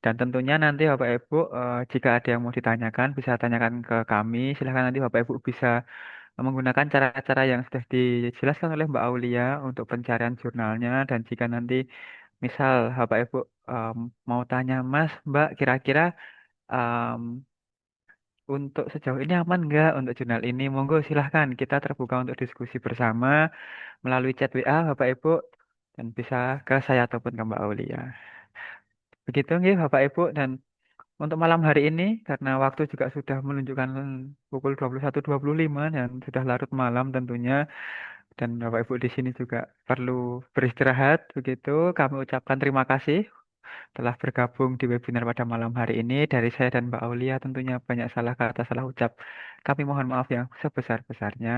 A: Dan tentunya nanti Bapak Ibu jika ada yang mau ditanyakan bisa tanyakan ke kami. Silahkan nanti Bapak Ibu bisa menggunakan cara-cara yang sudah dijelaskan oleh Mbak Aulia untuk pencarian jurnalnya dan jika nanti misal Bapak Ibu em, mau tanya Mas Mbak kira-kira em, untuk sejauh ini aman nggak untuk jurnal ini? Monggo silahkan kita terbuka untuk diskusi bersama melalui chat WA Bapak Ibu dan bisa ke saya ataupun ke Mbak Aulia. Begitu nggih Bapak Ibu dan untuk malam hari ini karena waktu juga sudah menunjukkan pukul 21.25 dan sudah larut malam tentunya dan Bapak Ibu di sini juga perlu beristirahat begitu. Kami ucapkan terima kasih telah bergabung di webinar pada malam hari ini dari saya dan Mbak Aulia tentunya banyak salah kata salah ucap. Kami mohon maaf yang sebesar-besarnya.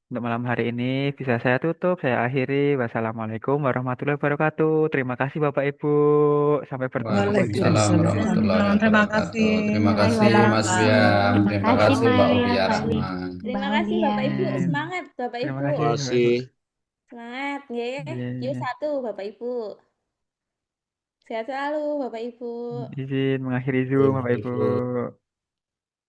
A: Untuk malam hari ini bisa saya tutup, saya akhiri. Wassalamualaikum warahmatullahi wabarakatuh. Terima kasih Bapak Ibu. Sampai bertemu webinar
D: Waalaikumsalam
A: berikutnya.
D: warahmatullahi
E: Terima
D: wabarakatuh.
E: kasih.
D: Terima kasih Mas
E: Waalaikumsalam.
D: Wiam.
B: Terima
D: Terima
B: kasih
D: kasih Mbak
B: Mas.
D: Ulia
B: Terima
D: Rahman.
B: kasih Bapak Ibu.
H: Kemudian
B: Semangat Bapak
A: Terima
B: Ibu.
A: kasih Bapak Ibu.
G: Masih.
B: Semangat, nggih. Yuk
A: Iya.
B: satu Bapak Ibu. Sehat selalu Bapak Ibu.
A: Izin mengakhiri Zoom Bapak Ibu.